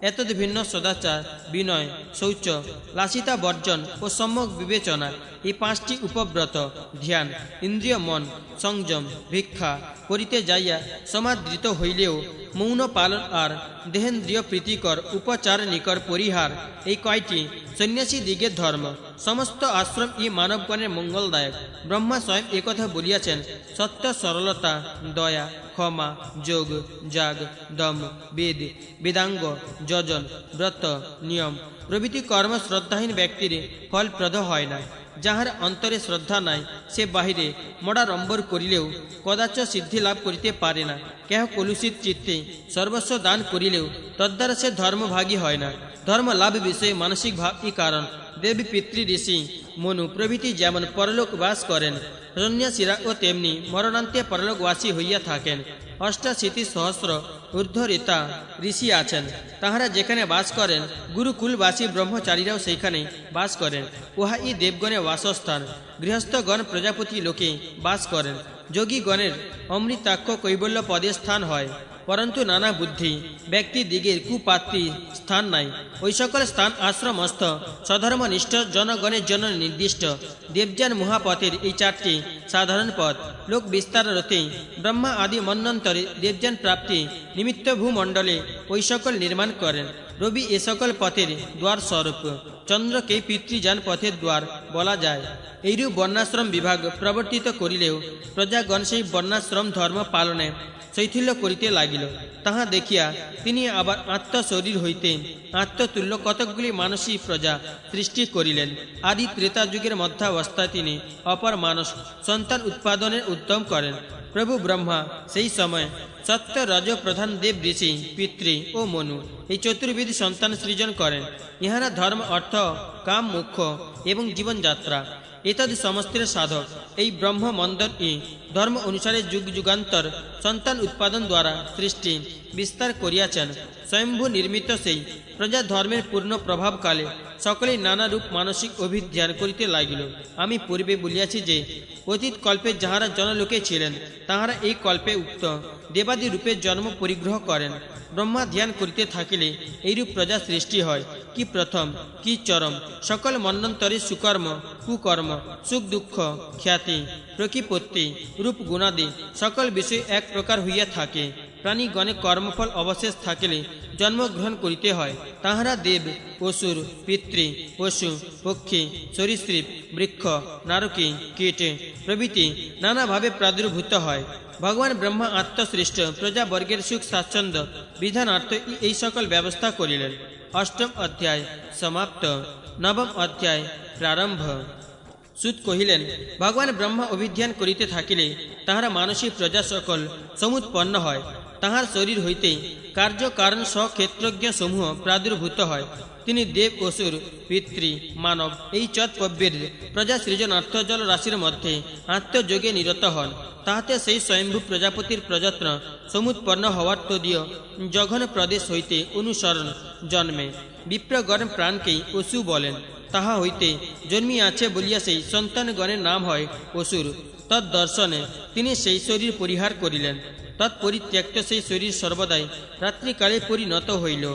এতদ ভিন্ন সদাচার, বিনয়, শৌচ, লাসিতা বর্জন ও সম্যক বিবেচনা এই পাঁচটি উপব্রত ধ্যান, ইন্দ্রিয় মন সংযম, ভিক্ষা করিতে যাইয়া সমাদৃত হইলেও মৌন পালন আর দেহেন্দ্রিয় প্রীতিকর উপচার নিকর পরিহার এই কয়টি সন্ন্যাসী দিগের ধর্ম। সমস্ত আশ্রম ই মানবগণের মঙ্গলদায়ক। ব্রহ্মা স্বয়ং একথা বলিয়াছেন। সত্য, সরলতা, দয়া, ক্ষমা, যোগ, যাগ, দম, বেদ, বেদাঙ্গ, যজন, ব্রত, নিয়ম প্রভৃতি কর্ম শ্রদ্ধাহীন ব্যক্তির ফলপ্রদ হয় না। যাহার অন্তরে শ্রদ্ধা নাই সে বাহিরে মডারম্বর করিলেও কদাচ সিদ্ধি লাভ করিতে পারে না। কেহ কলুষিত চিত্তে সর্বস্ব দান করিলেও তদ্বারা সে ধর্মভাগী হয় না। ধর্ম লাভ বিষয়ে মানসিক ভাবই কারণ। দেবী, পিতৃ, ঋষি, মনু প্রভৃতি যেমন পরলোক বাস করেন, সন্ন্যাসীরা ও তেমনি মরণান্তে পরলোকবাসী হইয়া থাকেন। ৮৮ সহস্র ঊর্ধ্বরেতা ঋষি আছেন, তাহারা যেখানে বাস করেন গুরুকুলবাসী ব্রহ্মচারীরাও সেইখানে বাস করেন। উহা ই দেবগণের বাসস্থান। গৃহস্থগণ প্রজাপতি লোকে বাস করেন। যোগীগণের অমৃতাক্ষ কৈবল্য পদে স্থান হয়, পরন্তু নানা বুদ্ধি ব্যক্তি দিগের কুপাত্রী স্থান নাই। ওই সকল স্থান আশ্রমস্থ স্বধর্মনিষ্ঠ জনগণের জন্য নির্দিষ্ট। দেবযান মহাপথের এই চারটি সাধারণ পথ লোক বিস্তারতে ব্রহ্মা আদি মন্বন্তরে দেবযান প্রাপ্তি নিমিত্ত ভূমণ্ডলে ওই সকল নির্মাণ করেন। রবি এ সকল পথের দ্বার স্বরূপ। চন্দ্রকে পিতৃযান পথের দ্বার বলা যায়। এইরূপ বর্ণাশ্রম বিভাগ প্রবর্তিত করিলেও প্রজাগণ সেই বর্ণাশ্রম ধর্ম পালনে শৈথিল্য করিতে লাগিল। তাহা দেখিয়া তিনি আবার আত্মশরীর হইতে আত্মতুল্য কতকগুলি মানসী প্রজা সৃষ্টি করিলেন। আদি ত্রেতা যুগের মধ্যাবস্থায় তিনি অপর মানুষ সন্তান উৎপাদনের উদ্যম করেন। প্রভু ব্রহ্মা সেই সময় সত্য, রজ প্রধান দেব, ঋষি, পিতৃ ও মনু এই চতুর্বিধ সন্তান সৃজন করেন। ইহারা ধর্ম, অর্থ, কাম, মোক্ষ এবং জীবনযাত্রা এতদ সমস্তের সাধক। এই ব্রহ্ম মন্দন ই ধর্ম অনুসারে যুগ যুগান্তর সন্তান উৎপাদন দ্বারা সৃষ্টি বিস্তার করিয়াছেন। স্বয়ম্ভু নির্মিত সেই প্রজা ধর্মের পূর্ণ প্রভাবকালে সকলেই নানা রূপ মানসিক অভিধ্যান করিতে লাগিল। আমি পূর্বে বলিয়াছি যে অতীত কল্পে যাহারা জনলোকে ছিলেন তাহারা এই কল্পে উক্ত দেবাদি রূপে জন্ম পরিগ্রহ করেন। ব্রহ্মা ধ্যান করিতে থাকিলে এইরূপ প্রজা সৃষ্টি হয়। কি প্রথম, কি চরম, সকল মন্বন্তরে সুকর্ম, কুকর্ম, সুখ দুঃখ, খ্যাতি, প্রকৃপত্তি, রূপ গুণাদি সকল বিষয় এক প্রকার হইয়া থাকে। প্রাণীগণে কর্মফল অবশেষ থাকিলে জন্মগ্রহণ করিতে হয়। তাহারা দেব, অসুর, পিতৃ, পশু, পক্ষী, সরীসৃপ, বৃক্ষ, নারকী, কীট প্রভৃতি নানাভাবে প্রাদুর্ভূত হয়। ভগবান ব্রহ্মা আত্মসৃষ্ট প্রজাবর্গের সুখ স্বাচ্ছন্দ্য বিধানার্থ এই সকল ব্যবস্থা করিলেন। অষ্টম অধ্যায় সমাপ্ত। নবম অধ্যায় প্রারম্ভ। সুত কহিলেন, ভগবান ব্রহ্মা অভিধ্যান করিতে থাকিলে তাহারা মানসী প্রজা সকল সমুৎপন্ন হয়। তাহার শরীর হইতে কার্য কারণ সক্ষেত্রজ্ঞ সমূহ প্রাদুর্ভূত হয়। তিনি দেব, অসুর, পিতৃ, মানব এই চৎপব্যের প্রজা সৃজনার্থ জল রাশির মধ্যে আত্মযোগে নিরত হন। তাহাতে সেই স্বয়ম্ভু প্রজাপতির প্রযত্ন সমুৎপন্ন হওয়ার তদীয় জঘন প্রদেশ হইতে অনুসরণ জন্মে। বিপ্রগণ প্রাণকেই অসু বলেন। তাহা হইতে জন্মিয়াছে বলিয়া সেই সন্তানগণের নাম হয় অসুর। তদ্দর্শনে তিনি সেই শরীর পরিহার করিলেন। তৎপরিত্যক্ত সেই শরীর সর্বদাই রাত্রিকালে পরিণত হইল।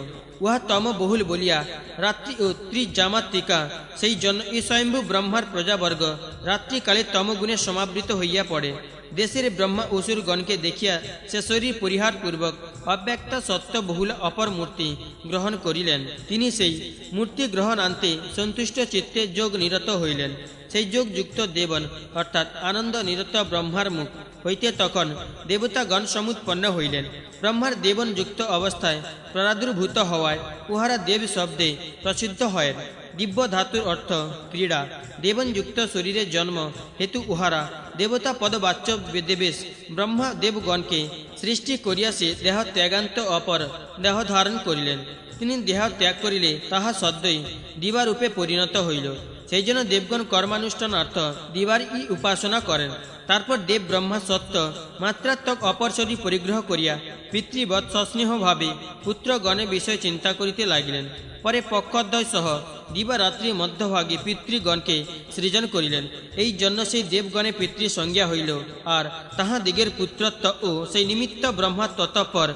উহা তম বহুল বলিয়া রাত্রি ও ত্রিজামাত্রিকা। সেই জন্য এই স্বয়ম্ভু ব্রহ্মার প্রজাবর্গ রাত্রিকালে তমগুণে সমাবৃত হইয়া পড়ে। দেশের ব্রহ্মা অসুরগণকে দেখিয়া সে শরীর পরিহার পূর্বক অব্যক্ত সত্য বহুল অপর মূর্তি গ্রহণ করিলেন। তিনি সেই মূর্তি গ্রহণান্তে সন্তুষ্ট চিত্তে যোগ নিরত হইলেন। সেই যোগযুক্ত দেবন অর্থাৎ আনন্দ নিরত ব্রহ্মার মুখ হইতে তখন দেবতাগণ সমুৎপন্ন হইলেন। ব্রহ্মার দেবন যুক্ত অবস্থায় প্রাদুর্ভূত হওয়ায় উহারা দেব শব্দে প্রসিদ্ধ হয়। দিব্য ধাতুর অর্থ ক্রীড়া। দেবনযুক্ত শরীরের জন্ম হেতু উহারা দেবতা পদবাচ্য দেবেশ ব্রহ্মা দেবগণকে সৃষ্টি করিয়া সে দেহ ত্যাগান্ত অপর দেহ ধারণ করিলেন। তিনি দেহ ত্যাগ করিলে তাহা সদ্যই দিবারূপে পরিণত হইল। সেই জন্য দেবগণ কর্মানুষ্ঠানার্থ দিবার উপাসনা করেন। তারপর দেব ব্রহ্মা সত্য মাত্রাত্মক অপর শরীর পরিগ্রহ করিয়া পিতৃবৎ সস্নেহভাবে পুত্রগণের বিষয় চিন্তা করিতে লাগিলেন। পরে পক্ষদ্বয় সহ দিবারাত্রি মধ্যভাগে পিতৃগণকে সৃজন করিলেন। এই জন্য সেই দেবগণে পিতৃ সংজ্ঞা হইল। আর তাহাদিগের পুত্রত্ব ও সেই নিমিত্ত ব্রহ্মা তৎপর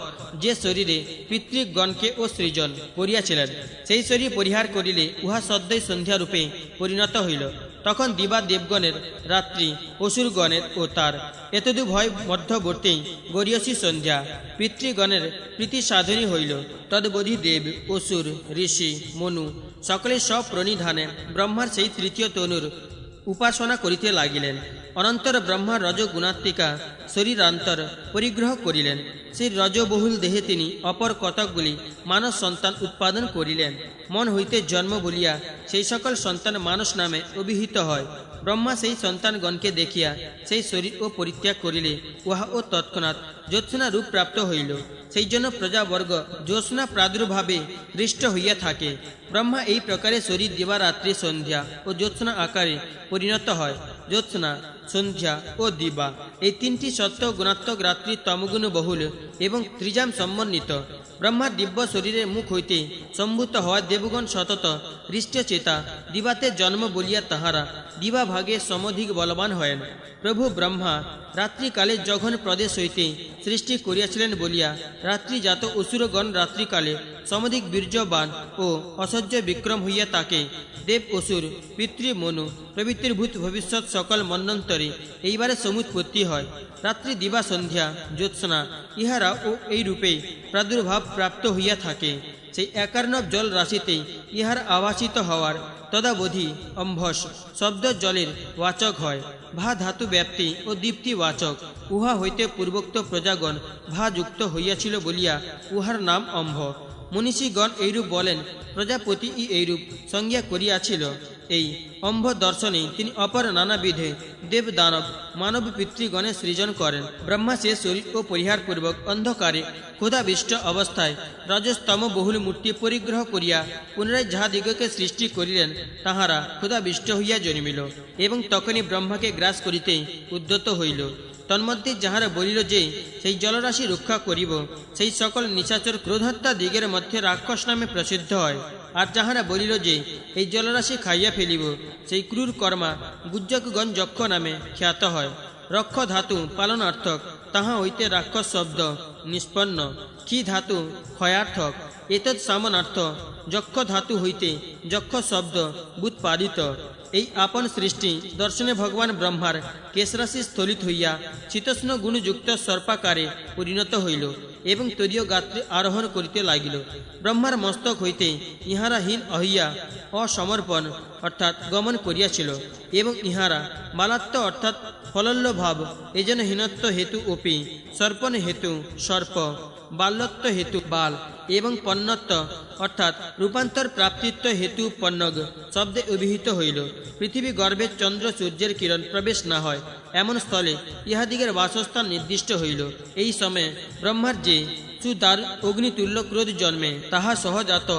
যে শরীরে পিতৃগণকে ও সৃজন করিয়াছিলেন, সেই শরীর পরিহার করিলে উহা সদ্যই সন্ধ্যা রূপে পরিণত হইল। তখন দিবা দেবগণের, রাত্রি অসুরগণের ও তার এতদু ভয় মধ্যবর্তী গরিয়সী সন্ধ্যা পিতৃগণের প্রীতি সাধনী হইল। তদ্বধি দেব, অসুর, ঋষি, মনু সকলে সব প্রণিধানে ব্রহ্মার সেই তৃতীয় তনুর উপাসনা করিতে লাগিলেন। অনন্তর ব্রহ্মা রজগুণাত্মিকা শরীরান্তর পরিগ্রহ করিলেন। সেই রজবহুল দেহে তিনি অপর কতকগুলি মানস সন্তান উৎপাদন করিলেন। মন হইতে জন্ম বলিয়া সেই সকল সন্তান মানস নামে অভিহিত হয়। ব্রহ্মা সেই সন্তানগণকে দেখিয়া সেই শরীর ও পরিত্যাগ করিলে উহা ও তৎক্ষণাৎ জ্যোৎস্না রূপ প্রাপ্ত হইল। সেই জন্য প্রজাবর্গ জ্যোৎস্না প্রাদুর্ভাবে হৃষ্ট হইয়া থাকে। ব্রহ্মা এই প্রকারে শরীর দিবারাত্রি সন্ধ্যা ও জ্যোৎস্না আকারে পরিণত হয়। জ্যোৎস্না, সন্ধ্যা ও দিবা এই তিনটি সত্য গুণাত্মক রাত্রি তমগুণ বহুল এবং ত্রিজাম সমন্বিত। ব্রহ্মার দিব্য শরীরের মুখ হইতে সম্ভূত হওয়া দেবগণ সতত হৃষ্টচেতা দিবাতে জন্ম বলিয়া তাহারা দিবা ভাগে সমধিক বলবান হয়েন। প্রভু ব্রহ্মা রাত্রিকালে জঘন প্রদেশ হইতে সৃষ্টি করিয়াছিলেন বলিয়া রাত্রিজাত অসুরগণ রাত্রিকালে সমধিক বীর্যবান ও অসহ্য বিক্রম হইয়া তাকে দেব, অসুর, পিতৃ, মনু প্রভৃতির ভূত ভবিষ্যৎ সকল মন্বন্তরে এইবারে সমুৎপত্তি হয়। রাত্রি, দিবা, সন্ধ্যা, জ্যোৎস্না ইহারা ও এই রূপে প্রাদুর্ভাব প্রাপ্ত হইয়া থাকে। সেই একার্ণব জল রাশিতে ইহার আভাসিত হওয়ার তদাবধি অম্ভস শব্দ জলের বাচক হয়। ভা ধাতু ব্যাপ্তি ও দীপ্তি বাচক। উহা হইতে পূর্বোক্ত প্রজাগণ ভা যুক্ত হইয়াছিল বলিয়া উহার নাম অম্ভ। মনীষীগণ এইরূপ বলেন, প্রজাপতি এইরূপ সংজ্ঞা করিয়াছিল। এই অম্ভ দর্শনে তিনি অপর নানাবিধে দেব, দানব, মানব পিতৃগণের সৃজন করেন। ব্রহ্মা সে শরীর ও পরিহারপূর্বক অন্ধকারে ক্ষুধাবিষ্ট অবস্থায় রজস্তম বহুল মূর্তি পরিগ্রহ করিয়া পুনরায় যাহাদিগকে সৃষ্টি করিলেন, তাহারা ক্ষুধাবিষ্ট হইয়া জন্মিল এবং তখনই ব্রহ্মাকে গ্রাস করিতে উদ্যত হইল। তন্মধ্যে যাহারা বলিল যে সেই জলরাশি রক্ষা করিব, সেই সকল নিশাচর ক্রোধহত্যা দিগের মধ্যে রাক্ষস নামে প্রসিদ্ধ হয়। আর যাহারা বলিল যে এই জলরাশি খাইয়া ফেলিব, সেই ক্রূর কর্মা গুজ্জকগণ যক্ষ নামে খ্যাত হয়। রক্ষ ধাতু পালনার্থক, তাহা হইতে রাক্ষস শব্দ নিষ্পন্ন। ক্ষী ধাতু ক্ষয়ার্থক, এতৎ সামনার্থ। যক্ষ ধাতু হইতে যক্ষ শব্দ বুৎপাদিত। এই আপন সৃষ্টি দর্শনে ভগবান ব্রহ্মার কেশরাশি স্থলিত হইয়া শীতোষ্ণ গুণযুক্ত সর্পাকারে পরিণত হইল এবং তদীয় গাত্রে আরোহণ করিতে লাগিল। ব্রহ্মার মস্তক হইতে ইহারা হীন হইয়া অসমর্পণ অর্থাৎ গমন করিয়াছিল এবং ইহারা বালাত্ম অর্থাৎ ফলল্য ভাব এজন্য হীনত্ব হেতু অপি, সর্পণ হেতু সর্প, বাল্যত্ব হেতু বাল এবং পণ্যত্ব অর্থাৎ রূপান্তর প্রাপ্তিত্ব হেতু পণ্যগ শব্দে অভিহিত হইল। পৃথিবী গর্ভে চন্দ্র সূর্যের কিরণ প্রবেশ না হয় এমন স্থলে ইহাদিগের বাসস্থান নির্দিষ্ট হইল। এই সময়ে ব্রহ্মার যে সুদার অগ্নিতুল্য ক্রোধ জন্মে, তাহা সহজাত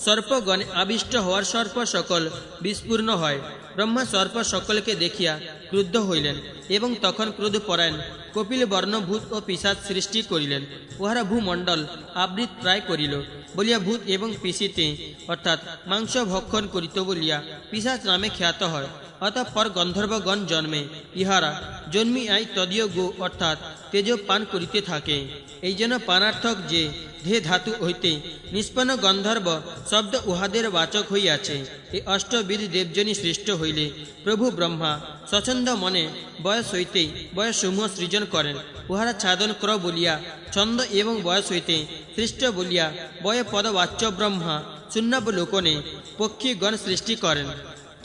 সর্পগণে আবিষ্ট হওয়ার সর্প সকল বিস্ফূর্ণ হয়। ব্রহ্মা সর্প সকলকে দেখিয়া ক্রুদ্ধ হইলেন এবং তখন ক্রোধপরায়ণ কপিল বর্ণভূত ও পিশাচ সৃষ্টি করিলেন। উহারা ভূমণ্ডল আবৃত প্রায় করিল বলিয়া ভূত এবং পিসিতে অর্থাৎ মাংস ভক্ষণ করিত বলিয়া পিশাচ নামে খ্যাত হয়। অতঃপর গন্ধর্বগণ জন্মে, ইহারা জন্মি আই তদীয় গো অর্থাৎ তেজ পান করিতে থাকে। এই জন্য পানার্থক যে ধে ধাতু হইতে নিষ্পন্ন গন্ধর্ব শব্দ উহাদের বাচক হইয়াছে। এই অষ্টবিধ দেবজনী সৃষ্ট হইলে প্রভু ব্রহ্মা স্বচ্ছন্দ মনে বয়স হইতে বয়সসমূহ সৃজন করেন। উহারা ছাদন ক্র বলিয়া ছন্দ এবং বয়স হইতে সৃষ্ট বলিয়া বয় পদবাচ্য ব্রহ্মা শূন্যাবলোকনে পক্ষীগণ সৃষ্টি করেন।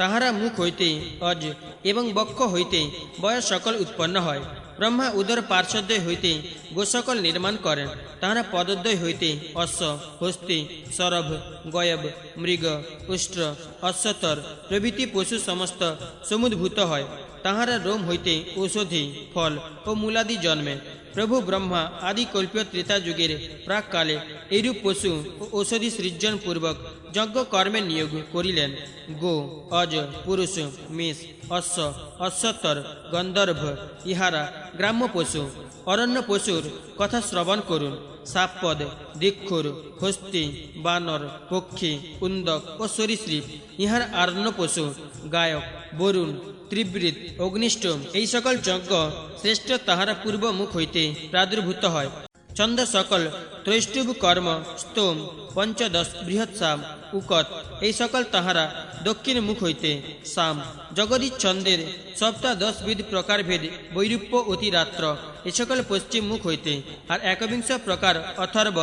তাহারা মুখ হইতে অজ এবং বক্ষ হইতে বয়স সকল উৎপন্ন হয়। ব্রহ্মা উদর পার্শ্বদ্বয় হইতে গোসকল নির্মাণ করেন। তাহারা পদদ্বয় হইতে অশ্ব, হস্তি, সরভ, গয়ব, মৃগ, উষ্ট্র, অশ্বতর প্রভৃতি পশু সমস্ত সমুদ্ভূত হয়। তাহারা রোম হইতে ঔষধি, ফল ও মূলাদি জন্মে। প্রভু ব্রহ্মা আদি কল্পীয় ত্রেতা যুগের প্রাককালে এইরূপ পশু ও ঔষধি সৃজন পূর্বক যজ্ঞ কর্মে নিয়োগ করিলেন। গো, অজ, পুরুষ, মেষ, অশ্ব, অশ্বতর, গন্ধর্ভ ইহারা গ্রাম্য পশু। অরণ্য পশুর কথা শ্রবণ করুন। সাপপদ, দীক্ষুর, হস্তি, বানর, পক্ষী, উন্দক ও সরীসৃপ, ইহার আর্ণ পশু, গায়ক, বরুণ, ত্রিবৃত, অগ্নিষ্ঠ এই সকল যজ্ঞ শ্রেষ্ঠ তাহারা পূর্ব মুখ হইতে প্রাদুর্ভূত হয়। ছন্দ সকল ত্রৈষ্টুব কর্ম, স্তোম, পঞ্চদশ, বৃহৎসাম, উকত এই সকল তাহারা দক্ষিণ মুখ হইতে। সাম জগদীশ ছন্দের সপ্তাদশবিধ প্রকারভেদ বৈরূপ্য অতিরাত্র এ সকল পশ্চিম মুখ হইতে। আর একবিংশ প্রকার অথর্ব,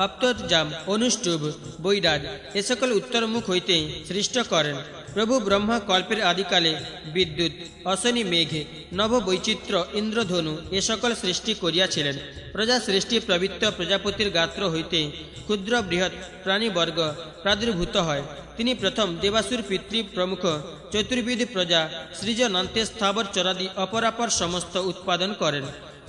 অপ্তজাম, অনুষ্টুভ, বৈরাজ এ সকল উত্তর মুখ হইতে সৃষ্ট করেন। প্রভু ব্রহ্মা কল্পের আদিকালে বিদ্যুৎ, অশনি মেঘ, নব বৈচিত্র্য, ইন্দ্রধনু এ সকল সৃষ্টি করিয়াছিলেন। প্রজা সৃষ্টি প্রবৃত্ত প্রজাপতির গাত্র হইতে ক্ষুদ্র বৃহৎ প্রাণীবর্গ প্রাদুর্ভূত হয়। তিনি প্রথম দেবাসুর পিতৃ প্রমুখ চতুর্বিধ প্রজা সৃজনান্তে স্থাবর চরাদি অপরাপর সমস্ত উৎপাদন করেন।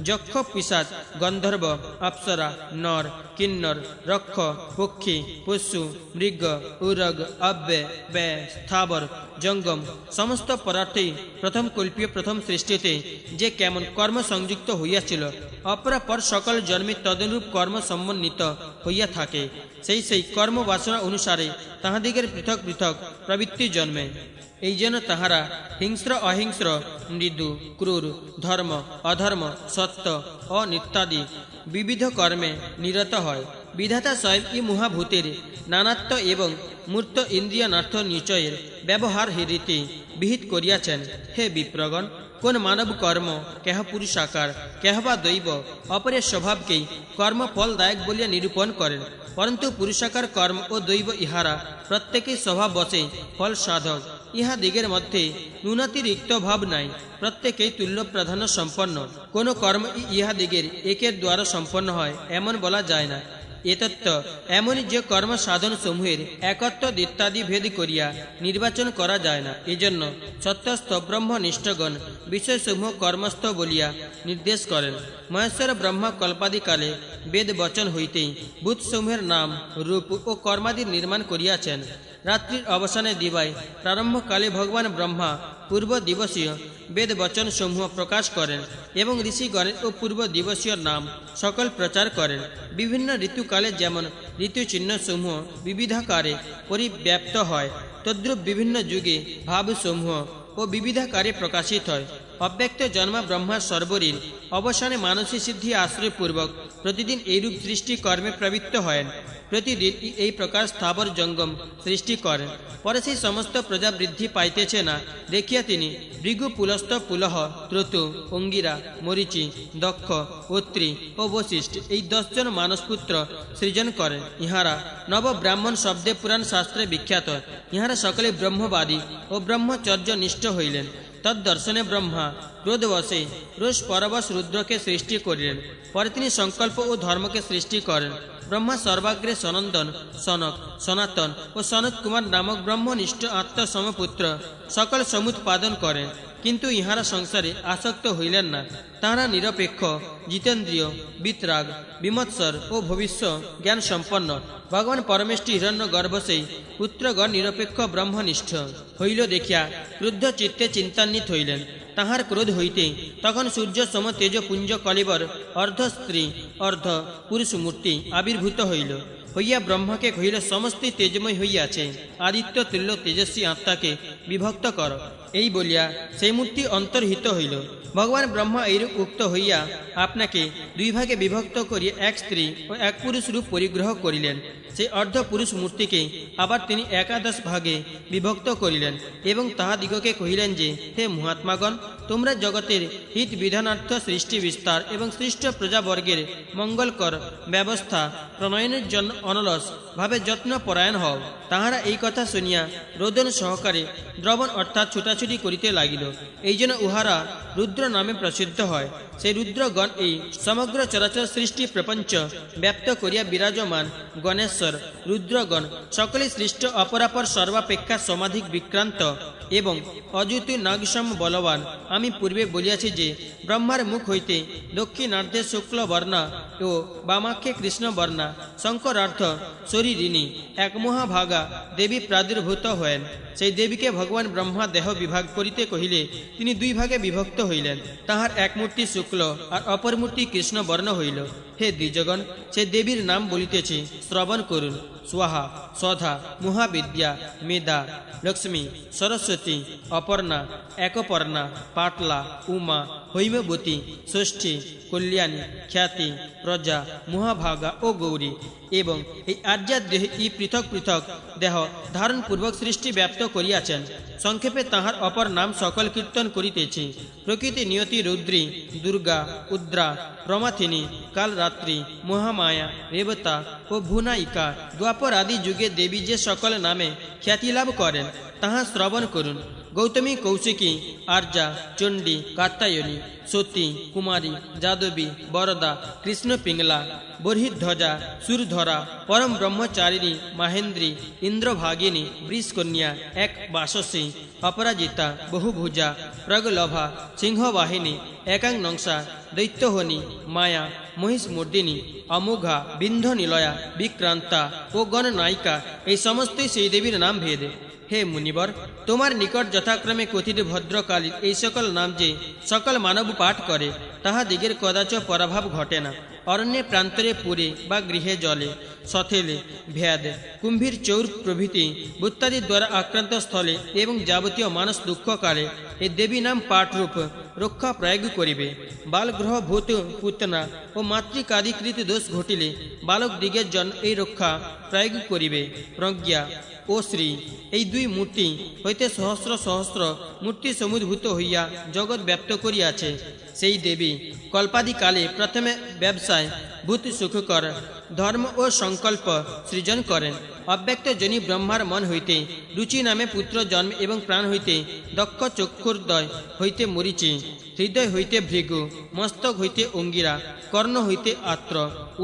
যক্ষ, পিশাচ, গন্ধর্ব, অপ্সরা, নর, কিন্নর, রক্ষ, পক্ষী, পশু, মৃগ, উরগ, অব্যয়, ব্যয়, স্থাবর, জঙ্গম সমস্ত পদার্থই প্রথম কল্পীয় প্রথম সৃষ্টিতে যে কেমন কর্ম সংযুক্ত হইয়াছিল, অপরাপর সকল জন্মে তদনুরূপ কর্ম সমন্বিত হইয়া থাকে। সেই কর্ম বাসনা অনুসারে তাহাদিগের পৃথক পৃথক প্রবৃত্তি জন্মে। এই জন্য তাহারা হিংস্র, অহিংস্র, মৃদু, ক্রূর, ধর্ম, অধর্ম, সত্য, অনিত্যাদি বিবিধ কর্মে নিরত হয়। বিধাতা স্বয়ং ই মহাভূতের নানাত্ব এবং মূর্ত ইন্দ্রিয়ানার্থ নিচয়ের ব্যবহার রীতি বিহিত করিয়াছেন। হে বিপ্রগণ, কোন মানব কর্ম কেহ পুরুষাকার, কেহ বা দৈব অপরের স্বভাবকেই কর্মফলদায়ক বলিয়া নিরূপণ করেন। পরন্তু পুরুষাকার কর্ম ও দৈব ইহারা প্রত্যেকেই স্বভাব বসে ফল সাধক। ইহা দিগের মধ্যে ন্যূনাতিরিক্ত ভাব নাই, প্রত্যেকেই তুল্য প্রাধান্য সম্পন্ন। কোন কর্ম ইহা দিগের একের দ্বারা সম্পন্ন হয় এমন বলা যায় না। এতত্ত্ব এমনই যে কর্ম সাধন সমূহের একত্ব ইত্যাদি ভেদ করিয়া নির্বাচন করা যায় না। এজন্য সত্যস্থ ব্রহ্মনিষ্ঠগণ বিষয়সমূহ কর্মস্থ বলিয়া নির্দেশ করেন। মহেশ্বর ব্রহ্মা কল্পাদিকালে বেদ বচন হইতেই ভূতসমূহের নাম, রূপ ও কর্মাদি নির্মাণ করিয়াছেন। রাত্রির অবসানে দিবায় প্রারম্ভকালে ভগবান ব্রহ্মা পূর্ব দিবসীয় বেদ বচন সমূহ প্রকাশ করেন এবং ঋষিগণের ও পূর্ব দিবসীয় নাম সকল প্রচার করেন। বিভিন্ন ঋতুকালে যেমন ঋতুচিহ্ন সমূহ বিবিধাকারে পরিব্যাপ্ত হয়, তদ্রূপ বিভিন্ন যুগে ভাবসমূহ ও বিবিধাকারে প্রকাশিত হয়। অব্যক্ত জন্মা ব্রহ্মা সর্বরীর অবসানে মানসী সিদ্ধি আশ্রয়পূর্বক প্রতিদিন এইরূপ সৃষ্টি কর্মে প্রবৃত্ত হয়েন। প্রতিদিন এই প্রকার স্থাবর জঙ্গম সৃষ্টি করেন। পরে সেই সমস্ত প্রজা বৃদ্ধি পাইতেছে না দেখিয়া তিনি ভৃগু, পুলস্ত, পুলহ, ত্রতু, অঙ্গিরা, মরিচি, দক্ষ, অত্রি ও বশিষ্ঠ এই 10 জন মানসপুত্র সৃজন করেন। ইহারা নব ব্রাহ্মণ শব্দে পুরাণ শাস্ত্রে বিখ্যাত। ইহারা সকলে ব্রহ্মবাদী ও ব্রহ্মচর্য নিষ্ঠ হইলেন। তদ্দর্শনে ব্রহ্মা ক্রোধবশে রোষ পরবশ রুদ্রকে সৃষ্টি করিলেন। পরে তিনি সংকল্প ও ধর্মকে সৃষ্টি করেন। ব্রহ্মা সর্বাগ্রে সনন্দন, সনক, সনাতন ও সনত কুমার নামক ব্রহ্মনিষ্ঠ আত্মসমপুত্র সকল সমুৎপাদন করেন। কিন্তু ইহারা সংসারে আসক্ত হইলেন না। তাহারা নিরপেক্ষ, জিতেন্দ্রিয়, বিতরাগ, বিমৎসর ও ভবিষ্য জ্ঞান সম্পন্ন। ভগবান পরমেষ্টি হিরণ্য গর্ভ সেই পুত্রগণ নিরপেক্ষ ব্রহ্মনিষ্ঠ হইল দেখিয়া ক্রুদ্ধ চিত্তে চিন্তান্বিত হইলেন। তাহার ক্রোধ হইতে তখন সূর্য সম তেজপুঞ্জ কলিবর অর্ধ স্ত্রী অর্ধ পুরুষ মূর্তি আবির্ভূত হইল। হইয়া ব্রহ্মাকে কহিল, সমস্ত তেজময় হইয়াছে, আদিত্য তুল্য তেজস্বী আত্মাকে বিভক্ত কর। এই বলিয়া সেই মূর্তি অন্তর্হিত হইল। ভগবান ব্রহ্মা এইরূপ উক্ত হইয়া আপনাকে 2 ভাগে বিভক্ত করিয়া এক স্ত্রী ও এক পুরুষ রূপ পরিগ্রহ করিলেন। সেই অর্ধ পুরুষ মূর্তিকে আবার তিনি 11 ভাগে বিভক্ত করিলেন এবং তাহাদিগকে কহিলেন যে, হে মহাত্মাগণ, তোমরা জগতের হিত বিধানার্থ সৃষ্টি বিস্তার এবং সৃষ্ট প্রজাবর্গের মঙ্গলকর ব্যবস্থা প্রণয়নের জন্য অনলস ভাবে যত্নপরায়ণ হও। তাহারা এই কথা শুনিয়া রোদন সহকারে দ্রবণ অর্থাৎ ছুটাছুটি করিতে লাগিল। এই জন্য উহারা রুদ্র নামে প্রসিদ্ধ হয়। সেই রুদ্রগণ এই সমগ্র চরাচর সৃষ্টি প্রপঞ্চ ব্যাপ্ত করিয়া বিরাজমান গণেশ্বর রুদ্রগণ সকলে সৃষ্ট অপরাপর সর্বাপেক্ষা সমাধিক বিক্রান্ত এবং অযুতু নাগসম বলবান। আমি পূর্বে বলিয়াছি যে ব্রহ্মার মুখ হইতে দক্ষিণার্ধে শুক্ল বর্ণা ও বামাক্ষে কৃষ্ণ বর্ণা শঙ্করার্থ শরীরিণী এক মহাভাগা দেবী প্রাদুর্ভূত হয়েন। সেই দেবীকে ভগবান ব্রহ্মা দেহ বিভাগ করিতে কহিলে তিনি দুই ভাগে বিভক্ত হইলেন। তাহার এক মূর্তি শুক্ল আর অপর মূর্তি কৃষ্ণ বর্ণ হইল। হে দ্বিজগণ, সে দেবীর নাম বলিতেছি, শ্রবণ করুন। স্বাহা, সধা, মহাবিদ্যা, মেধা, লক্ষ্মী, সরস্বতী, অপর্ণা, একপর্ণা, পাটলা, উমা, হৈমবতী, ষষ্ঠী, কল্যাণী, খ্যাতি, প্রজা, মহাভাগা ও গৌরী। এবং এই আর্যার দেহে ই পৃথক পৃথক দেহ ধারণপূর্বক সৃষ্টি ব্যাপ্ত করিয়াছেন। সংক্ষেপে তাহার অপর নাম সকল কীর্তন করিতেছি। প্রকৃতি নিয়তি রৌদ্রী, দুর্গা, উদ্রা, প্রমাথিনী, কালরাত্রি, মহামায়া, রেবতা ও ভুনায়িকা। দ্বাপর আদি যুগে দেবী যে সকল নামে খ্যাতিলাভ করেন তাহা শ্রবণ করুন। গৌতমী, কৌশিকী, আর্যা, চণ্ডী, কাত্যায়নী, সতী, কুমারী, যাদবী, বরদা, কৃষ্ণ পিংলা, বর্হিধ্বজা, সুরধরা, পরম ব্রহ্মচারিণী, মাহেন্দ্রী, ইন্দ্রভাগিনী, বৃষকন্যা, এক বাসসী, অপরাজিতা, বহুভুজা, প্রগলভা, সিংহবাহিনী, একাংনংসা, দৈত্যহনী, মায়া, মহিষমর্দিনী, অমোঘা, বিন্ধনিলয়া, বিক্রান্তা ও গণনায়িকা, এই সমস্তই সেই দেবীর নাম ভেদ। হে মুনিবর, তোমার নিকট যথাক্রমে কথিত ভদ্রকালী এই সকল নাম যে সকল মানব পাঠ করে তাহা দিগের কদাচ পরাভাব ঘটে না। অরণ্যে প্রান্তরে পুরে বা গৃহে জলে সথেলে ভেদ কুম্ভীর চৌর প্রভৃতি ভূত্যাদি দ্বারা আক্রান্ত স্থলে এবং যাবতীয় মানস দুঃখকালে এই দেবী নাম পাঠরূপ রক্ষা প্রয়োগ করিবে। বালগ্রহ ভূত পুতনা ও মাতৃকাদিকৃত দোষ ঘটিলে বালক দিগের জন্য এই রক্ষা প্রয়োগ করিবে। প্রজ্ঞা ও শ্রী এই দুই মূর্তি হইতে সহস্র সহস্র মূর্তি সমুদ্ভূত হইয়া জগৎ ব্যাপ্ত করিয়াছে। সেই দেবী কল্পাদিকালে প্রথমে ব্যবসায় ভূত সুখকর ধর্ম ও সংকল্প সৃজন করেন। অব্যক্ত জনি ব্রহ্মার মন হইতে রুচি নামে পুত্র জন্ম এবং প্রাণ হইতে দক্ষ চক্ষুর্দয় হইতে মরিচি, হৃদয় হইতে ভৃগু, মস্তক হইতে অঙ্গিরা, কর্ণ হইতে আত্র,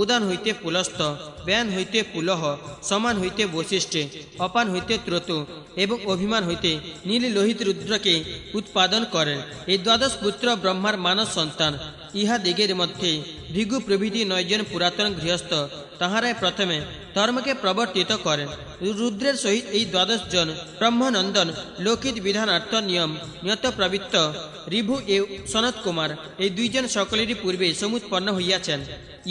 উদান হইতে পুলস্ত, ব্যান হইতে পুলহ, সমান হইতে বশিষ্ঠে, অপান হইতে ত্রতু এবং অভিমান হইতে নীল লোহিত রুদ্রকে উৎপাদন করেন। এই দ্বাদশ পুত্র ব্রহ্মার মানস সন্তান। ইহা দিগের মধ্যে ভৃগু প্রভৃতি 9 জন পুরাতন গৃহস্থ তাহারাই প্রথমে ধর্মকে প্রবর্তিত করেন। রুদ্রের সহিত এই 12 জন ব্রহ্মনন্দন লোকিত বিধানার্থ নিয়ম নিয়ত প্রবৃত্ত রিভু এ সনত কুমার এই 2 জন সকলেরই পূর্বে সমুৎপন্ন হইয়াছেন।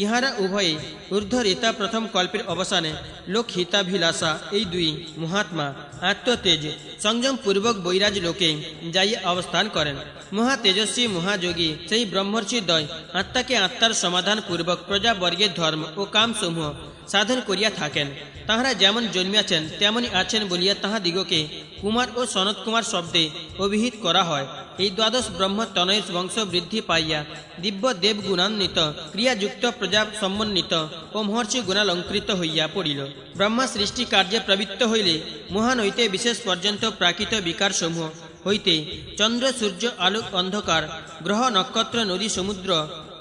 ইহারা উভয়ে ঊর্ধ্বরেতা প্রথম কল্পের অবসানে লোকহিতাভিলাষা এই 2 মহাত্মা আত্মতেজ সংযম পূর্বক বৈরাজ লোকে যাইয়া অবস্থান করেন। মহাতেজস্বী মহাযোগী সেই ব্রহ্মর্ষিদ্বয় আত্মাকে আত্মার সমাধান পূর্বক প্রজাবর্গের ধর্ম ও কামসমূহ সাধন করিয়া থাকেন। তাহারা যেমন জন্মিয়াছেন তেমনই আছেন বলিয়া তাহাদিগকে কুমার ও সনত কুমার শব্দে অভিহিত করা হয়। এই 12 ব্রহ্ম তনয়ের বংশ বৃদ্ধি পাইয়া দিব্য দেব গুণান্বিত ক্রিয়াযুক্ত প্রজা সমন্বিত ও মহর্ষি গুণালঙ্কৃত হইয়া পড়িল। ব্রহ্মা সৃষ্টি কার্যে প্রবৃত্ত হইলে মহান হইতে বিশেষ পর্যন্ত প্রাকৃত বিকারসমূহ হইতে চন্দ্র সূর্য আলোক অন্ধকার গ্রহ নক্ষত্র নদী সমুদ্র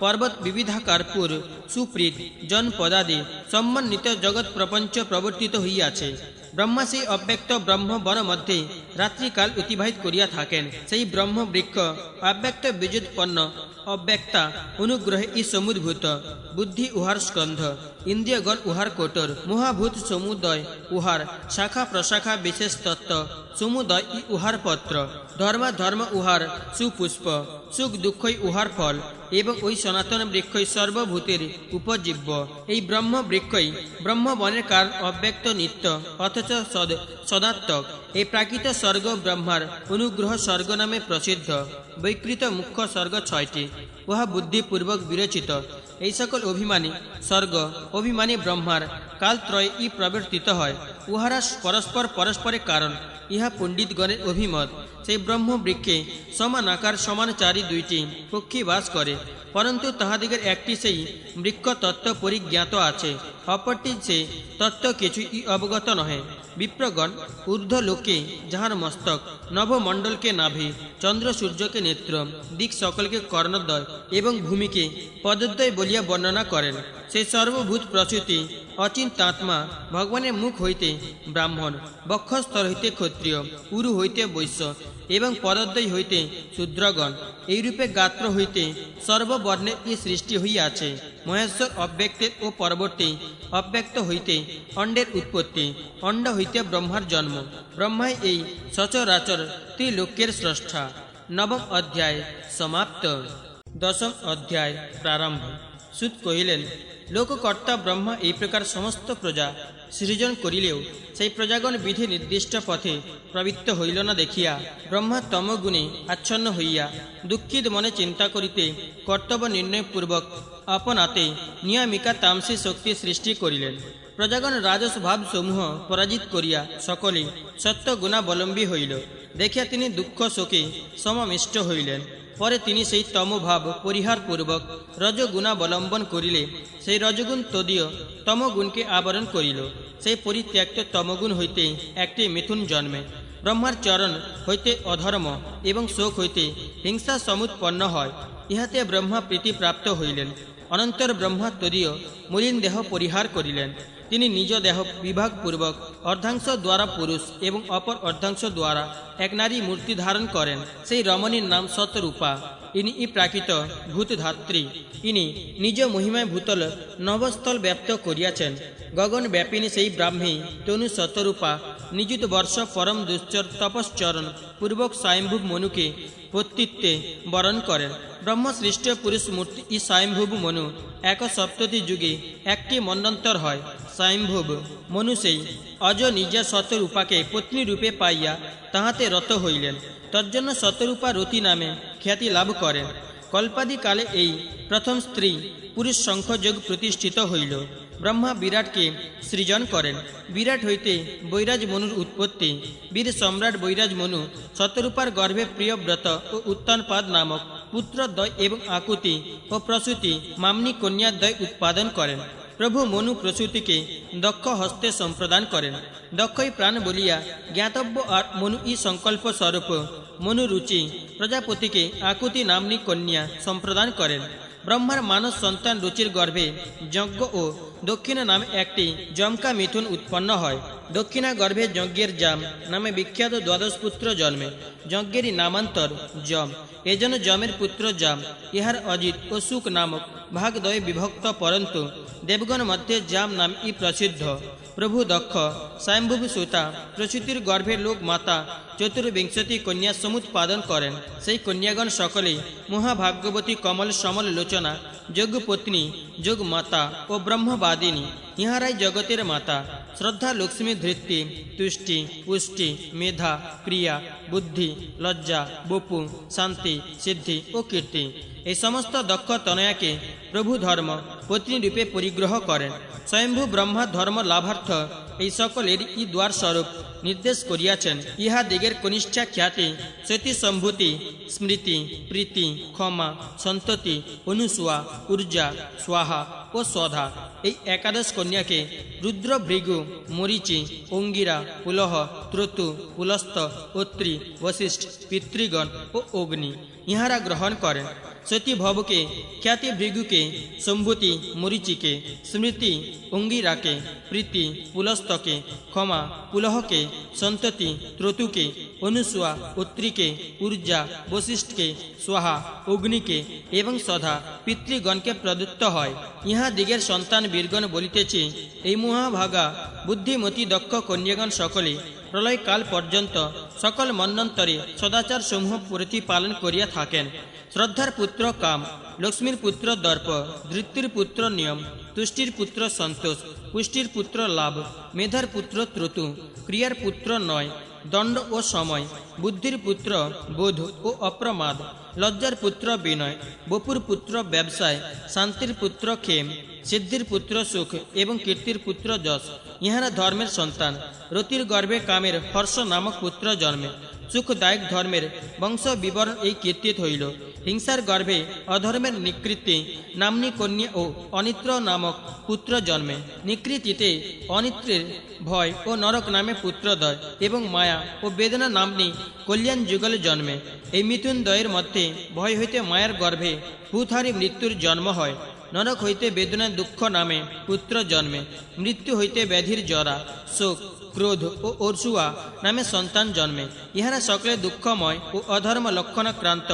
পর্বত বিবিধাকারপুর সুপ্রীত জনপদাদি সমন্বিত জগৎ প্রপঞ্চ প্রবর্তিত হইয়াছে। ব্রহ্মা সেই অব্যক্ত ব্রহ্ম বন মধ্যে রাত্রিকাল অতিবাহিত করিয়া থাকেন। সেই ব্রহ্ম বৃক্ষ অব্যক্ত বীজোৎপন্ন অব্যক্তা অনুগ্রহে ই সমুদ্ভূত বুদ্ধি উহার স্কন্ধ ইন্দ্রিয়গণ উহার কোটর মহাভূত সমুদয় উহার শাখা প্রশাখা বিশেষ তত্ত্ব সমুদয় ই উহার পত্র ধর্ম উহার সুপুষ্প সুখ দুঃখই উহার ফল এবং ওই সনাতন বৃক্ষই সর্বভূতের উপজীব্য। এই ব্রহ্ম বৃক্ষই ব্রহ্মবনের কারণ অব্যক্ত নিত্য অথচ সদাত্মক। এই প্রাকৃত স্বর্গ ব্রহ্মার অনুগ্রহ স্বর্গ নামে প্রসিদ্ধ। বৈকৃত মুখ্য স্বর্গ 6টি, উহা বুদ্ধিপূর্বক বিরচিত। এই সকল অভিমানী স্বর্গ অভিমানী ব্রহ্মার কালত্রয়ে ই প্রবর্তিত হয়। উহারা পরস্পরের কারণ, ইহা পণ্ডিতগণের অভিমত। সেই ব্রহ্ম বৃক্ষে সমান আকার সমানচারী 2টি পক্ষী বাস করে, পরন্তু তাহাদিগের একটি সেই বৃক্ষ তত্ত্ব পরিজ্ঞাত আছে, অপরটি সে তত্ত্ব কিছুই অবগত নহে। বিপ্রগণ ঊর্ধ্বলোকে যাহার মস্তক, নভমণ্ডলকে নাভি, চন্দ্র সূর্যকে নেত্র, দিক সকলকে কর্ণদ্বয় এবং ভূমিকে পদদ্বয় বলিয়া বর্ণনা করেন। সেই সর্বভূত প্রসূতি অচিন্তাত্মা ভগবানের মুখ হইতে ব্রাহ্মণ, বক্ষস্থল হইতে ক্ষত্রিয়, উরু হইতে বৈশ্য এবং পদদ্বয় হইতে শূদ্রগণ, এইরূপে গাত্র হইতে সর্ববর্ণের এই সৃষ্টি হইয়াছে। মহেশ্বর অব্যক্তের ও পরবর্তী অব্যক্ত হইতে অণ্ডের উৎপত্তি, অণ্ড হইতে ব্রহ্মার জন্ম, ব্রহ্মাই এই সচরাচর ত্রিলোক্যের স্রষ্টা। নবম অধ্যায় সমাপ্ত। দশম অধ্যায় প্রারম্ভ। সুত কহিলেন, লোককর্তা ব্রহ্মা এই প্রকার সমস্ত প্রজা সৃজন করিলেও সেই প্রজাগণ বিধি নির্দিষ্ট পথে প্রবৃত্ত হইল না দেখিয়া ব্রহ্মা তমগুণে আচ্ছন্ন হইয়া দুঃখিত মনে চিন্তা করিতে কর্তব্য নির্ণয়পূর্বক আপনাতে নিয়ামিকা তামসী শক্তি সৃষ্টি করিলেন। প্রজাগণ রাজস ভাব সমূহ পরাজিত করিয়া সকলে সত্য গুণাবলম্বী হইল দেখিয়া তিনি দুঃখ শোকে সমমিষ্ট হইলেন। পরে তিনি সেই তমভাব পরিহারপূর্বক রজগুণাবলম্বন করিলে সেই রজগুণ তদীয় তমগুণকে আবরণ করিল। সেই পরিত্যক্ত তমগুণ হইতে একটি মিথুন জন্মে। ব্রহ্মার চরণ হইতে অধর্ম এবং শোক হইতে হিংসা সমুৎপন্ন হয়। ইহাতে ব্রহ্মা প্রীতিপ্রাপ্ত হইলেন। অনন্তর ব্রহ্মা তদীয় মলিন দেহ পরিহার করিলেন। তিনি নিজ দেহ বিভাগপূর্বক অর্ধাংশ দ্বারা পুরুষ এবং অপর অর্ধাংশ দ্বারা এক নারী মূর্তি ধারণ করেন। সেই রমণীর নাম শতরূপা। ইনি প্রাকৃত ভূতধাত্রী। ইনি নিজ মহিমায় ভূতল নবস্থল ব্যাপ্ত করিয়াছেন। গগন ব্যাপিনী সেই ব্রাহ্মী তনু শতরূপা নিযুত বর্ষ পরম দুশ্চর তপশ্চরণ পূর্বক স্বয়ম্ভুব মনুকে পত্তিত্বে বরণ করেন। ব্রহ্মসৃষ্ট পুরুষ মূর্তি ই স্বয়ম্ভুব মনু এক সপ্ততি যুগে একটি মন্বন্তর হয়। স্বয়ম্ভুব মনু সেই অজ নিজা শতরূপাকে পত্নী রূপে পাইয়া তাহাতে রত হইলেন। তজ্জন্য শতরূপা রতি নামে খ্যাতি লাভ করেন। কল্পাদিকালে এই প্রথম স্ত্রী পুরুষ শঙ্খযোগ প্রতিষ্ঠিত হইল। ব্রহ্মা বিরাটকে সৃজন করেন। বিরাট হইতে বৈরাজ মনুর উৎপত্তি। বীর সম্রাট বৈরাজ মনু শতরূপার গর্ভে প্রিয়ব্রত ও উত্তানপাদ নামক পুত্রদ্বয় এবং আকুতি ও প্রসূতি মামনি কন্যাদ্বয় উৎপাদন করেন। প্রভু মনু প্রসূতিকে দক্ষ হস্তে সম্প্রদান করেন। দক্ষই প্রাণ বলিয়া জ্ঞাতব্য আর মনু ই সংকল্প স্বরূপ মনু রুচি প্রজাপতিকে আকুতি নামনি কন্যা সম্প্রদান করেন। ব্রহ্মার মানস সন্তান রুচির গর্ভে যজ্ঞ ও দক্ষিণা নামে একটি যমকা মিথুন উৎপন্ন হয়। দক্ষিণা গর্ভে যজ্ঞের জাম নামে বিখ্যাত দ্বাদশ পুত্র জন্মে। যজ্ঞেরই নামান্তর যম, এজন্য যমের পুত্র জাম। ইহার অজিত ও সুখ নামক ভাগদ্বয়ে বিভক্ত, পরন্তু দেবগণ মধ্যে জাম নাম ই প্রসিদ্ধ। প্রভু দক্ষ স্বয়ম্ভুব সুতা প্রসূতির গর্ভে লোক মাতা চতুর্বিংশতি কন্যা সমুৎপাদন করেন। সেই কন্যাগণ সকলে মহাভাগ্যবতী কমল সমল লোচনা যোগপত্নী যোগমাতা ও ব্রহ্মবাদিনী। ইহারাই জগতের মাতা। শ্রদ্ধা, লক্ষ্মী, ধৃতি, তুষ্টি, পুষ্টি, মেধা, ক্রিয়া, বুদ্ধি, লজ্জা, বপু, শান্তি, সিদ্ধি ও কীর্তি, এই সমস্ত দক্ষ তনয়াকে প্রভু ধর্ম পত্নী রূপে পরিগ্রহ করেন। স্বয়ম্ভু ব্রহ্মা ধর্ম লাভার্থ এই সকলের ই দ্বার স্বরূপ নির্দেশ করিয়াছেন। ইহা দিগের কনিষ্ঠা খ্যাতি, সতী সম্ভূতি, স্মৃতি, প্রীতি, ক্ষমা, সন্ততি, অনুসূয়া, ঊর্জা, স্বাহা ও স্বধা, এই একাদশ কন্যাকে রুদ্র, ভৃগু, মরিচি, অঙ্গিরা, পুলহ, ত্রতু, পুলস্ত, অত্রি, বশিষ্ঠ, পিতৃগণ ও অগ্নি ইহারা গ্রহণ করেন। সতী ভবকে, খ্যাতি ভৃগুকে, সম্ভূতি মরিচিকে, স্মৃতি অঙ্গিরাকে, প্রীতি পুলস্তকে, ক্ষমা পুলহকে, সন্ততি ত্রতুকে, অনুসূয়া অত্রিকে, ঊর্জা বশিষ্ঠকে, স্বাহা অগ্নিকে এবং সধা পিতৃগণকে প্রদত্ত হয়। ইহা দিগের সন্তান বীরগণ বলিতেছে, এই মহাভাগা বুদ্ধিমতী দক্ষ কন্যাগণ সকলে প্রলয়কাল পর্যন্ত সকল মন্বন্তরে সদাচার সমূহ প্রতিপালন করিয়া থাকেন। শ্রদ্ধার পুত্র কাম, লক্ষ্মীর পুত্র দর্প, ধৃতির পুত্র নিয়ম, তুষ্টির পুত্র সন্তোষ, পুষ্টির পুত্র লাভ, মেধার পুত্র ত্রতু, ক্রিয়ার পুত্র নয়, দণ্ড ও সময়, বুদ্ধির পুত্র বোধ ও অপ্রমাদ, লজ্জার পুত্র বিনয়, বপুর পুত্র ব্যবসায়, শান্তির পুত্র ক্ষেম, সিদ্ধির পুত্র সুখ এবং কীর্তির পুত্র যশ ইহারা ধর্মের সন্তান। রতির গর্ভে কামের হর্ষ নামক পুত্র জন্মে। সুখদায়ক ধর্মের বংশ বিবরণ এই কীর্তিত হইল। হিংসার গর্ভে অধর্মের নিকৃতি নামনি কন্যা ও অনিত্র নামক পুত্র জন্মে। নিকৃতিতে অনিত্রের ভয় ও নরক নামে পুত্রদ্বয় এবং মায়া ও বেদনা নামনি কল্যাণ যুগল জন্মে। এই মিথুন দ্বয়ের মধ্যে ভয় হইতে মায়ার গর্ভে ভূতহারী মৃত্যুর জন্ম হয়। নরক হইতে বেদনা দুঃখ নামে পুত্র জন্মে, মৃত্যু হইতে ব্যাধির জরা শোক ক্রোধ ও অর্জুয়া নামে সন্তান জন্মে। ইহারা সকলে দুঃখময় ও অধর্ম লক্ষণাক্রান্ত,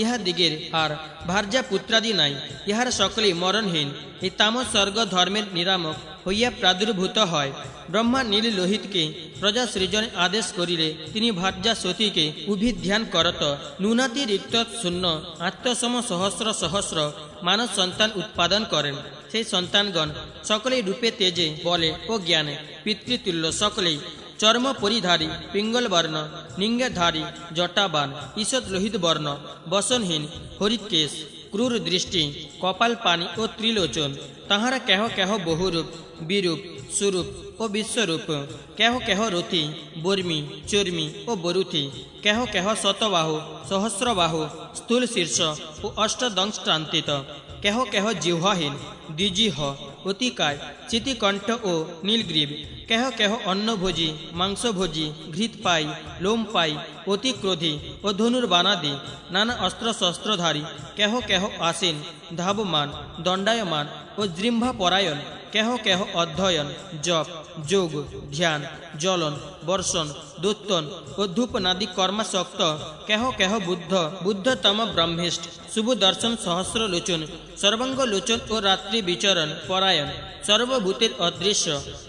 ইহাদিগের আর ভার্যা পুত্রাদি নাই। ইহারা সকলেই মরণহীন। এই তামস স্বর্গ ধর্মের নিরামক হইয়া প্রাদুর্ভূত হয়। ব্রহ্মা নীল লোহিতকে প্রজা সৃজনে আদেশ করিলে তিনি ভার্যা সতীকে উভিধ্যান করত। নুনাতি রিক্ত শূন্য আত্মসম সহস্র সহস্র মানব সন্তান উৎপাদন করেন। সেই সন্তানগণ সকলেই রূপে তেজে বলে ও জ্ঞানে পিতৃতুল্য, সকলেই চর্ম পরিধারী পিঙ্গল বর্ণ, নিঙ্গেধারী জটাবান, ঈষৎ লোহিত বর্ণ, বসনহীন, হরিৎকেশ, ক্রূর দৃষ্টি, কপাল পানি ও ত্রিলোচন। তাহারা কেহ কেহ বহুরূপ, বিরূপ, সুরূপ ও বিশ্বরূপ, কেহ কেহ রথি, বর্মী, চর্মী ও বরুথি, কেহ কেহ শতবাহু, সহস্রবাহু, স্থূল শীর্ষ ও অষ্টদংষ্টান্তিত, কেহ কেহ জিহ্বাহীন, দ্বিজিহ, অতিকায়, চিতিকণ্ঠ ও নীলগ্রীব, কেহ কেহ অন্নভোজী, মাংসভোজী, ঘৃতপাই, লোমপাই, অতিক্রোধী ও ধনুর্বাণাদি, নানা অস্ত্র শস্ত্রধারী, কেহ কেহ আসীন, ধাবমান, দণ্ডায়মান ও জৃম্ভাপরায়ণ, কেহ কেহ অধ্যয়ন, জপ, যোগ, ধ্যান, জ্বলন, বর্ষণ, দোত্তন ও ধূপনাদি কর্মাসক্ত, কেহ কেহ বুদ্ধ, বুদ্ধতম ব্রহ্মিষ্ঠ, শুভ দর্শন সহস্র লোচন, সর্বাঙ্গ লোচন ও রাত্রি বিচরণ পরায়ণ, সর্বভূতের অদৃশ্য,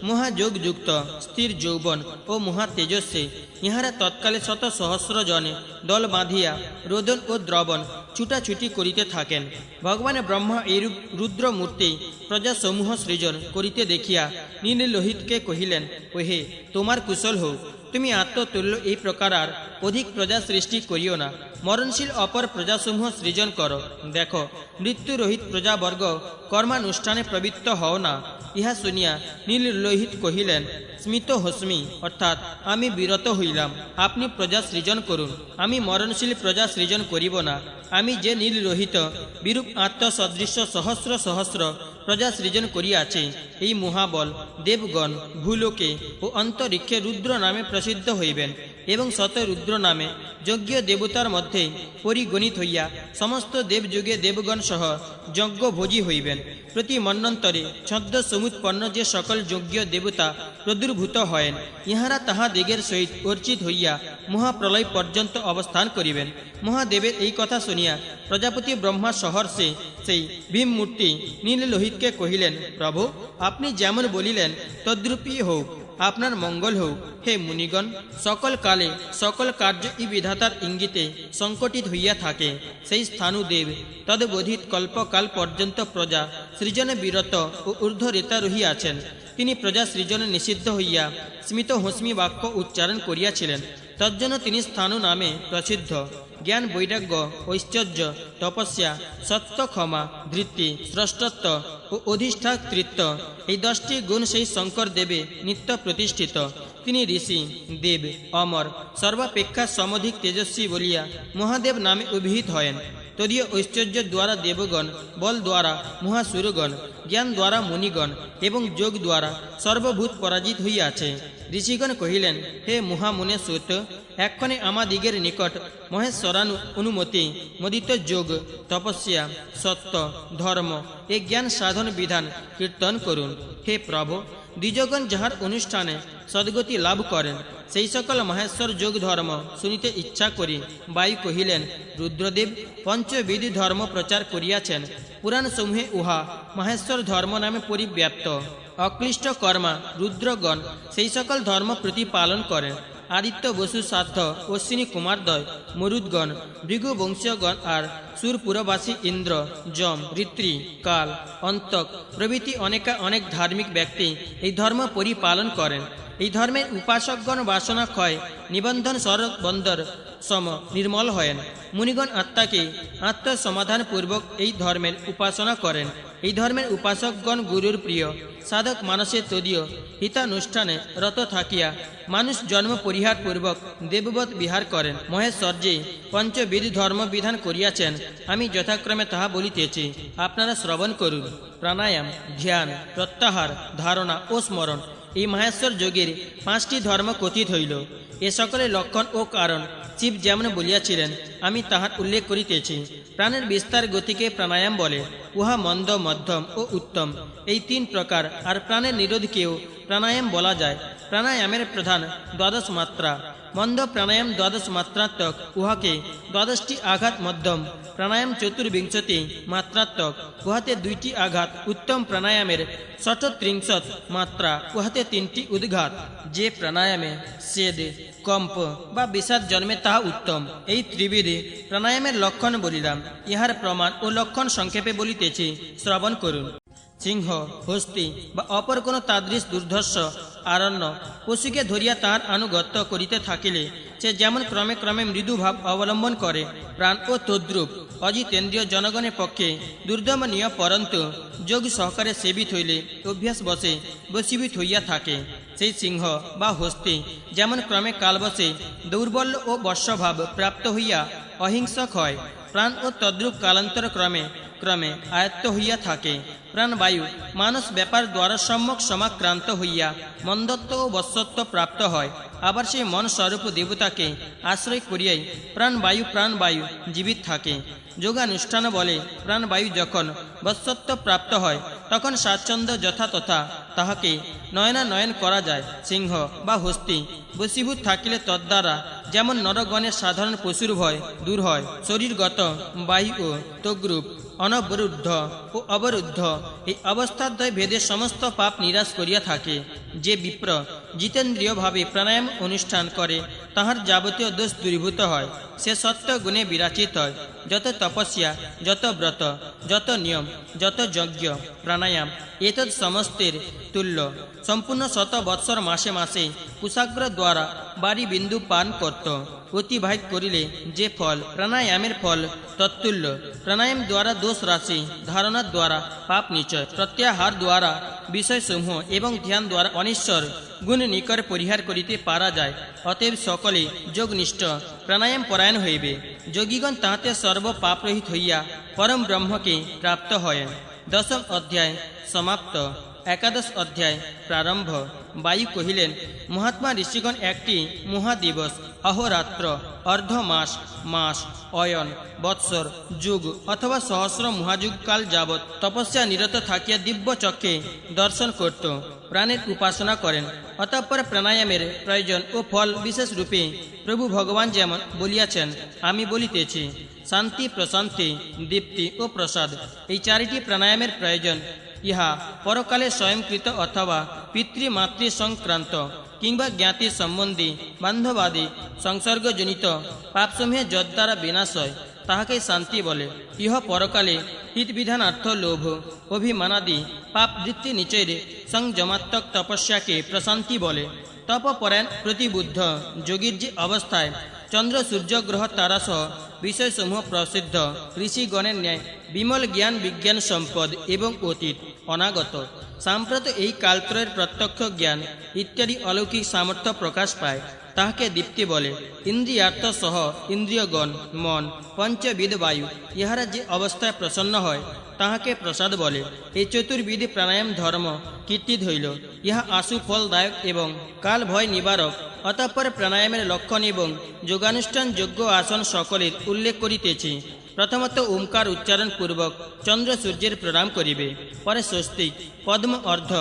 মহাযোগযুক্ত, স্থির যৌবন ও মহা তেজস্বী। ইহারা তৎকালে শত সহস্র জনে দল বাঁধিয়া রোদন ও দ্রবণ ছুটাছুটি করিতে থাকেন। ভগবান ব্রহ্মা এইরূপ রুদ্রমূর্তি প্রজাসমূহ সৃজন করিতে দেখিয়া নীল লোহিতকে কহিলেন, ওহে তোমার কুশল হোক, তুমি আত্মতুল্য এই প্রকার আর অধিক প্রজা সৃষ্টি করিও না, মরণশীল অপর প্রজাসমূহ সৃজন করো। দেখো মৃত্যুরহিত প্রজাবর্গ কর্মানুষ্ঠানে প্রবৃত্ত হও না। ইহা শুনিয়া নীল লোহিত কহিলেন, স্মিত হস্মি, অর্থাৎ আমি বিরত হইলাম, আপনি প্রজা সৃজন করুন, আমি মরণশীল প্রজা সৃজন করিব না। আমি যে নীল লোহিত বিরূপ আত্মসদৃশ্য সহস্র সহস্র প্রজা সৃজন করিয়াছে, এই মহাবল দেবগণ ভূলোকে ও অন্তরিক্ষে রুদ্র নামে প্রসিদ্ধ হইবেন এবং শত রুদ্র নামে যজ্ঞ দেবতার মধ্যে পরিগণিত হইয়া সমস্ত দেবযুগে দেবগণ সহ যজ্ঞভোজী হইবেন। প্রতি মন্বন্তরে ছদ্ম সমুৎপন্ন যে সকল যজ্ঞ দেবতা প্রাদুর্ভূত হয়েন, ইহারা তাহাদিগের সহিত অর্চিত হইয়া মহাপ্রলয় পর্যন্ত অবস্থান করিবেন। মহাদেবের এই কথা শুনিয়া প্রজাপতি ব্রহ্মা সহর্ষে সেই ভীম মূর্তি নীল লোহিতকে কহিলেন, প্রভু আপনি যেমন বলিলেন তদ্রূপই হোক, আপনার মঙ্গল হোক। হে মুনিগণ, সকল কালে সকল কার্য ই বিধাতার ইঙ্গিতে সংকটিত হইয়া থাকে। সেই স্থানুদেব তদবধিত কল্পকাল পর্যন্ত প্রজা সৃজনে বিরত ও ঊর্ধ্বরেতা রহিয়াছেন। তিনি প্রজা সৃজনে নিষিদ্ধ হইয়া স্মিত হস্মি বাক্য উচ্চারণ করিয়াছিলেন। তজ্জন্য তিনি স্থানু নামে প্রসিদ্ধ। জ্ঞান, বৈরাগ্য, ঐশ্বর্য, তপস্যা, সত্য, ক্ষমা, ধৃতি, স্রষ্টত্ব ও অধিষ্ঠাতৃত্ব, এই 10টি গুণ সেই শঙ্কর দেবে নিত্য প্রতিষ্ঠিত। তিনি ঋষি, দেব, অমর, সর্বাপেক্ষা সমধিক তেজস্বী বলিয়া মহাদেব নামে অভিহিত হয়েন। তদীয় ঐশ্বর্য দ্বারা দেবগণ, বল দ্বারা মহাসুরগণ, জ্ঞান দ্বারা মুনিগণ এবং যোগ দ্বারা সর্বভূত পরাজিত হইয়াছে। ঋষিগণ কহিলেন, হে মহামুনে সুত, এক্ষণে আমাদিগের নিকট মহেশ্বরানু অনুমতি মোদিত যোগ, তপস্যা, সত্য, ধর্ম এ জ্ঞান সাধন বিধান কীর্তন করুন। হে প্রভু, দ্বিজগণ যাহার অনুষ্ঠানে সদ্গতি লাভ করেন, সেই সকল মহেশ্বর যোগ ধর্ম শুনিতে ইচ্ছা করি বায়ু কহিলেন, রুদ্রদেব পঞ্চবিধি ধর্ম প্রচার করিয়াছেন। পুরাণ সমূহে উহা মহেশ্বর ধর্ম নামে পরিব্যাপ্ত। অক্লিষ্ট কর্মা রুদ্রগণ সেই সকল ধর্ম প্রতিপালন করেন। আদিত্য, বসু, সাধ্য, অশ্বিনী কুমারদ্বয়, মরুদ্গণ, ভৃগু বংশীয়গণ আর সুরপুরবাসী ইন্দ্র, যম, ঋত্রি, কাল, অন্তক প্রভৃতি অনেক ধার্মিক ব্যক্তি এই ধর্ম পরিপালন করেন। এই ধর্মের উপাসকগণ বাসনা ক্ষয় নিবন্ধন সরবন্দর সম নির্মল হয়েন। মুনিগণ আত্মাকে আত্মসমাধান পূর্বক এই ধর্মের উপাসনা করেন। এই ধর্মের উপাসকগণ গুরুর প্রিয়। সাধক মানুষের তদীয় হিতানুষ্ঠানে রত থাকিয়া মানুষ জন্ম পরিহার পূর্বক দেববৎ বিহার করেন। মহেশ্বরজি পঞ্চবিধি ধর্ম বিধান করিয়াছেন, আমি যথাক্রমে তাহা বলিতেছি, আপনারা শ্রবণ করুন। প্রাণায়াম, ধ্যান, প্রত্যাহার, ধারণা ও স্মরণ এই মাহেশ্বর যোগের 5টি ধর্ম কথিত হইল। এ সকলের লক্ষণ ও কারণ শিব যেমন বলিয়াছিলেন, আমি তাহার উল্লেখ করিতেছি। প্রাণের বিস্তার গতিকে প্রাণায়াম বলে। উহা মন্দ, মধ্যম ও উত্তম, এই 3 প্রকার। আর প্রাণের নিরোধকেও প্রাণায়াম বলা যায়। প্রাণায়ামের প্রধান 12 মাত্রা। মন্দ প্রাণায়াম 12 মাত্রাত্মক, উহাকে 12টি আঘাত মধ্যম। প্রাণায়াম 24 মাত্রাত্মক, উহাতে 2টি আঘাত। উত্তম প্রাণায়ামের 37 মাত্রা, উহাতে 3টি উদ্ঘাত। যে প্রাণায়ামে সেদ, কম্প বা বিষাদ জন্মে তাহা উত্তম। এই ত্রিবিধে প্রাণায়ামের লক্ষণ বলিলাম। ইহার প্রমাণ ও লক্ষণ সংক্ষেপে বলিতেছি, শ্রবণ করুন। সিংহ, হস্তি বা অপর কোনো তাদৃশ দুর্ধর্ষ আরণ্য পশুকে ধরিয়া তাহার আনুগত্য করিতে থাকিলে সে যেমন ক্রমে ক্রমে মৃদুভাব অবলম্বন করে, প্রাণ ও তদ্রূপ অজিতেন্দ্রীয় জনগণের পক্ষে দুর্দমনীয়, পরন্তু যোগ সহকারে সেবিত হইলে অভ্যাস বসে বশীভূত হইয়া থাকে। সেই সিংহ বা হস্তি যেমন ক্রমে কালবশে দৌর্বল্য ও বর্ষভাব প্রাপ্ত হইয়া অহিংসক হয়, প্রাণ ও তদ্রূপ কালান্তর ক্রমে ক্রমে আয়ত্ত হইয়া থাকে। প্রাণবায়ু মানস ব্যাপার দ্বারা সম্যক সমাক্রান্ত হইয়া মন্দত্ব ও বশ্যত্ব প্রাপ্ত হয়। আবার সেই মন স্বরূপ দেবতাকে আশ্রয় করিয়াই প্রাণবায়ু জীবিত থাকে। যোগানুষ্ঠান বলে প্রাণবায়ু যখন বশ্যত্ব প্রাপ্ত হয়, তখন স্বাচ্ছন্দ্য যথাতথা তাহাকে নয়নানয়ন করা যায়। সিংহ বা হস্তি বশীভূত থাকিলে তদ্বারা যেমন নরগণের সাধারণ পশুর ভয় দূর হয়, শরীরগত বায়ু ও তগ্রূপ অনবরুদ্ধ ও অবরুদ্ধ এই অবস্থাদ্বয় ভেদে সমস্ত পাপ নিরাশ করিয়া থাকে। যে বিপ্র জিতেন্দ্রীয়ভাবে প্রাণায়াম অনুষ্ঠান করে, তাহার যাবতীয় দোষ দূরীভূত হয়। সে সত্য গুণে বিরাচিত হয়। যত তপস্যা, যত ব্রত, যত নিয়ম, যত যজ্ঞ প্রাণায়াম এতৎ সমস্তের তুল্য। সম্পূর্ণ 100 বৎসর মাসে মাসে কুশাগ্র দ্বারা বাড়ি বিন্দু পান করত অতিবাহিত করিলে যে ফল, প্রাণায়ামের ফল তৎতুল্য। প্রাণায়াম দ্বারা দোষ রাশি, ধারণা দ্বারা পাপ নিচয়, প্রত্যাহার দ্বারা বিষয়সমূহ এবং ধ্যান দ্বারা অনিশ্বর গুণ নিকর পরিহার করিতে পারা যায়। অতএব সকলে যোগনিষ্ঠ প্রাণায়াম পরায়ণ হইবে। যোগীগণ তাহাতে সর্ব পাপরহিত হইয়া পরম ব্রহ্মকে প্রাপ্ত হয়। 10ম অধ্যায় সমাপ্ত। 11শ অধ্যায় প্রারম্ভ। বায়ু কহিলেন, মহাত্মা ঋষিগণ একটি মহাদিবস, অহোরাত্র, অর্ধমাস, মাস, অয়ন, বৎসর, যুগ অথবা সহস্র মহাযুগকাল যাবৎ তপস্যা নিরত থাকিয়া দিব্য চক্ষে দর্শন করত, প্রাণের উপাসনা করেন। অতঃপর প্রাণায়ামের প্রয়োজন ও ফল বিশেষ রূপে প্রভু ভগবান যেমন বলিয়াছেন, আমি বলিতেছি। শান্তি, প্রশান্তি, দীপ্তি ও প্রসাদ এই 4টি প্রাণায়ামের প্রয়োজন। ইহা পরকালে স্বয়ংকৃত অথবা পিতৃমাতৃ সংক্রান্ত কিংবা জ্ঞাতি সম্বন্ধী বান্ধবাদী সংসর্গজনিত পাপসমূহে যদ্বারা বিনাশ হয়, তাহাকে শান্তি বলে। ইহ পরকালে হিতবিধানার্থ লোভ, অভিমানাদি পাপ বৃত্তি নিচয়ের সংযমাত্মক তপস্যাকে প্রশান্তি বলে। তপপরায়ণ প্রতিবুদ্ধ যোগীর যে অবস্থায় চন্দ্র, সূর্য, গ্রহ, তারাসহ বিষয়সমূহ প্রসিদ্ধ ঋষিগণের ন্যায় বিমল জ্ঞান, বিজ্ঞান সম্পদ এবং অতীত, অনাগত, সাম্প্রত এই কালত্রয়ের প্রত্যক্ষ জ্ঞান ইত্যাদি অলৌকিক সামর্থ্য প্রকাশ পায়, তাহাকে দীপ্তি বলে। ইন্দ্রিয়ার্থ সহ ইন্দ্রিয়গণ, মন, পঞ্চবিদ বায়ু ইহারা যে অবস্থায় প্রসন্ন হয়, তাহাকে প্রসাদ বলে। এই চতুর্বিধি প্রাণায়াম ধর্ম কীর্তিত হইল। ইহা আশু ফলদায়ক এবং কাল ভয় নিবারক। অতঃপর প্রাণায়ামের লক্ষণ এবং যোগানুষ্ঠান, যোগ্য আসন সকলের উল্লেখ করিতেছি। প্রথমত ওমকার উচ্চারণ পূর্বক চন্দ্র সূর্যের প্রণাম করিবে। পরে স্বস্তিক, পদ্ম, অর্ধ,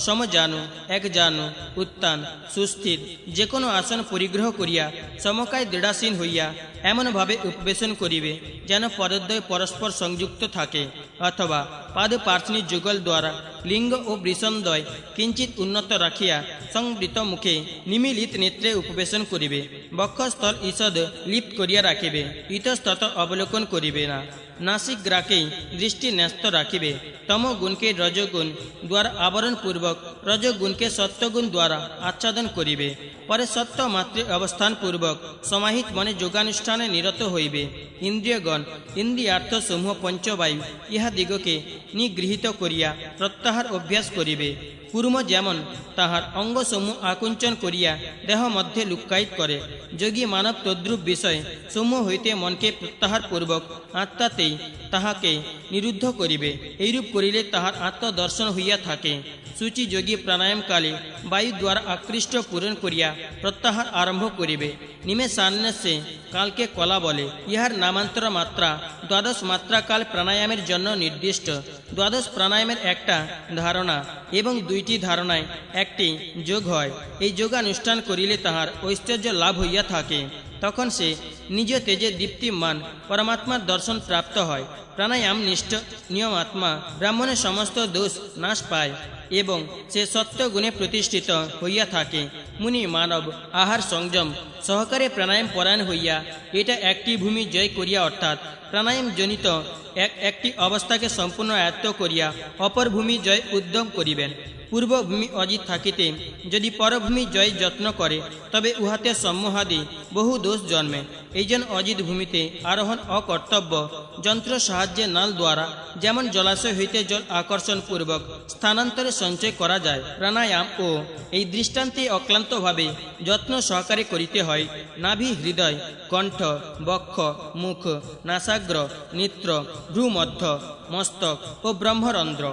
সমজানু, একজানু, উত্তান, সুস্থির যে কোনো আসন পরিগ্রহ করিয়া সমকায় দৃঢ়াসীন হইয়া এমনভাবে উপবেশন করিবে যেন পদদ্বয় পরস্পর সংযুক্ত থাকে, অথবা পাদ পার্শ্বনী যুগল দ্বারা লিঙ্গ ও বৃষণদ্বয় কিঞ্চিত উন্নত রাখিয়া সংবৃত মুখে নিমিলিত নেত্রে উপবেশন করিবে। বক্ষস্থল ঈষদ লিপ্ত করিয়া রাখিবে, ইতস্তত অবলোকন করিবে না। নাসিক গ্রাকেই দৃষ্টি ন্যস্ত রাখিবে। তমগুণকে রজগুণ দ্বারা আবরণ পূর্বক রজগুণকে সত্যগুণ দ্বারা আচ্ছাদন করিবে। পরে সত্য মাত্রে অবস্থান পূর্বক সমাহিত মনে যোগানুষ্ঠানে নিরত হইবে। ইন্দ্রিয়গণ, ইন্দ্রিয়ার্থ সমূহ পঞ্চবায়ু ইহাদিগকে নিগৃহীত করিয়া প্রত্যাহার অভ্যাস করিবে। কুর্ম যেমন তাহার অঙ্গসমূহ আকুঞ্চন করিয়া দেহ মধ্যে লুক্কায়িত করে, যোগী মানব তদ্রূপ বিষয় সমূহ হইতে মনকে প্রত্যাহার পূর্বক আত্মাতেই তাহাকে নিরুদ্ধ করিবে। এইরূপ করিলে তাহার আত্মদর্শন হইয়া থাকে। सूची योगी प्राणायाम काले वायु द्वारा आकृष्ट पूरण करिया प्रत्याहार आरंभ करिबे। निमे सान्य से काल के कला बोले। इहार नामांतर मात्रा द्वादश मात्रा काल प्राणायामेर जन्य निर्दिष्ट। द्वादश प्राणायामेर एकटा धारणा एवं दुईटी धारणाय एकटी जोग हय। এই যোগানুষ্ঠান করিলে তাহার ঐশ্বর্য লাভ হইয়া থাকে। তখন সে নিজ তেজে দীপ্তিমান পরমাত্মার দর্শন প্রাপ্ত হয়। প্রাণায়াম নিষ্ঠ নিয়মাত্মা ব্রাহ্মণের সমস্ত দোষ নাশ পায় এবং সে সত্যগুণে প্রতিষ্ঠিত হইয়া থাকে। মুনি মানব আহার সংযম সহকারে প্রাণায়াম পরায়ণ হইয়া এটা একটি ভূমি জয় করিয়া অর্থাৎ প্রাণায়াম জনিত একটি অবস্থাকে সম্পূর্ণ আয়ত্ত করিয়া অপর ভূমি জয় উদ্যম করিবেন। পূর্বভূমি অজিত থাকিতে যদি পরভূমি জয় যত্ন করে তবে উহাতে সম্মোহাদি বহু দোষ জন্মে। এইজন অজিত ভূমিতে আরোহণ অকর্তব্য। যন্ত্র সাহায্যে নাল দ্বারা যেমন জলাশয় হইতে জল আকর্ষণ পূর্বক স্থানান্তরে সঞ্চয় করা যায়, প্রাণায়াম ও এই দৃষ্টান্তে অক্লান্তভাবে যত্ন সহকারে করিতে হয়। নাভি, হৃদয়, কণ্ঠ, বক্ষ, মুখ, নাসাগ্র, নেত্র, ভ্রূমধ্য, মস্তক ও ব্রহ্মরন্ধ্র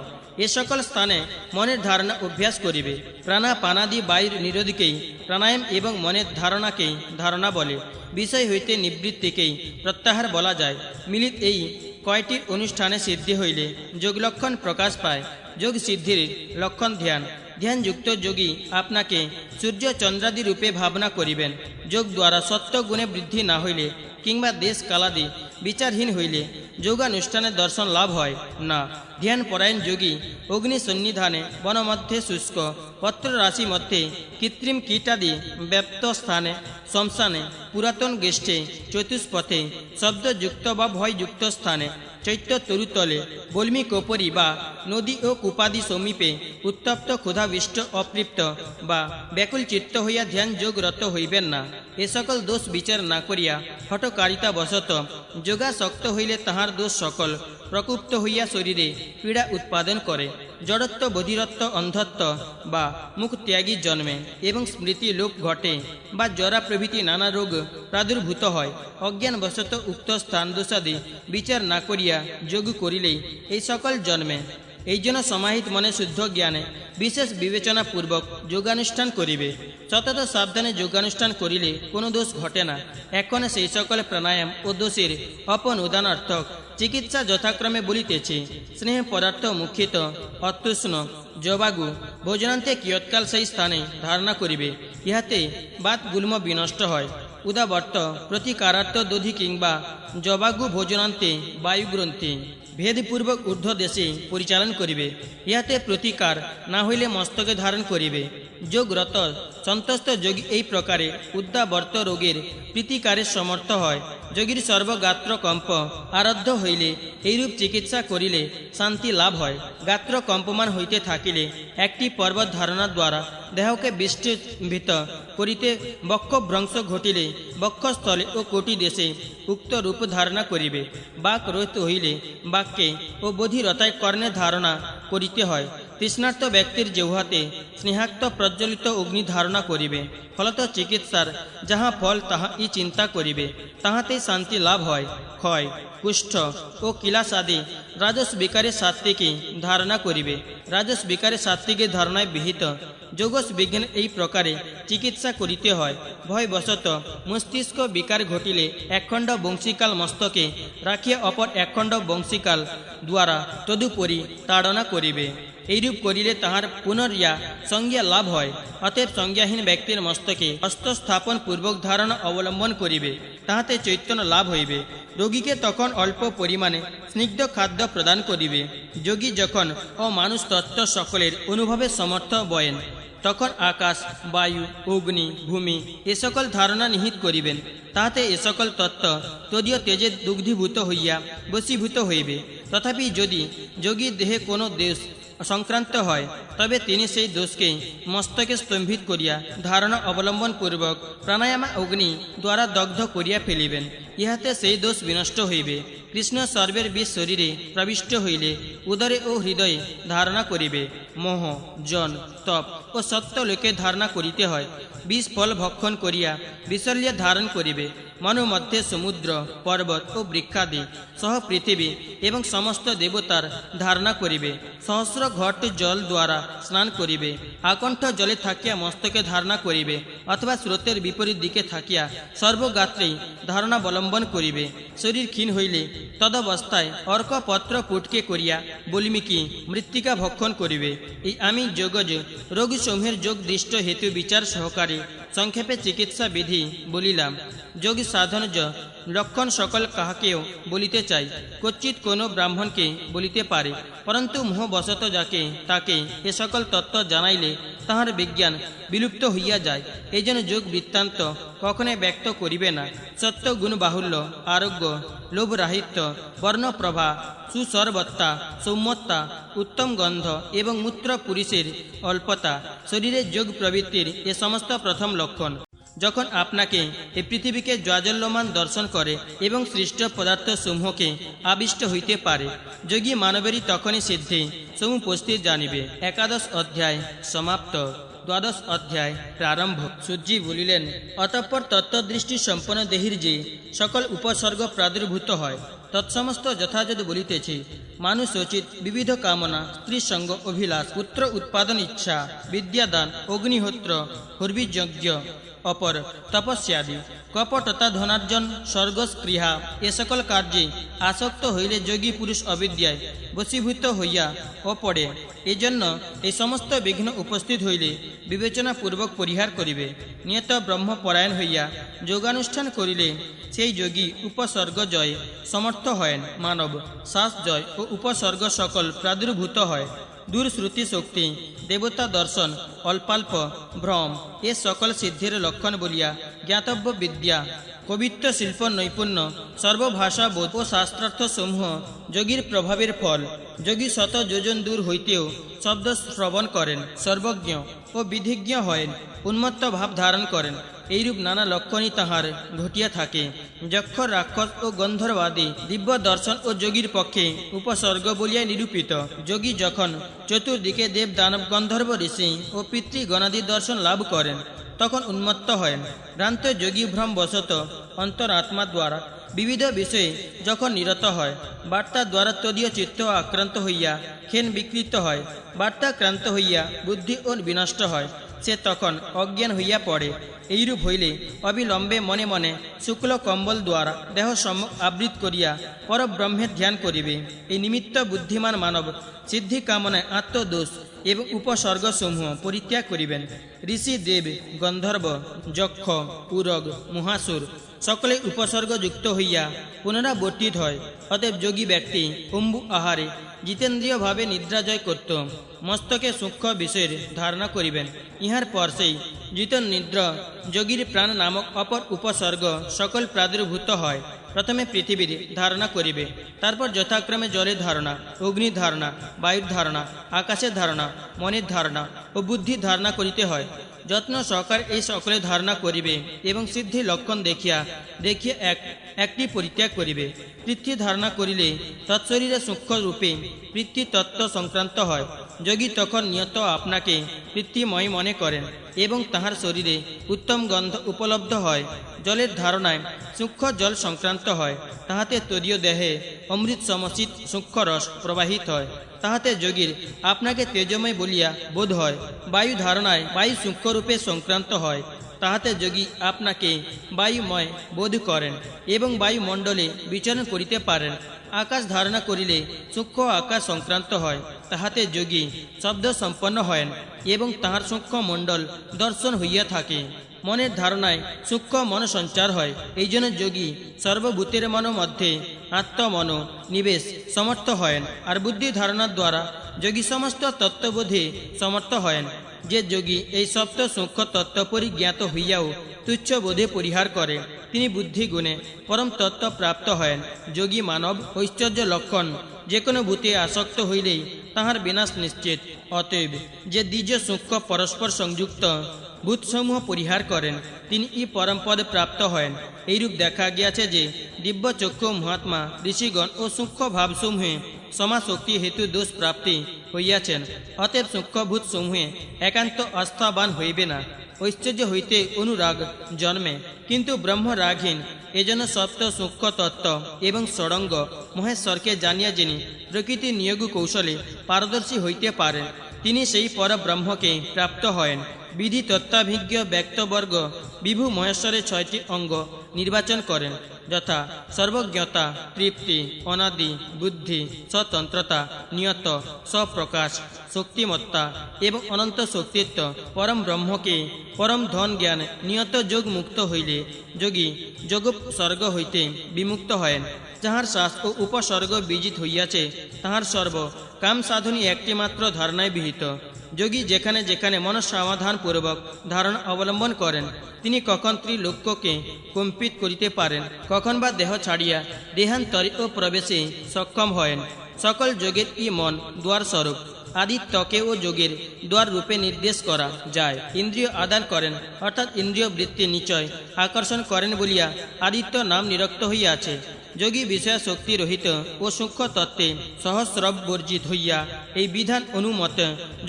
এ সকল স্থানে মনের ধারণা অভ্যাস করিবে। প্রাণাপানাদি বায়ুর নিরোধকেই প্রাণায়াম এবং মনের ধারণাকেই ধারণা বলে। বিষয় হইতে নিবৃত্তিকেই প্রত্যাহার বলা যায়। মিলিত এই কয়টির অনুষ্ঠানে সিদ্ধি হইলে যোগ লক্ষণ প্রকাশ পায়। যোগ সিদ্ধির লক্ষণ ধ্যান। ধ্যানযুক্ত যোগী আপনাকে সূর্য চন্দ্রাদি রূপে ভাবনা করিবেন। যোগ দ্বারা সত্যগুণে বৃদ্ধি না হইলে কিংবা দেশ কালাদি বিচারহীন হইলে যোগানুষ্ঠানের দর্শন লাভ হয় না। ধ্যান পরায়ণ যোগী অগ্নি সন্নিধানে বনমধ্যে শুষ্ক পত্র রাশি মধ্যে কৃত্রিম কীটাদি ব্যাপ্ত স্থানে শ্মশানে পুরাতন গেষ্টে চতুষ্পথে শব্দযুক্ত বা ভয়যুক্ত স্থানে চৈত্য তরুতলে বল্মী কোপরি বা নদী ও কূপাদি সমীপে উত্তপ্ত ক্ষুধাবিষ্ট অতৃপ্ত বা ব্যাকুল চিত্ত হইয়া ধ্যান যোগরত হইবেন না। এ সকল দোষ বিচার না করিয়া হঠকারিতা বশত যোগাসক্ত হইলে তাহার দোষ সকল প্রকুপ্ত হইয়া শরীরে পীড়া উৎপাদন করে। জড়ত্ব, বধিরত্ব, অন্ধত্ব বা মুখ ত্যাগী জন্মে এবং স্মৃতি লোপ ঘটে বা জরা প্রভৃতি নানা রোগ প্রাদুর্ভূত হয়। অজ্ঞানবশত উক্ত স্থান দোষাদি বিচার না করিয়া যোগ করিলেই এই সকল জন্মে। এই জন্য সমাহিত মনে শুদ্ধ জ্ঞানে বিশেষ বিবেচনাপূর্বক যোগানুষ্ঠান করিবে। সতত সাবধানে যোগানুষ্ঠান করিলে কোনো দোষ ঘটে না। এখন সেই সকল প্রাণায়াম ও দোষের অপনুদানার্থক চিকিৎসা যথাক্রমে বলিতেছে। স্নেহ পদার্থ মুখিত অতৃষ্ণ জবাগু ভোজনান্তে কিয়ৎকাল সেই স্থানে ধারণা করিবে। ইহাতে বাত গুল্ম বিনষ্ট হয়। উদাবর্ত প্রতিকারার্থ দধি কিংবা জবাগু ভোজনান্তে বায়ুগ্রন্থি ভেদপূর্বক ঊর্ধ্ব দেশে পরিচালন করিবে। ইহাতে প্রতিকার না হইলে মস্তকে ধারণ করিবে। যোগরত সন্তুষ্ট যোগী এই প্রকারে উদ্যাবর্ত রোগের প্রীতিকারের সমর্থ হয়। যোগীর সর্বগাত্র কম্প আরব্ধ হইলে এইরূপ চিকিৎসা করিলে শান্তি লাভ হয়। গাত্র কম্পমান হইতে থাকিলে একটি পর্বত ধারণা দ্বারা দেহকে বিষ্ঠিত করিতে বক্ষভ্রংশ ঘটিলে বক্ষস্থলে ও কোটি দেশে উক্ত রূপ ধারণা করিবে। বাক রহিত হইলে বাক্যে ও বধিরতায় কর্ণে ধারণা করিতে হয়। তৃষ্ণার্ত ব্যক্তির জিহ্বাতে স্নেহাক্ত প্রজ্বলিত অগ্নি ধারণা করিবে। ফলত চিকিৎসার যাহা ফল তাহাই চিন্তা করিবে, তাহাতেই শান্তি লাভ হয়। ক্ষয়, কুষ্ঠ ও কিলাস আদি রাজস বিকারে সাত্ত্বিকী ধারণা করিবে। রাজস বিকারে সাত্ত্বিকের ধারণায় বিহিত যোগস বিজ্ঞান এই প্রকারে চিকিৎসা করিতে হয়। ভয়বশত মস্তিষ্ক বিকার ঘটিলে একখণ্ড বংশীকাল মস্তকে রাখিয়া অপর একখণ্ড বংশীকাল দ্বারা তদুপরি তাড়না করিবে। এইরূপ করিলে তাহার পুনর্য়া সংজ্ঞা লাভ হয়। অতএব সংজ্ঞাহীন ব্যক্তির মস্তকে হস্তস্থাপন পূর্বক ধারণা অবলম্বন করিবে, তাহাতে চৈতন্য লাভ হইবে। রোগীকে তখন অল্প পরিমাণে স্নিগ্ধ খাদ্য প্রদান করিবে। যোগী যখন ও মানুষ তত্ত্ব সকলের অনুভবে সমর্থ বয়েন তখন আকাশ, বায়ু, অগ্নি, ভূমি এ সকল ধারণা নিহিত করিবেন। তাহাতে এ সকল তত্ত্ব তদীয় তেজে দুগ্ধীভূত হইয়া বশীভূত হইবে। তথাপি যদি যোগীর দেহে কোনো দোষ সংক্রান্ত হয় তবে তিনি সেই দোষকে মস্তকে স্তম্ভিত করিয়া ধারণা অবলম্বন পূর্বক প্রাণায়ামা অগ্নি দ্বারা দগ্ধ করিয়া ফেলিবেন। ইহাতে সেই দোষ বিনষ্ট হইবে। কৃষ্ণ সর্বের বিষ শরীরে প্রবিষ্ট হইলে উদরে ও হৃদয়ে ধারণা করিবে। মোহ, জন, তপ ও সত্য লোকে ধারণা করিতে হয়। বিষ ফল ভক্ষণ করিয়া বিশল্য ধারণ করিবে। মন মধ্যে সমুদ্র পর্বত ও বৃক্ষাদি সহ পৃথিবী এবং সমস্ত দেবতার ধারণা করিবে। সহস্র ঘট জল দ্বারা স্নান করিবে। আকণ্ঠ জলে থাকিয়া মস্তকে ধারণা করিবে, অথবা স্রোতের বিপরীত দিকে থাকিয়া সর্বগাত্রেই ধারণাবলম্বন করিবে। শরীর ক্ষীণ হইলে তদবস্থায় অর্কপত্র পুটকে করিয়া বলিমিকি মৃত্তিকা ভক্ষণ করিবে। এই আমি যোগজ রোগসমূহের যোগ দৃষ্ট হেতু বিচার সহকারে সংক্ষেপে চিকিৎসা বিধি বলিলাম। যোগ সাধন লক্ষণ সকল কাহাকেও বলিতে চাই, কচ্চিৎ কোনো ব্রাহ্মণকে বলিতে পারে, পরন্তু মোহবশত যাকে তাকে এ সকল তত্ত্ব জানাইলে তাহার বিজ্ঞান বিলুপ্ত হইয়া যায়। এই জন্য যোগ বৃত্তান্ত কখনোই ব্যক্ত করিবে না। সত্য গুণ বাহুল্য, আরোগ্য, লোভরাহিত্য, বর্ণপ্রভা, সুসর্বত্তা, সৌম্যতা, উত্তম গন্ধ এবং মূত্র পুরুষের অল্পতা শরীরে যোগ প্রবৃত্তির এ সমস্ত প্রথম লক্ষণ। যখন আপনাকে এই পৃথিবীকে জ্বাজল্যমান দর্শন করে এবং সৃষ্ট পদার্থ সমূহকে আবিষ্ট হইতে পারে, যোগী মানবেরই তখনই সিদ্ধি সমুপস্থিত জানিবে। একাদশ অধ্যায় সমাপ্ত। দ্বাদশ অধ্যায় প্রারম্ভ। সূর্যি বলিলেন, অতঃপর তত্ত্বদৃষ্টি সম্পন্ন দেহির যে সকল উপসর্গ প্রাদুর্ভূত হয় তৎসমস্ত যথাযথ বলিতেছি। মানুষ উচিত বিবিধ কামনা, স্ত্রী সঙ্গ অভিলাষ, পুত্র উৎপাদন ইচ্ছা, বিদ্যাদান, অগ্নিহোত্র, হর্বিযজ্ঞ, অপর তপস্যাদি, কপটতা, ধনার্জন, স্বর্গস্পৃহা এ সকল কার্যে আসক্ত হইলে যোগী পুরুষ অবিদ্যায় বশীভূত হইয়া অপড়ে। এজন্য এই সমস্ত বিঘ্ন উপস্থিত হইলে বিবেচনাপূর্বক পরিহার করিবে। নিয়ত ব্রহ্মপরায়ণ হইয়া যোগানুষ্ঠান করিলে সেই যোগী উপসর্গ জয়ে সমর্থ হয়েন। মানব শ্বাস জয় ও উপসর্গ সকল প্রাদুর্ভূত হয়। দূরশ্রুতি শক্তি, দেবতা দর্শন, অল্পাল্প ভ্রম এ সকল সিদ্ধির লক্ষণ বলিয়া জ্ঞাতব্য বিদ্যা, কবিত্ব, শিল্প, নৈপুণ্য, সর্বভাষা বোধ ও শাস্ত্রার্থ সমূহ যোগীর প্রভাবের ফল। যোগী শত যোজন দূর হইতেও শব্দ শ্রবণ করেন, সর্বজ্ঞ ও বিধিজ্ঞ হয়েন, উন্মত্ত ভাব ধারণ করেন। এইরূপ নানা লক্ষণই তাহার ঘটিয়া থাকে। যক্ষ, রাক্ষস ও গন্ধর্বাদি দিব্য দর্শন ও যোগীর পক্ষে উপসর্গ বলিয়া নিরূপিত। যোগী যখন চতুর্দিকে দেব, দানব, গন্ধর্ব, ঋষি ও পিতৃগণাদি দর্শন লাভ করেন তখন উন্মত্ত হয়েন। ভ্রান্ত যোগী ভ্রমবশত অন্তরাত্মা দ্বারা বিবিধ বিষয়ে যখন নিরত হয়, বার্তা দ্বারা তদীয় চিত্ত আক্রান্ত হইয়া ক্ষেন বিকৃত হয়, বার্তাক্রান্ত হইয়া বুদ্ধি ও বিনষ্ট হয়, সে তখন অজ্ঞান হইয়া পড়ে। এইরূপ হইলে অবিলম্বে মনে মনে শুক্ল কম্বল দ্বারা দেহ সম্মুখ আবৃত করিয়া পরব্রহ্মের ধ্যান করিবে। এই নিমিত্ত বুদ্ধিমান মানব সিদ্ধি কামনায় আত্মদোষ এবং উপসর্গসমূহ পরিত্যাগ করিবেন। ঋষি, দেব, গন্ধর্ব, যক্ষ, উরগ, মহাসুর সকলে উপসর্গযুক্ত হইয়া পুনরাবর্তিত হয়। অতএব যোগী ব্যক্তি অম্বু আহারে জিতেন্দ্রীয় ভাবে নিদ্রাজয় করত মস্তকে সূক্ষ্ম বিষয়ের ধারণা করিবেন। ইহার পর সেই জিতন নিদ্রা যোগীর প্রাণ নামক অপর উপসর্গ সকল প্রাদুর্ভূত হয়। প্রথমে পৃথিবীর ধারণা করিবে, তারপর যথাক্রমে জলের ধারণা, অগ্নির ধারণা, বায়ুর ধারণা, আকাশের ধারণা, মনের ধারণা ও বুদ্ধির ধারণা করিতে হয়। যত্ন সহকার এই সকলে ধারণা করিবে এবং সিদ্ধি লক্ষণ দেখিয়া একটি পরিত্যাগ করিবে। পৃথ্বী ধারণা করিলে তৎশরীরে সূক্ষ্ম রূপে পৃথ্বীতত্ত্ব সংক্রান্ত হয়। যোগী তখন নিয়ত আপনাকে পৃথ্বীময় মনে করেন এবং তাহার শরীরে উত্তম গন্ধ উপলব্ধ হয়। জলের ধারণায় সূক্ষ্ম জল সংক্রান্ত হয়, তাহাতে তদীয় দেহে অমৃত সমচিত সূক্ষ্ম রস প্রবাহিত হয়, তাহাতে যোগীর আপনাকে তেজময় বলিয়া বোধ হয়। বায়ু ধারণায় বায়ু সূক্ষ্মরূপে সংক্রান্ত হয়, তাহাতে যোগী আপনাকে বায়ুময় বোধ করেন এবং বায়ুমণ্ডলে বিচরণ করিতে পারেন। আকাশ ধারণা করিলে সূক্ষ্ম আকাশ সংক্রান্ত হয়, তাহাতে যোগী শব্দ সম্পন্ন হয়েন এবং তাহার সূক্ষ্ম মণ্ডল দর্শন হইয়া থাকে। মনের ধারণায় সূক্ষ্ম মন সঞ্চার হয়, এই জন্য যোগী সর্বভূতের মন মধ্যে আত্মমন নিবেশ সমর্থ হয়েন। আর বুদ্ধি ধারণার দ্বারা যোগী সমস্ত তত্ত্ববোধে সমর্থ হয়েন। যে যোগী এই সপ্ত সূক্ষ্ম তত্ত্ব পরিজ্ঞাত হইয়াও তুচ্ছ বোধে পরিহার করে, তিনি বুদ্ধি গুণে পরম তত্ত্ব প্রাপ্ত হয়েন। যোগী মানব ঐশ্বর্য লক্ষণ যে কোনো ভূতে আসক্ত হইলেই তাহার বিনাশ নিশ্চিত। অতএব যে দ্বিজ সূক্ষ্ম পরস্পর সংযুক্ত ভূতসমূহ পরিহার করেন, তিনি ই পরমপদ প্রাপ্ত হয়েন। এইরূপ দেখা গিয়াছে যে দিব্য চক্ষু মহাত্মা ঋষিগণ ও সূক্ষ্ম ভাবসমূহে সমাশক্তি হেতু দোষ প্রাপ্তি হইয়াছেন। অতএব সূক্ষ্মভূত সমূহে একান্ত আস্থাবান হইবে না। ঐশ্বর্য হইতে অনুরাগ জন্মে, কিন্তু ব্রহ্ম রাগহীন। এজন্য সপ্ত সূক্ষ্ম তত্ত্ব এবং ষড়ঙ্গ মহেশ্বরকে জানিয়া যিনি প্রকৃতি নিয়োগ কৌশলে পারদর্শী হইতে পারেন, তিনি সেই পরব্রহ্মকে প্রাপ্ত হয়েন। বিধি তত্ত্বাভিজ্ঞ ব্যক্তবর্গ বিভু মহেশ্বরের 6টি অঙ্গ নির্বাচন করেন, যথা সর্বজ্ঞতা, তৃপ্তি, অনাদি, বুদ্ধি, স্বতন্ত্রতা, নিয়ত, স্বপ্রকাশ, শক্তিমত্তা এবং অনন্ত শক্তিত্ব। পরম ব্রহ্মকে পরম ধন জ্ঞান নিয়ত যোগ মুক্ত হইলে যোগী যোগোপসর্গ হইতে বিমুক্ত হয়েন। যাহার শ্বাস ও উপসর্গ বিজিত হইয়াছে, তাহার সর্ব কাম সাধনী একটিমাত্র ধারণায় বিহিত। যোগী যেখানে যেখানে মনঃসমাধানপূর্বক ধারণা অবলম্বন করেন, তিনি কখন ত্রিলোক্যকে কম্পিত করিতে পারেন, কখন বা দেহ ছাড়িয়া দেহান্তরে ও প্রবেশে সক্ষম হয়েন। সকল যোগের ই মন দ্বারস্বরূপ। আদিত্যকে ও যোগের দ্বার রূপে নির্দেশ করা যায়। ইন্দ্রিয় আদান করেন, অর্থাৎ ইন্দ্রিয় বৃত্তি নিচয় আকর্ষণ করেন বলিয়া আদিত্য নাম নিরক্ত হইয়াছে। যোগী বিষয় শক্তি রহিত ও সূক্ষ্ম তত্ত্বে সহস্রব বর্জিত হইয়া এই বিধান অনুমত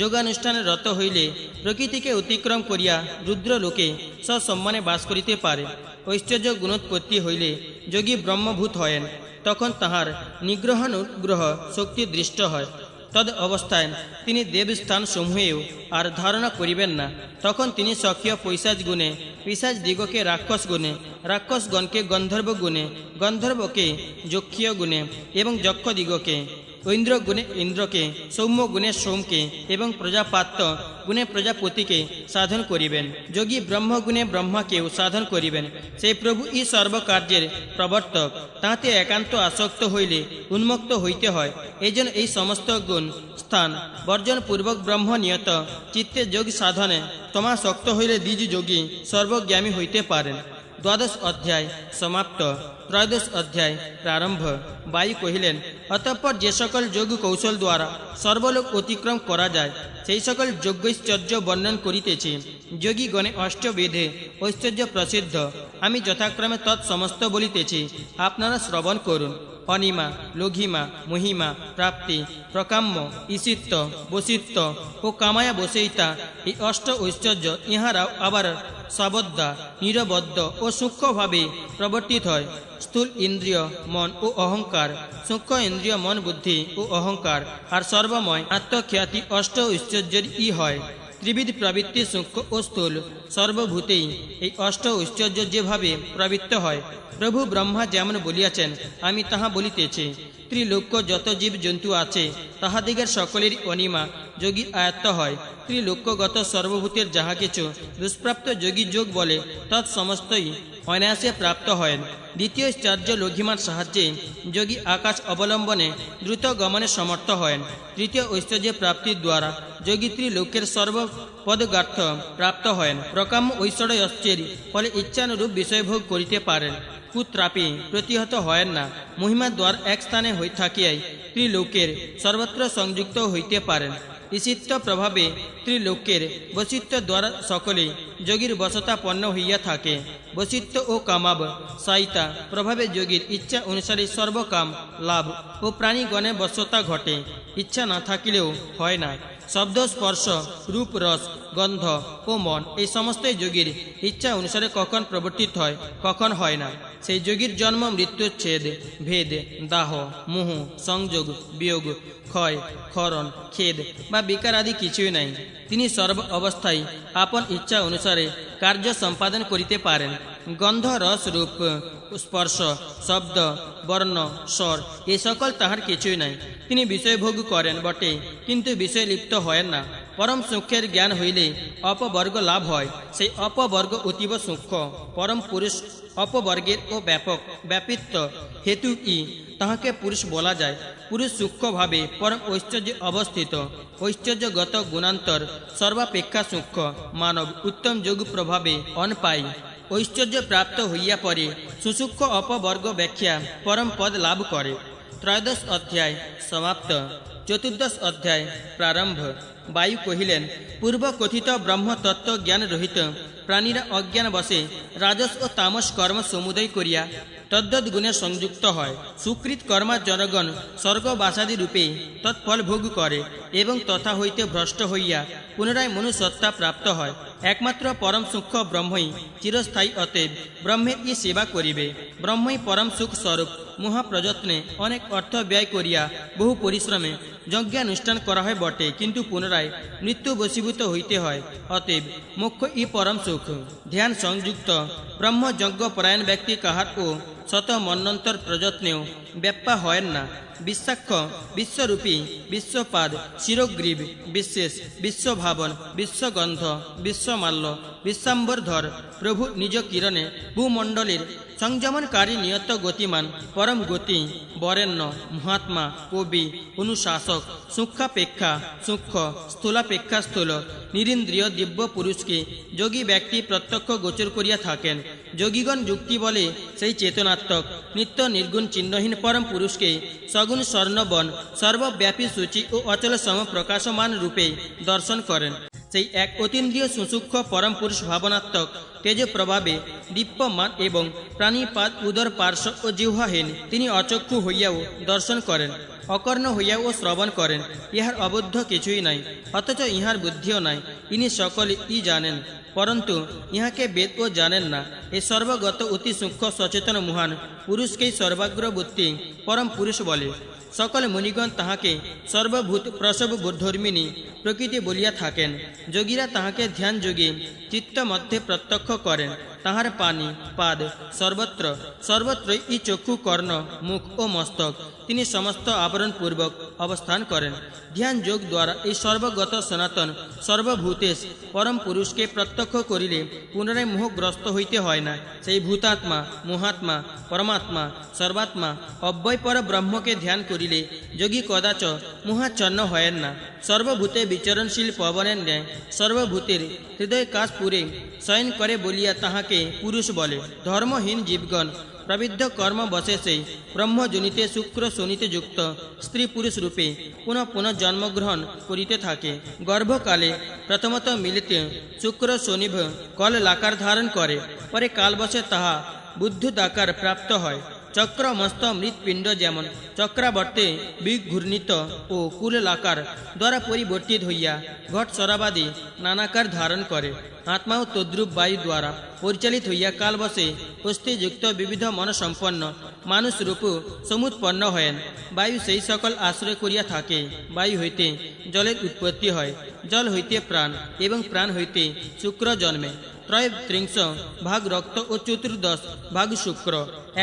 যোগানুষ্ঠানে রত হইলে প্রকৃতিকে অতিক্রম করিয়া রুদ্রলোকে সসম্মানে বাস করিতে পারে। ঐশ্বর্য গুণোৎপত্তি হইলে যোগী ব্রহ্মভূত হয়েন, তখন তাহার নিগ্রহানুগ্রহ শক্তি দৃষ্ট হয়। তদ অবস্থায় তিনি দেবস্থান সমূহেও আর ধারণা করিবেন না। তখন তিনি স্বকীয় পৈশাচ গুণে, পিশাচ দিগকে রাক্ষস গুণে, রাক্ষসগণকে গন্ধর্ব গুণে, গন্ধর্বকে যক্ষীয় গুণে এবং যক্ষ দিগকে, ঐন্দ্র গুণে ইন্দ্রকে, সৌম্য গুণে সোমকে এবং প্রজাপাত্য গুণে প্রজাপতিকে সাধন করিবেন। যোগী ব্রহ্মগুণে ব্রহ্মাকেও সাধন করিবেন। সেই প্রভু ই সর্বকার্যের প্রবর্তক, তাহাতে একান্ত আসক্ত হইলে উন্মুক্ত হইতে হয়। এই জন্য এই সমস্ত গুণ স্থান বর্জন পূর্বক ব্রহ্ম নিয়ত চিত্তে যোগ সাধনে তমাসক্ত হইলে দ্বিজ যোগী সর্বজ্ঞামী হইতে পারেন। দ্বাদশ অধ্যায় সমাপ্ত। ত্রয়োদশ অধ্যায় প্রারম্ভ। বায়ু কহিলেন, অতঃপর যে সকল যোগ কৌশল দ্বারা সর্বলোক অতিক্রম করা যায়, সেই সকল যজ্ঞৈশ্বর্য বর্ণন করিতেছি। যোগীগণে অষ্টবেদে ঐশ্বর্য প্রসিদ্ধ, আমি যথাক্রমে তৎসমস্ত বলিতেছি, আপনারা শ্রবণ করুন। অনিমা, লঘিমা, মহিমা, প্রাপ্তি, প্রকাম্য, ঈশিত্ব, বসিত্ব ও কামায়া বসেইতা, এই অষ্ট ঐশ্বর্য ইহারাও আবার সাবদ্ধা, নিরবদ্ধ ও সূক্ষ্মভাবে প্রবর্তিত হয়। স্থূল ইন্দ্রিয় মন ও অহংকার, সূক্ষ্ম ইন্দ্রিয় মন বুদ্ধি ও অহংকার, আর সর্বময় আত্মখ্যাতি অষ্ট ঐশ্বর্যের ই হয়। ত্রিবিধ প্রবৃত্তি সূক্ষ্ম ও স্থূল সর্বভূতেই এই অষ্ট ঐশ্বর্য যেভাবে প্রবৃত্ত হয়, প্রভু ব্রহ্মা যেমন বলিয়াছেন, আমি তাহা বলিতেছি। ত্রিলোক্য যত জীব জন্তু আছে, তাহাদিগের সকলের অনিমা যোগীর আয়ত্ত হয়। ত্রিলোক্যগত সর্বভূতের যাহা কিছু দুষ্প্রাপ্ত যোগী যোগ বলে, তৎসমস্তই অনায়াসে প্রাপ্ত হয়। দ্বিতীয় ঐশ্বর্য লঘিমার সাহায্যে যোগী আকাশ অবলম্বনে দ্রুত গমনে সমর্থ হয়। তৃতীয় ঐশ্বর্যের প্রাপ্তির দ্বারা যোগী ত্রিলোকের সর্বপদগার্থ প্রাপ্ত হয়। প্রকাম্য ঐশ্বর্যের ফলে ইচ্ছানুরূপ বিষয়ভোগ করিতে পারেন, কুত্রাপি প্রতিহত হয় না। মহিমা দ্বার এক স্থানে হয়ে থাকিয়াই ত্রিলোকের সর্বত্র সংযুক্ত হইতে পারেন। ঈশিত্ব প্রভাবে ত্রিলোকের বসিত্ব দ্বারা সকলে যোগীর বশতাপন্ন হইয়া থাকে। বসিত্ব ও কামাব সাইতা প্রভাবে যোগীর ইচ্ছা অনুসারে সর্বকাম লাভ ও প্রাণীগণে বশতা ঘটে। ইচ্ছা না থাকিলেও হয় না। শব্দ, স্পর্শ, রূপ, রস, গন্ধ ও মন এই সমস্তই যোগীর ইচ্ছা অনুসারে কখন প্রবর্তিত হয়, কখন হয় না। সেই যোগীর জন্ম, মৃত্যু, ছেদ, ভেদ, দাহ, মোহ, সংযোগ, বিয়োগ, ক্ষয়, ক্ষরণ, খেদ বা বিকার আদি কিছুই নাই। তিনি সর্ব অবস্থায় আপন ইচ্ছা অনুসারে কার্য সম্পাদন করিতে পারেন। গন্ধ, রস, রূপ, স্পর্শ, শব্দ, বর্ণ, স্বর এ সকল তাহার কিছুই নাই। তিনি বিষয়ভোগ করেন বটে, কিন্তু বিষয় লিপ্ত হয় না। পরম সূক্ষ্মের জ্ঞান হইলে অপবর্গ লাভ হয়। সেই অপবর্গ অতীব সূক্ষ্ম। পরম পুরুষ অপবর্গের ও ব্যাপক ব্যাপিত্ব হেতু ই তাহাকে পুরুষ বলা যায়। পুরুষ সূক্ষ্মভাবে পরম ঐশ্বর্যে অবস্থিত। ঐশ্বর্যগত গুণান্তর সর্বাপেক্ষা সূক্ষ্ম। মানব উত্তম যোগ প্রভাবে অনপাই ঐশ্বর্য প্রাপ্ত হইয়া পরে সুসূক্ষ্ম অপবর্গ ব্যাখ্যা পরম পদ লাভ করে। ত্রয়োদশ অধ্যায় সমাপ্ত। চতুর্দশ অধ্যায় প্রারম্ভ। বায়ু কহিলেন, পূর্ব কথিত ব্রহ্মতত্ত্ব জ্ঞান রহিত প্রাণীরা অজ্ঞান বসে রাজস ও তামস কর্ম সমুদয় করিয়া তদ্দৎ গুণে সংযুক্ত হয়। সুকৃত কর্মা জনগণ স্বর্গবাসাদি রূপে তৎফল ভোগ করে এবং তথা হইতে ভ্রষ্ট হইয়া পুনরায় মনুষ্যত্তা প্রাপ্ত হয়। একমাত্র পরম সূক্ষ্ম ব্রহ্মই চিরস্থায়ী, অতএব ব্রহ্মের ই সেবা করিবে। ব্রহ্মই পরম সুখ স্বরূপ। মহাপ্রযত্নে অনেক অর্থ ব্যয় করিয়া বহু পরিশ্রমে যজ্ঞানুষ্ঠান করা হয় বটে, কিন্তু পুনরায় মৃত্যু বশীভূত হইতে হয়। অতএব মোক্ষ ই পরম সুখ। ধ্যান সংযুক্ত ব্রহ্মযজ্ঞ পরায়ণ ব্যক্তি কাহার ও শত মন্বন্তর প্রযত্নেও ব্যাপ্যা হয় না। বিশ্বাক্ষ বিশ্বরূপী বিশ্বপাদ শিরোগ্রীব বিশ্বেষ বিশ্বভাবন বিশ্বগন্ধ বিশ্বমাল্য বিশ্বাম্বরধর প্রভু নিজ কিরণে ভূমণ্ডলের সংযমনকারী নিয়ত গতিমান পরম গতি বরেণ্য মহাত্মা কবি অনুশাসক সূক্ষ্মাপেক্ষা সূক্ষ্ম স্থূলাপেক্ষা স্থূল নিরিন্দ্রিয় দিব্য পুরুষকে যোগী ব্যক্তি প্রত্যক্ষ গোচর করিয়া থাকেন। যোগীগণ যুক্তি বলে সেই চেতনাত্মক নিত্য নির্গুণ চিহ্নহীন পরম পুরুষকে সগুণ স্বর্ণবন সর্বব্যাপী সূচি ও অচল সম প্রকাশমান রূপে দর্শন করেন। সেই এক অতীন্দ্রিয় সুসূক্ষ্ম পরম পুরুষ ভাবনাত্মক তেজ প্রভাবে দীপ্যমান এবং প্রাণীপাদ উদর পার্শ্ব ও জিহ্বাহীন তিনি অচক্ষু হইয়াও দর্শন করেন, অকর্ণ হইয়াও শ্রবণ করেন। ইহার অবুদ্ধ কিছুই নাই, অথচ ইহার বুদ্ধিও নাই। ইনি সকলে ই জানেন, পরন্তু ইহাকে বেদ ও জানেন না। এই সর্বগত অতি সূক্ষ্ম সচেতন মহান পুরুষকেই সর্বাগ্রবর্তী পরম পুরুষ বলে। সকল মুনিগণ তাহাকে সর্বভূত প্রসব ধর্মিনী প্রকৃতি বলিয়া থাকেন। যোগীরা তাহাকে ধ্যান যোগে চিত্ত মধ্যে প্রত্যক্ষ করেন। তাহার পানি পাদ সর্বত্রই ই চক্ষু কর্ণ মুখ ও মস্তক তিনি সমস্ত আবরণপূর্বক অবস্থান করেন। ধ্যান যোগ দ্বারা এই সর্বগত সনাতন সর্বভূতেশ পরম পুরুষকে প্রত্যক্ষ করিলে পুনরায় মোহগ্রস্ত হইতে হয় না। সেই ভূতাত্মা মহাত্মা পরমাত্মা সর্বাত্মা অব্যয় পর ব্রহ্মকে ধ্যান করিলে যোগী কদাচ মোহাচ্ছন্ন হয়েন না। সর্বভূতে বিচরণশীল পবনের ন্যায় সর্বভূতের হৃদয় কাশ পুরে শয়ন করে বলিয়া তাহাকে পুরুষ বলে। ধর্মহীন জীবগণ প্রবিদ্ধ কর্ম বশেষে ব্রহ্মজনিতে শুক্র শনিতে যুক্ত স্ত্রী পুরুষ রূপে পুনঃ পুনঃ জন্মগ্রহণ করিতে থাকে। গর্ভকালে প্রথমত মিলিতে শুক্র শনিভ কল লাকার ধারণ করে, পরে কালবশে তাহা বুদ্ধুদাকার প্রাপ্ত হয়। চক্র মস্ত মৃৎপিণ্ড যেমন চক্রাবর্তে বিঘূর্ণিত ও কুললাকার দ্বারা পরিবর্তিত হইয়া ঘট সরাবাদি নানাকার ধারণ করে, আত্মাও তদ্রূপ বায়ু দ্বারা পরিচালিত হইয়া কালবশে অস্থিযুক্ত বিবিধ মনসম্পন্ন মানুষ রূপ সমুৎপন্ন হয়েন। বায়ু সেই সকল আশ্রয় করিয়া থাকে। বায়ু হইতে জলের উৎপত্তি হয়, জল হইতে প্রাণ এবং প্রাণ হইতে শুক্র জন্মে। ত্রয়োত্রিংশ ভাগ রক্ত ও চতুর্দশ ভাগ শুক্র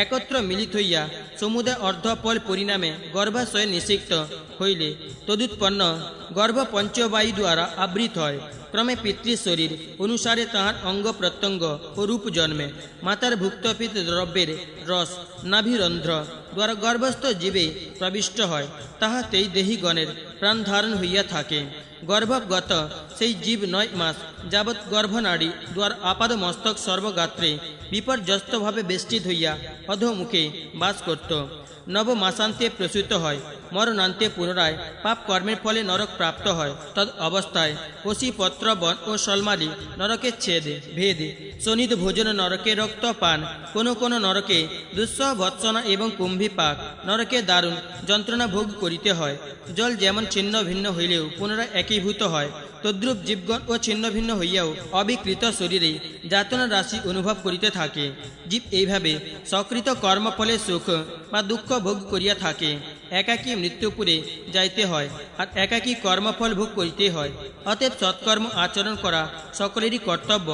একত্র মিলিত হইয়া সমুদায় অর্ধফল পরিণামে গর্ভাশয়ে নিষিক্ত হইলে তদুৎপন্ন গর্ভ পঞ্চবায়ু দ্বারা আবৃত হয়। ক্রমে পিতৃশরীর অনুসারে তাহার অঙ্গ প্রত্যঙ্গ ও রূপ জন্মে। মাতার ভুক্তপিত দ্রব্যের রস নাভিরন্ধ্র দ্বারা গর্ভস্থ জীবে প্রবিষ্ট হয়, তাহাতেই দেহীগণের প্রাণ ধারণ হইয়া থাকে। গর্ভগত সেই জীব 9 মাস যাবৎ গর্ভনাড়ী দ্বার আপাদ মস্তক সর্বগাত্রে বিপর্যস্তভাবে বেষ্টিত হইয়া অধোমুখে বাস করত। নবমাসান্তে প্রসূত হয়, মরণান্তে পুনরায় পাপ কর্মের ফলে নরক প্রাপ্ত হয়। তদ অবস্থায় পশিপত্র বন ও সলমালি নরকে ছেদ ভেদ শনিত ভোজন নরকে রক্তপান, কোনো কোনো নরকে দুঃসহ ভৎসনা এবং কুম্ভীপাক, নরকে দারুণ যন্ত্রণা ভোগ করিতে হয়। জল যেমন ছিন্ন ভিন্ন হইলেও পুনরায় একীভূত হয়, তদ্রূপ জীবগণ ও ছিন্ন ভিন্ন হইয়াও অবিকৃত শরীরে যাতনা রাশি অনুভব করিতে থাকে। জীব এইভাবে সকৃত কর্মফলে সুখ বা দুঃখ ভোগ করিয়া থাকে। একাকী মৃত্যুপুরে যাইতে হয়, আর একাকী কর্মফল ভোগ করিতে হয়। অতএব সৎকর্ম আচরণ করা সকলেরই কর্তব্য।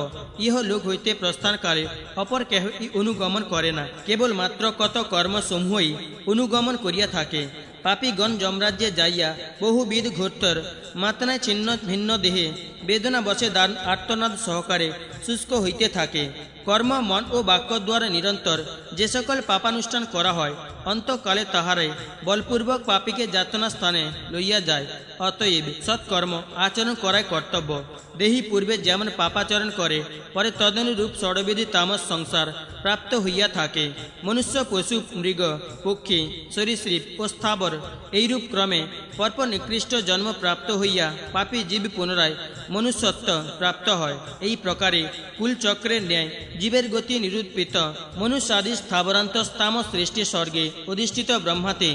ইহ লোক হইতে প্রস্থানকালে অপর কেহ ই অনুগমন করে না, কেবলমাত্র কত কর্মসমূহই অনুগমন করিয়া থাকে। পাপীগণ যমরাজ্যে যাইয়া বহুবিধ ঘোরতর মাতনায় ছিন্ন ভিন্ন দেহে বেদনা বসে দান আর্তনাদ সহকারে শুষ্ক হইতে থাকে। কর্ম মন ও বাক্য দ্বারা নিরন্তর যে সকল পাপানুষ্ঠান করা হয় অন্তকালে তাহারে বলপূর্বক পাপীকে যাতনা স্থানে লইয়া যায়। অতএব সৎকর্ম আচরণ করাই কর্তব্য। দেহি পূর্বে যেমন পাপাচরণ করে, পরে তদনুরূপ ষড়বিধি তামস সংসার প্রাপ্ত হইয়া থাকে। মনুষ্য, পশু, মৃগ, পক্ষী, সরীসৃপ ও স্থাবর এইরূপ ক্রমে পরপর নিকৃষ্ট জন্ম প্রাপ্ত হইয়া পাপী জীব পুনরায় মনুষ্যত্ব প্রাপ্ত হয়। এই প্রকারে কুলচক্রের ন্যায় জীবের গতি নিরূপিত মনুষ্যাদি স্থাবরান্ত স্থাম সৃষ্টি স্বর্গে অধিষ্ঠিত ব্রহ্মাতে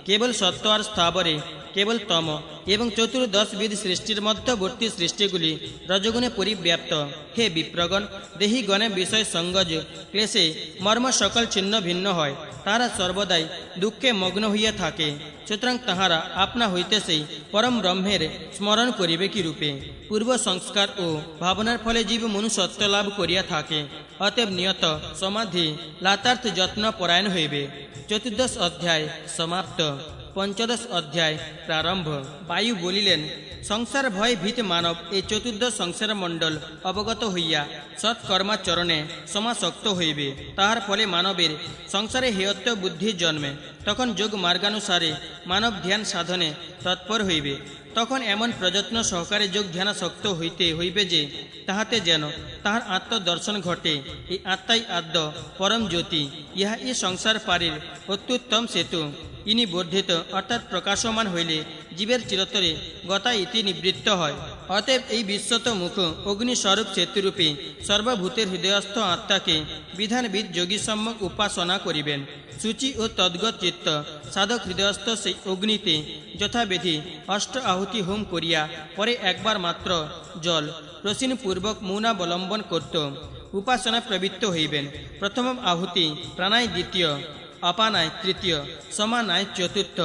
কেবল সত্য আর স্থাবরে কেবল তম এবং চতুর্দশবিধ সৃষ্টির মধ্যবর্তী সৃষ্টিগুলি রজগুণে পরিব্যাপ্ত। হে বিপ্রগণ, দেহিগণে বিষয় সঙ্গজ ক্লেশে মর্ম সকল ছিন্ন ভিন্ন হয়, তাহারা সর্বদাই দুঃখে মগ্ন হইয়া থাকে। সুতরাং তাহারা আপনা হইতে সেই পরম ব্রহ্মের স্মরণ করিবে কি রূপে? পূর্ব সংস্কার ও ভাবনার ফলে জীব মনুষ্যত্ব লাভ করিয়া থাকে। অতএব নিয়ত সমাধি লাতার্থ যত্ন পরায়ণ হইবে। চতুর্দশ অধ্যায় সমাপ্ত। পঞ্চদশ অধ্যায় প্রারম্ভ। বায়ু বলিলেন, সংসার ভয় ভীত মানব এই চতুর্দশ সংসার মণ্ডল অবগত হইয়া সৎকর্মাচরণে সমাসক্ত হইবে। তাহার ফলে মানবের সংসারে হেয়ত্ব বুদ্ধি জন্মে। তখন যোগ মার্গানুসারে মানব ধ্যান সাধনে তৎপর হইবে। তখন এমন প্রযত্ন সহকারে যোগ ধ্যানাসক্ত হইতে হইবে যে তাহাতে যেন তাহার আত্মদর্শন ঘটে। এই আত্মাই আদ্য পরম জ্যোতি, ইহা এই সংসার পারের অত্যুত্তম সেতু। ইনি বর্ধিত অর্থাৎ প্রকাশমান হইলে জীবের চিরতরে গতা ইতি নিবৃত্ত হয়। অতএব এই বিশ্বত মুখ অগ্নিস্বরূপ সেতুরূপে সর্বভূতের হৃদয়স্থ আত্মাকে বিধানবিদ যোগী সম্যক উপাসনা করিবেন। সূচি ও তদ্গত চিত্ত সাধক হৃদয়স্থ সেই অগ্নিতে যথাবিধি অষ্ট আহুতি হোম করিয়া পরে একবার মাত্র জল প্রসীনপূর্বক মৌনাবলম্বন করত উপাসনা প্রবৃত্ত হইবেন। প্রথম আহুতি প্রাণায় দ্বিতীয়, অপানায় তৃতীয়, সমানায় চতুর্থ,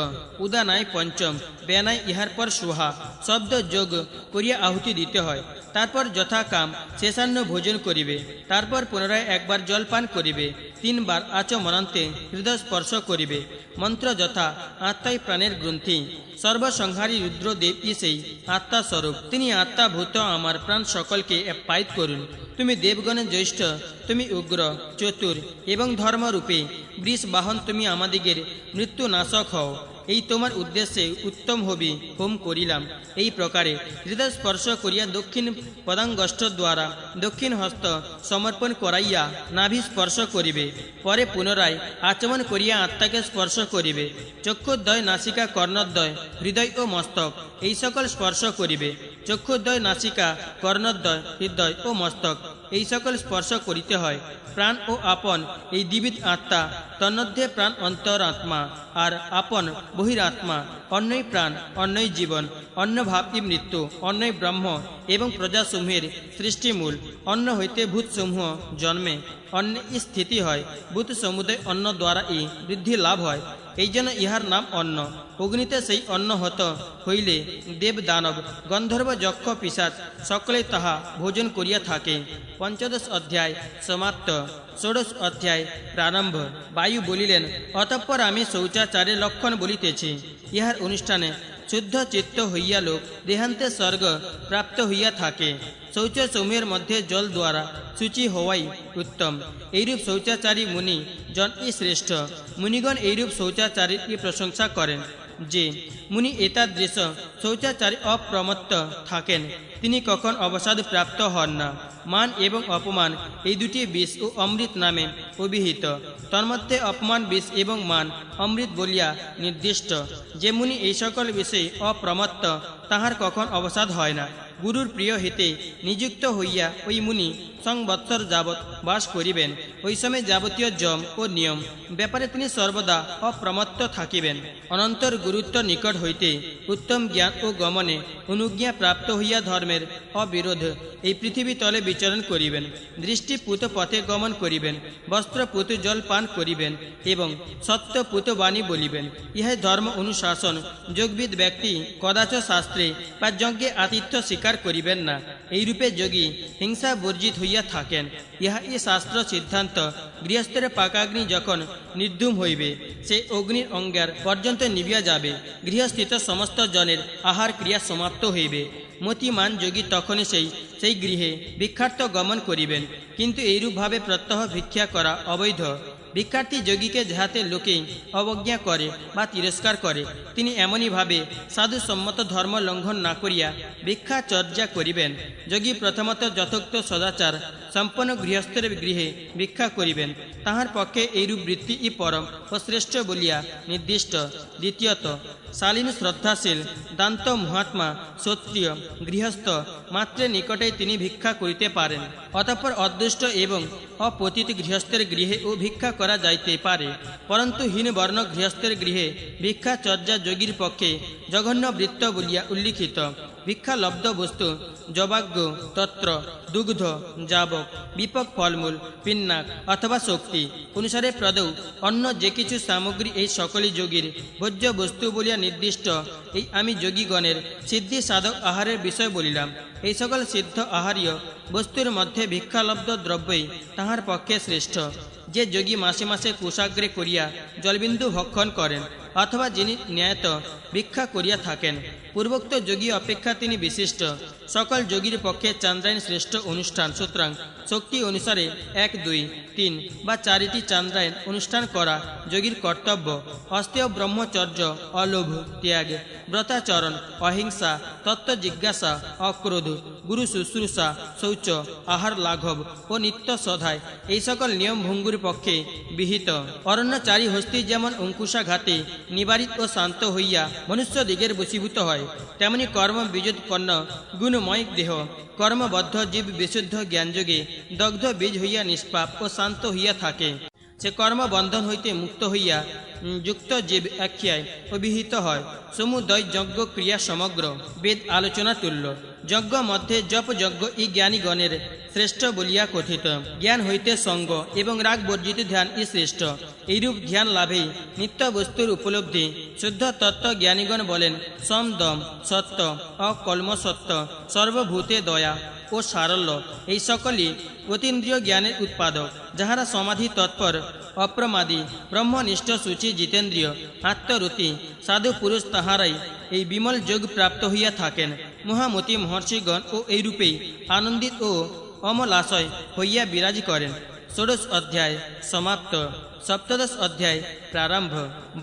উদানায় পঞ্চম, বেনায় ইহার পর সুহা শব্দ যোগ করিয়া আহুতি দিতে হয়। তারপর যথাকাম শেষান্ন ভোজন করিবে। তারপর পুনরায় একবার জলপান করিবে। 3 বার আচমনান্তে হৃদয় স্পর্শ করিবে। মন্ত্র যথা আত্মাই প্রাণের গ্রন্থি, সর্বসংহারী রুদ্রদেব সেই আত্মা স্বরূপ। তিনি আত্মা ভূত আমার প্রাণ সকলকে পাইত করুন। তুমি দেবগণের জ্যেষ্ঠ, তুমি উগ্র, চতুর এবং ধর্মরূপে বৃষ বাহন, তুমি আমাদিগের মৃত্যু নাশক হও। এই তোমার উদ্দেশ্যে উত্তম হবি হোম করিলাম। এই প্রকারে হৃদয় স্পর্শ করিয়া দক্ষিণ পদাঙ্গষ্ঠ দ্বারা দক্ষিণ হস্ত সমর্পণ করাইয়া নাভি স্পর্শ করিবে। পরে পুনরায় আচমন করিয়া আত্মাকে স্পর্শ করিবে। চক্ষুদ্বয়, নাসিকা, কর্ণদ্বয়, হৃদয় ও মস্তক এই সকল স্পর্শ করিবে। চক্ষুদ্বয়, নাসিকা, কর্ণদ্বয়, হৃদয় ও মস্তক এই সকল স্পর্শ করিতে হয়। প্রাণ ও আপন এই দ্বিবিধ আত্মা, তন্মধ্যে প্রাণ অন্তরাত্মা আর আপন বহিরাত্মা। অন্যই প্রাণ, অন্যই জীবন, অন্য ভাবই মৃত্যু, অন্যই ব্রহ্ম এবং প্রজাসমূহের সৃষ্টিমূল। অন্ন হইতে ভূতসমূহ জন্মে, অন্য স্থিতি হয়। ভূত সমুদয় অন্ন দ্বারা বৃদ্ধি লাভ হয়। এই জন্য ইহার নাম অন্ন। অগ্নিতে সেই অন্ন হত হইলে দেব, দানব, গন্ধর্ব, যক্ষ, পিশাচ সকলে তাহা ভোজন করিয়া থাকে। পঞ্চদশ অধ্যায় সমাপ্ত। ষোড়শ অধ্যায় প্রারম্ভ। বায়ু বলিলেন, অতঃপর আমি শৌচাচারের লক্ষণ বলিতেছি। ইহার অনুষ্ঠানে শুদ্ধ চিত্ত হইয়া লোক দেহান্তে স্বর্গ প্রাপ্ত হইয়া থাকে। শৌচ সমূহের মধ্যে জল দ্বারা শুচি হওয়াই উত্তম। এইরূপ শৌচাচারী মুনি জনই শ্রেষ্ঠ। মুনিগণ এইরূপ শৌচাচারীর প্রশংসা করেন যে মুনি এতাদৃশ শৌচাচারী অপ্রমত্ত থাকেন, তিনি কখন অবসাদ প্রাপ্ত হন না। মান এবং অপমান এই দুটি বিষ ও অমৃত নামে অভিহিত। তন্মধ্যে অপমান বিষ এবং মান অমৃত বলিয়া নির্দিষ্ট। যে মুনি এই সকল বিষয়ে অপ্রমত্ত, তাহার কখন অবসাদ হয় না। গুরুর প্রিয় হিতে নিযুক্ত হইয়া ওই মুনি সংবৎসর যাবৎ বাস করিবেন। ওই সময় যাবতীয় যম ও নিয়ম ব্যাপারে তিনি সর্বদা অপ্রমত্ত থাকিবেন। অনন্তর গুরুত্ব নিকট হইতে উত্তম জ্ঞান ও গমনে অনুজ্ঞা প্রাপ্ত হইয়া ধর্মের অবিরোধ এই পৃথিবী তলে বিচরণ করিবেন। দৃষ্টিপুত পথে গমন করিবেন, বস্ত্রপুত জল পান করিবেন এবং সত্যপুত বাণী বলিবেন। ইহাই ধর্ম অনুশাসন। যোগবিদ ব্যক্তি কদাচ শাস্ত্রে বা যজ্ঞে আতিথ্য স্বীকার করিবেন না। এইরূপে যোগী হিংসা বর্জিত হইয়া থাকেন। ইহা এই শাস্ত্র সিদ্ধান্ত। গৃহস্থের পাকাগ্নি যখন নির্ধূম হইবে, সে অগ্নির অঙ্গার পর্যন্ত নিবিয়া যাবে। গৃহস্থিত সমস্ত জনের আহার ক্রিয়া সমাপ্ত হইবে। মতিমান যোগী তখনই সেই সেই গৃহে ভিক্ষার্থ গমন করিবেন। কিন্তু এইরূপভাবে প্রত্যহ ভিক্ষা করা অবৈধ। ভিক্ষার্থী যোগীকে যাহাতে লোকে অবজ্ঞা করে বা তিরস্কার করে, তিনি এমনইভাবে সাধুসম্মত ধর্ম লঙ্ঘন না করিয়া ভিক্ষাচর্যা করিবেন। যোগী প্রথমত যথোক্ত সদাচার সম্পন্ন গৃহস্থের গৃহে ভিক্ষা করিবেন। তাহার পক্ষে এইরূপ বৃত্তি পরম ও শ্রেষ্ঠ বলিয়া নির্দিষ্ট। দ্বিতীয়ত, শালীন শ্রদ্ধাশীল দান্ত মহাত্মা ক্ষত্রিয় গৃহস্থ মাত্রের নিকটেই তিনি ভিক্ষা করিতে পারেন। অতঃপর অদৃষ্ট এবং অপতিত গৃহস্থের গৃহে ও ভিক্ষা করা যাইতে পারে, পরন্তু হীনবর্ণ গৃহস্থের গৃহে ভিক্ষাচর্যা যোগীর পক্ষে জঘন্য বৃত্ত বলিয়া উল্লিখিত। ভিক্ষা লব্ধ বস্তু যবাগ্য তত্র দুগ্ধ যাবক বিপক ফলমূল পিন্নাক অথবা শক্তি অনুসারে প্রদৌ অন্য যে কিছু সামগ্রী এই সকলই যোগীর ভোজ্য বস্তু বলিয়া নির্দিষ্ট। এই আমি যোগীগণের সিদ্ধি সাধক আহারের বিষয় বলিলাম। এই সকল সিদ্ধ আহারীয় বস্তুর মধ্যে ভিক্ষালব্ধ দ্রব্যই তাহার পক্ষে শ্রেষ্ঠ। যে যোগী মাসে মাসে কুশাগ্রে করিয়া জলবিন্দু ভক্ষণ করেন অথবা যিনি ন্যায়ত ভিক্ষা করিয়া থাকেন, পূর্বোক্ত যোগী অপেক্ষা তিনি বিশিষ্ট। সকল যোগীর পক্ষে চান্দ্রায়ণ শ্রেষ্ঠ অনুষ্ঠান। সুতরাং শক্তি অনুসারে 1, 2, 3 বা 4টি চান্দ্রায়ণ অনুষ্ঠান করা যোগীর কর্তব্য। অস্তেয় ব্রহ্মচর্য, অলোভ ত্যাগ, ব্রতাচরণ, অহিংসা, তত্ত্ব জিজ্ঞাসা, অক্রোধ, গুরু শুশ্রূষা, শৌচ, আহার লাঘব ও নিত্য সধায় এই সকল নিয়ম ভঙ্গুর পক্ষে বিহিত। অরণ্যচারী হস্তি যেমন অঙ্কুশাঘাতে নিবারিত ও শান্ত হইয়া মনুষ্য দিগের বশীভূত হয়, তেমনি কর্ম বীজোৎপন্ন গুণময় দেহ কর্মবদ্ধ জীব বিশুদ্ধ জ্ঞানযোগে দগ্ধ বীজ হইয়া নিষ্পাপ ও শান্ত হইয়া থাকে। সে কর্মবন্ধন হইতে মুক্ত হইয়া যুক্ত জীব আখ্যায় অভিহিত হয়। সমুদয় যজ্ঞ ক্রিয়া সমগ্র বেদ আলোচনা তুল্য। যজ্ঞ মধ্যে জপ যজ্ঞ ই জ্ঞানীগণের শ্রেষ্ঠ বলিয়া কথিত। জ্ঞান হইতে সঙ্গ এবং রাগ বর্জিত ধ্যান ই শ্রেষ্ঠ। এইরূপ ধ্যান লাভেই নিত্য বস্তুর উপলব্ধি। শুদ্ধ তত্ত্ব জ্ঞানীগণ বলেন সম দম সত্য অকলম সত্য সর্বভূতে দয়া ও সারল্য এই সকলই অতীন্দ্রিয় জ্ঞানের উৎপাদক। যাহারা সমাধি তৎপর অপ্রমাদী ব্রহ্মনিষ্ঠ সূচি জিতেন্দ্রিয় আত্মরতি সাধু পুরুষ, তাহারাই এই বিমল যোগ প্রাপ্ত হইয়া থাকেন। মহামতি মহর্ষিগণ ও এইরূপেই আনন্দিত ও অমলাশয় হইয়া বিরাজ করেন। ষোড়শ অধ্যায় সমাপ্ত। সপ্তদশ অধ্যায় প্রারম্ভ।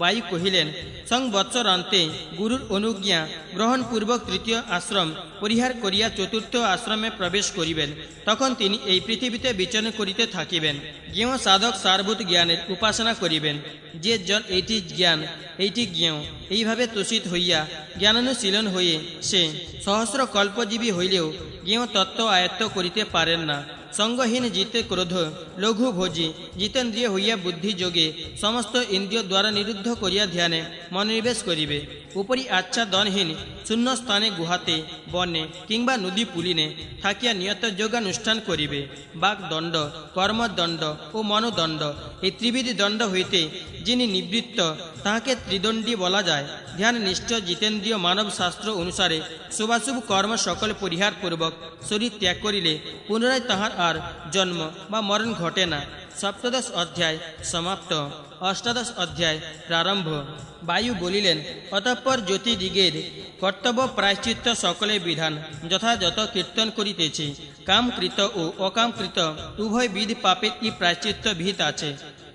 বায়ু কহিলেন, সংবৎসরান্তে গুরুর অনুজ্ঞা গ্রহণপূর্বক তৃতীয় আশ্রম পরিহার করিয়া চতুর্থ আশ্রমে প্রবেশ করিবেন। তখন তিনি এই পৃথিবীতে বিচরণ করিতে থাকিবেন। জ্ঞেয় সাধক সারভূত জ্ঞানের উপাসনা করিবেন। যে জন এইটি জ্ঞান এইটি জ্ঞেয় এইভাবে তোষিত হইয়া জ্ঞানানুশীলন হয়ে সে সহস্র কল্পজীবী হইলেও জ্ঞেয় তত্ত্ব আয়ত্ত করিতে পারেন না। সঙ্গহীন জিতে ক্রোধ লঘু ভোজি জিতেন্দ্রিয় হইয়া বুদ্ধি যোগে সমস্ত ইন্দ্রিয় দ্বারা নিরুদ্ধ করিয়া ধ্যানে মনোনিবেশ করিবে। উপরি আচ্ছাদনহীন শূন্য স্থানে গুহাতে বনে কিংবা নদী পুলিনে থাকিয়া নিয়ত যোগানুষ্ঠান করিবে। বাকদণ্ড কর্মদণ্ড ও মনোদণ্ড এই ত্রিবিধ দণ্ড হইতে যিনি নিবৃত্ত তাহাকে ত্রিদণ্ডী বলা যায়। ধ্যান নিষ্ঠ জিতেন্দ্রিয় মানব শাস্ত্র অনুসারে শুভাশুভ কর্ম সকল পরিহার পূর্বক শরীর ত্যাগ করিলে পুনরায় তাহার আর জন্ম বা মরণ ঘটে না। সপ্তদশ অধ্যায় সমাপ্ত। অষ্টাদশ অধ্যায় প্রারম্ভ। বায়ু বলিলেন, অতঃপর জ্যোতিদিগের কর্তব্য প্রায়শ্চিত্ত সকলের বিধান যথাযথ কীর্তন করিতেছি। কামকৃত ও অকামকৃত উভয় বিধ পাপের ই প্রায়শ্চিত্ত বিহিত আছে।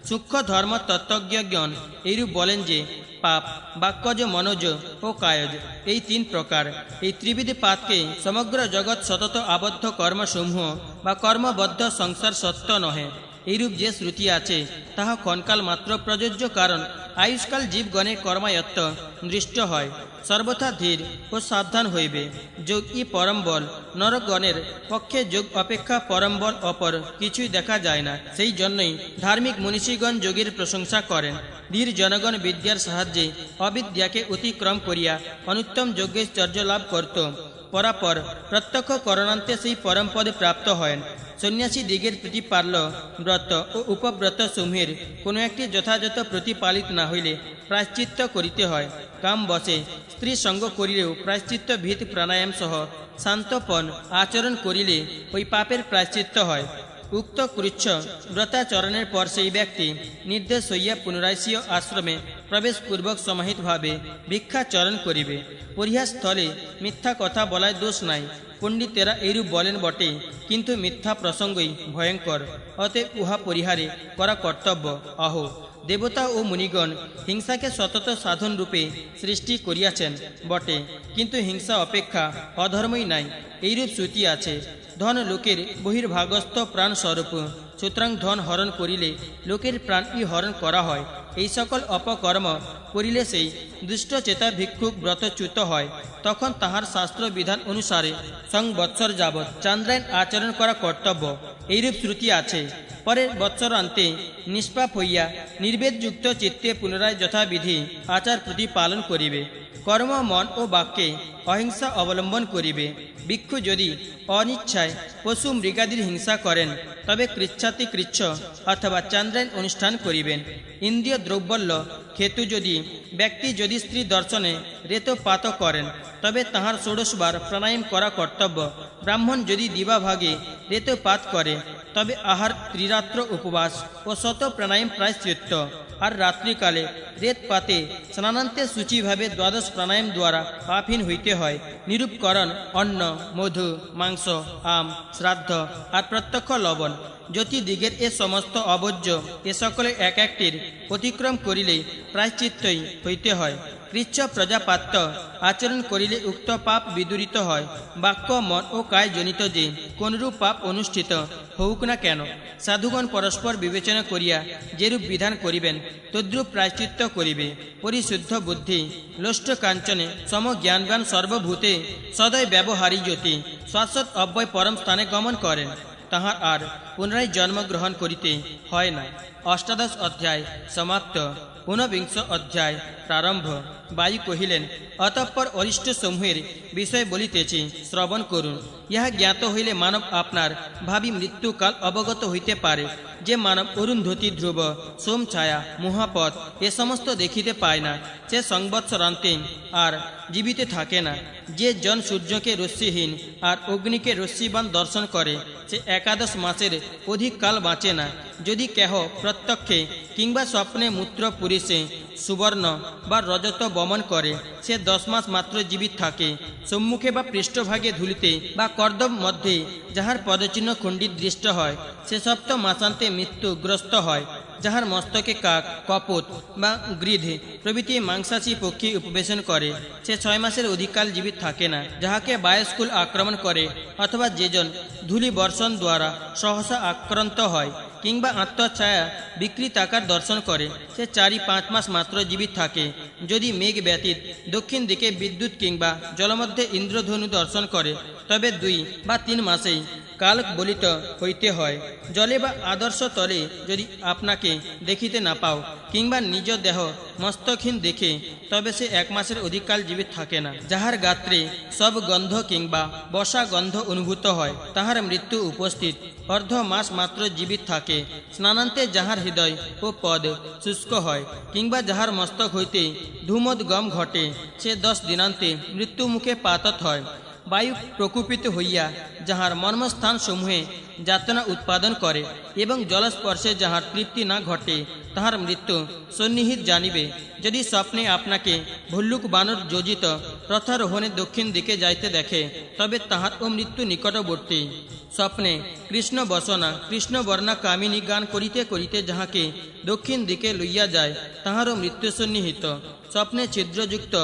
সূক্ষ্ম ধর্ম তত্ত্বজ্ঞগণ এইরূপ বলেন যে পাপ বাক্যজ মনোজ ও কায়জ এই 3 প্রকার। এই ত্রিবিধ পাপকে সমগ্র জগৎ সতত আবদ্ধ কর্মসমূহ বা কর্মবদ্ধ সংসার সত্য নহে। এইরূপ যে শ্রুতি আছে তাহা ক্ষণকাল মাত্র প্রযোজ্য, কারণ আয়ুষ্কাল জীবগণের কর্মায়ত্ত দৃষ্ট হয়। সর্বথা ধীর ও সাবধান হইবে। যোগ ই পরম বল। নরগণের পক্ষে যোগ অপেক্ষা পরম বল অপর কিছুই দেখা যায় না। সেই জন্যই ধার্মিক মনীষীগণ যোগের প্রশংসা করেন। ধীর জনগণ বিদ্যার সাহায্যে অবিদ্যাকে অতিক্রম করিয়া অনুত্তম যজ্ঞের চর্য লাভ করত। পরাপর প্রত্যক্ষ করণান্তে সেই পরম পদে প্রাপ্ত হয়। সন্ন্যাসী দিগের প্রতিপাল্য ব্রত ও উপব্রত সমূহের কোনো একটি যথাযথ প্রতিপালিত না হইলে প্রায়শ্চিত্ত করিতে হয়। কাম বসে স্ত্রী সঙ্গ করিলেও প্রায়শ্চিত্ত ভীত প্রাণায়াম সহ শান্তপন আচরণ করিলে ওই পাপের প্রায়শ্চিত্ত হয়। উক্ত কৃচ্ছ ব্রতাচরণের পর সেই ব্যক্তি নির্দেশ হইয়া পুনরায় স্বীয় আশ্রমে প্রবেশপূর্বক সমাহিতভাবে ভিক্ষাচরণ করিবে। পরিহাস স্থলে মিথ্যা কথা বলায় দোষ নাই। পণ্ডিতেরা এইরূপ বলেন বটে, কিন্তু মিথ্যা প্রসঙ্গই ভয়ঙ্কর, অতএব উহা পরিহারে করা কর্তব্য। অহো, দেবতা ও মুনিগণ হিংসাকে সতত সাধন রূপে সৃষ্টি করিয়াছেন বটে, কিন্তু হিংসা অপেক্ষা অধর্মই নাই, এইরূপ শ্রুতি আছে। ধন লোকের বহির্ভাগস্থ প্রাণস্বরূপ, সুতরাং ধন হরণ করিলে লোকের প্রাণই হরণ করা হয়। এই সকল অপকর্ম করিলে সেই দুষ্টচেতা ভিক্ষুক ব্রতচ্যুত হয়, তখন তাহার শাস্ত্র বিধান অনুসারে সংবৎসর যাবৎ চান্দ্রায়ণ আচরণ করা কর্তব্য, এইরূপ শ্রুতি আছে। পরের বৎসরান্তে নিষ্পাপ হইয়া নির্বেদযুক্ত চিত্তে পুনরায় যথাবিধি আচার প্রতিপালন করিবে। কর্ম, মন ও বাক্যে অহিংসা অবলম্বন করিবে। ভিক্ষু যদি অনিচ্ছায় পশু মৃগাদির হিংসা করেন, তবে কৃচ্ছাতি কৃচ্ছ অথবা চান্দ্রায়ণ অনুষ্ঠান করিবেন। ইন্দ্রিয় দ্রব্যল্য খেতু যদি ব্যক্তি যদি স্ত্রী দর্শনে রেতপাত করেন, তবে তাহার 16 বার প্রাণায়াম করা কর্তব্য। ব্রাহ্মণ যদি দিবাভাগে রেতপাত করে, তবে আহার, ত্রিরাত্র উপবাস ও শত প্রাণায়াম প্রায়শ্চিত্ত। আর রাত্রিকালে রেতপাতে স্নানান্তে সূচিভাবে 12 প্রাণায়াম দ্বারা পাপহীন হইতে হয়। নিরূপকরণ, অন্ন, মধু, মাংস, আম, শ্রাদ্ধ আর প্রত্যক্ষ লবণ, জ্যোতিদিগের এ সমস্ত অবজ্য, এ সকলে এক একটির অতিক্রম করিলে প্রায়শ্চিত্তই হইতে হয়। কৃচ্ছ প্রজাপাত্য আচরণ করিলে উক্ত পাপ বিদূরিত হয়। বাক্য, মন ও কায় জনিত যে কোনরূপ পাপ অনুষ্ঠিত হউক না কেন, সাধুগণ পরস্পর বিবেচনা করিয়া যেরূপ বিধান করিবেন, তদ্রূপ প্রায়শ্চিত্ত করিবে। পরিশুদ্ধ বুদ্ধি, লোষ্ঠ কাঞ্চনে, সম জ্ঞানবান, সর্বভূতে সদয় ব্যবহারী জ্যোতি, শাশ্বত অব্যয় পরম স্থানে গমন করেন, তাহার আর পুনরায় জন্মগ্রহণ করিতে হয় না। অষ্টাদশ অধ্যায় সমাপ্ত। ঊনবিংশ অধ্যায় প্রারম্ভ। বায়ু কহিলেন, অতঃপর অরিষ্ট সমূহের বিষয় বলিতেছি, শ্রবণ করুন। ইহা জ্ঞাত হইলে মানব আপনার ভাবি মৃত্যুকাল অবগত হইতে পারে, যে মানব অরুন্ধতী, ধ্রুব, সোমছায়া, মহাপথ এ সমস্ত দেখিতে পায় না, সে সংবৎসরান্তে আর জীবিত থাকে না। যে জন সূর্যকে রশ্মিহীন আর অগ্নিকে রশ্মিবান দর্শন করে, সে 11 মাসের অধিক কাল বাঁচে না। যদি কেহ প্রত্যক্ষে কিংবা স্বপ্নে মূত্র পুরুষে সুবর্ণ বা রজত বমন করে, সে 10 মাস মাত্র জীবিত থাকে। সম্মুখে বা পৃষ্ঠভাগে ধুলিতে বা কর্দম মধ্যে যাহার পদচিহ্ন খণ্ডিত দৃষ্ট হয়, সে সপ্তম মাসান্তে মৃত্যুগ্রস্ত হয়। যাহার মস্তকে কাক, কপোত বা গৃধ প্রভৃতি মাংসাশী পক্ষী উপবেশন করে, সে 6 মাসের অধিককাল জীবিত থাকে না। যাহাকে বায়ুস্কুল আক্রমণ করে, অথবা যেজন ধূলি বর্ষণ দ্বারা সহসা আক্রান্ত হয়, কিংবা আত্মছায়া বিকৃতাকার দর্শন করে, সে 4-5 মাস মাত্র জীবিত থাকে। যদি মেঘ ব্যতীত দক্ষিণ দিকে বিদ্যুৎ কিংবা জলমধ্যে ইন্দ্রধনু দর্শন করে, তবে 2 বা 3 মাসেই কাল বলিত হইতে হয়। জলে বা আদর্শ তলে যদি আপনাকে দেখিতে না পাও, কিংবা নিজ দেহ মস্তকহীন দেখে, তবে সে 1 মাসের অধিককাল জীবিত থাকে না। যাহার গাত্রে সব গন্ধ কিংবা বসা গন্ধ অনুভূত হয়, তাহার মৃত্যু উপস্থিত। অর্ধ মাস মাত্র জীবিত থাকে। স্নানান্তে যাহার হৃদয় ও পদ শুষ্ক হয়, কিংবা যাহার মস্তক হইতে ধূমোদ্গম ঘটে, সে 10 দিনান্তে মৃত্যু মুখে পাতত হয়। বায়ু প্রকুপিত হইয়া যাহার মর্মস্থান সমূহে যাতনা উৎপাদন করে, এবং জলস্পর্শে যাহার তৃপ্তি না ঘটে, তাহার মৃত্যু সন্নিহিত জানিবে। যদি স্বপ্নে আপনাকে ভল্লুক বানর যোজিত রথারোহণে দক্ষিণ দিকে যাইতে দেখে, তবে তাহার ও মৃত্যু নিকটবর্তী। স্বপ্নে কৃষ্ণ বসনা, কৃষ্ণবর্ণা কামিনী গান করিতে করিতে যাহাকে দক্ষিণ দিকে লইয়া যায়, তাহারও মৃত্যু সন্নিহিত। স্বপ্নে ছিদ্রযুক্ত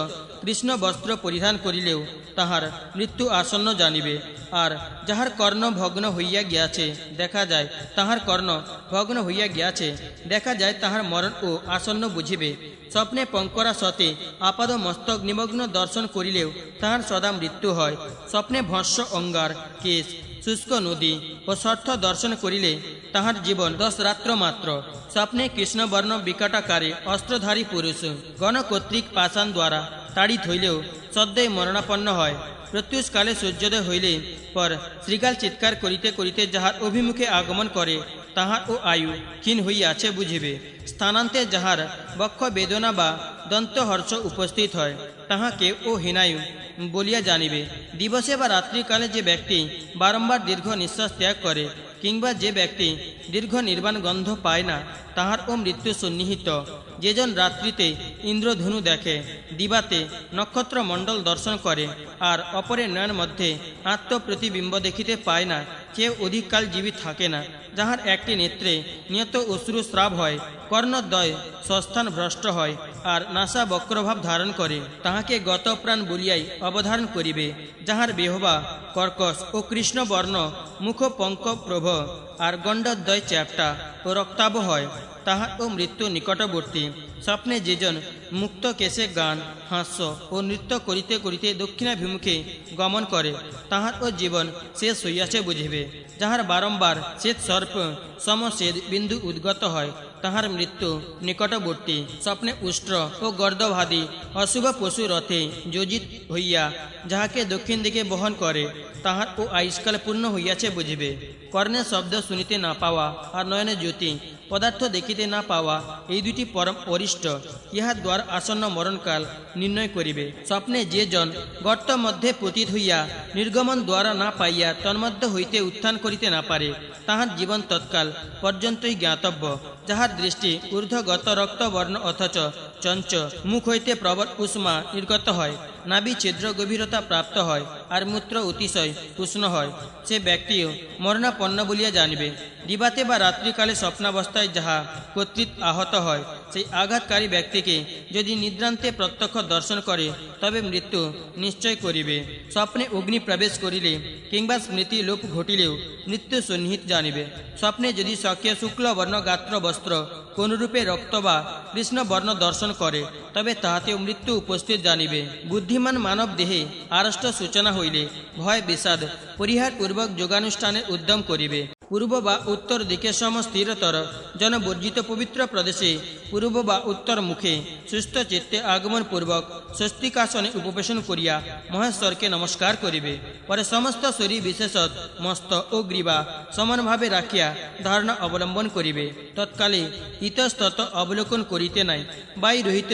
কৃষ্ণ বস্ত্র পরিধান করিলেও তাহার মৃত্যু আসন্ন জানিবে। আর যাহার কর্ণ ভগ্ন হইয়া গিয়াছে দেখা যায়, তাহার কর্ণ ভগ্ন হইয়া গিয়াছে দেখা যায়, তাহার মরণ ও আসন্ন বুঝিবে। স্বপ্নে পঙ্করা সতে আপাদ মস্তক নিমগ্ন দর্শন করিলেও তাহার সদা মৃত্যু হয়। স্বপ্নে ভস্য অঙ্গার, কেশ, শুষ্ক নদী ও সর্থ দর্শন করিলে তাহার জীবন 10 রাত্র মাত্র। স্বপ্নে কৃষ্ণবর্ণ বিকটাকারে অস্ত্রধারী পুরুষ গণ কর্তৃক পাষাণ দ্বারা তাড়িত হইলেও সদ্যই মরণাপন্ন হয়। প্রত্যুষকালে সূর্যোদয় হইলে পর শ্রীকাল চিৎকার করিতে করিতে যাহার অভিমুখে আগমন করে, তাহার ও আয়ু ক্ষীণ হইয়াছে বুঝিবে। স্থানান্তে যাহার বক্ষ বেদনা বা দন্তহর্ষ উপস্থিত হয়, তাহাকে ও হীনায়ু বলিয়া জানিবে। দিবসে বা রাত্রিকালে যে ব্যক্তি বারম্বার দীর্ঘ নিঃশ্বাস ত্যাগ করে, কিংবা যে ব্যক্তি দীর্ঘ নির্বাণ গন্ধ পায় না তাহারও মৃত্যু সন্নিহিত। যেজন রাত্রিতে ইন্দ্রধনু দেখে, দিবাতে নক্ষত্রমণ্ডল দর্শন করে, আর অপরের নয়ন মধ্যে আত্মপ্রতিবিম্ব দেখিতে পায় না, কেউ অধিককাল জীবিত থাকে না। যাহার একটি নেত্রে নিয়ত অশ্রু স্রাব হয়, কর্ণদ্বয় স্বস্থান ভ্রষ্ট হয়, আর নাসা বক্রভাব ধারণ করে, তাহাকে গতপ্রাণ বলিয়াই অবধারণ করিবে। যাহার বেহবা কর্কশ ও কৃষ্ণবর্ণ, মুখ পঙ্ক প্রভ, আর গণ্ডদ্বয় চ্যাপ্টা ও রক্তাভ হয়, তাহারও মৃত্যু নিকটবর্তী। স্বপ্নে যেজন মুক্ত কেশে গান, হাস্য ও নৃত্য করিতে করিতে দক্ষিণাভিমুখে গমন করে, তাহারও জীবন শেষ হইয়াছে বুঝিবে। যাহার বারম্বার শ্বেত সর্প সমশ্বেদ বিন্দু উদ্গত হয়, তাহার মৃত্যু নিকটবর্তী। স্বপ্নে উষ্ট্র ও গর্দভাদি অশুভ পশু রথে যোজিত হইয়া যাহাকে দক্ষিণ দিকে বহন করে, তাহার ও আয়ুষ্কাল পূর্ণ হইয়াছে বুঝিবে। কর্ণে শব্দ শুনিতে না পাওয়া আর নয়নে জ্যোতি পদার্থ দেখিতে না পাওয়া, এই দুটি পরম অরিষ্ট। ইহার দ্বার আসন্ন মরণকাল নির্ণয় করিবে। স্বপ্নে যে জন গর্ত মধ্যে পতিত হইয়া নির্গমন দ্বারা না পাইয়া তন্মধ্য হইতে উত্থান করিতে না পারে, তাহার জীবন তৎকাল পর্যন্তই জ্ঞাতব্য। যাহার দৃষ্টি ঊর্ধ্বগত রক্তবর্ণ অথচ চঞ্চ, মুখ হইতে প্রবল উষ্মা নির্গত হয়, নাভি ছিদ্র গভীরতা প্রাপ্ত হয়, আর মূত্র অতিশয় উষ্ণ হয়, সে ব্যক্তিও মরণাপন্ন বলিয়া জানিবে। দিবাতে বা রাত্রিকালে স্বপ্নাবস্থায় যাহা কর্তৃৎ আহত হয়, সেই আঘাতকারী ব্যক্তিকে যদি নিদ্রান্তে প্রত্যক্ষ দর্শন করে, তবে মৃত্যু নিশ্চয় করিবে। স্বপ্নে অগ্নি প্রবেশ করিলে কিংবা স্মৃতি লোপ ঘটিলেও মৃত্যু সন্নিহিত জানিবে। স্বপ্নে যদি স্বকীয় শুক্লবর্ণ গাত্র বস্ত্র কোনরূপে রক্ত বা কৃষ্ণবর্ণ দর্শন করে, তবে তাহাতেও মৃত্যু উপস্থিত জানিবে। বুদ্ধিমান মানব দেহে আড়ষ্ট সূচনা হইলে ভয় বিষাদ পরিহার পূর্বক যোগানুষ্ঠানের উদ্যম করিবে। পূর্ব বা উত্তর দিকে সম স্থিরতর জনবর্জিত পবিত্র প্রদেশে পূর্ব বা উত্তর মুখে সুস্থ চিত্তে আগমন পূর্বক স্বস্তিকাসনে উপবেশন করিয়া মহেশ্বরকে নমস্কার করিবে। পরে সমস্ত শরীর বিশেষত মস্ত ও গ্রীবা সমানভাবে রাখিয়া ধারণা অবলম্বন করিবে। তৎকালে ইতস্তত অবলোকন করিতে নাই, বায়ু রহিত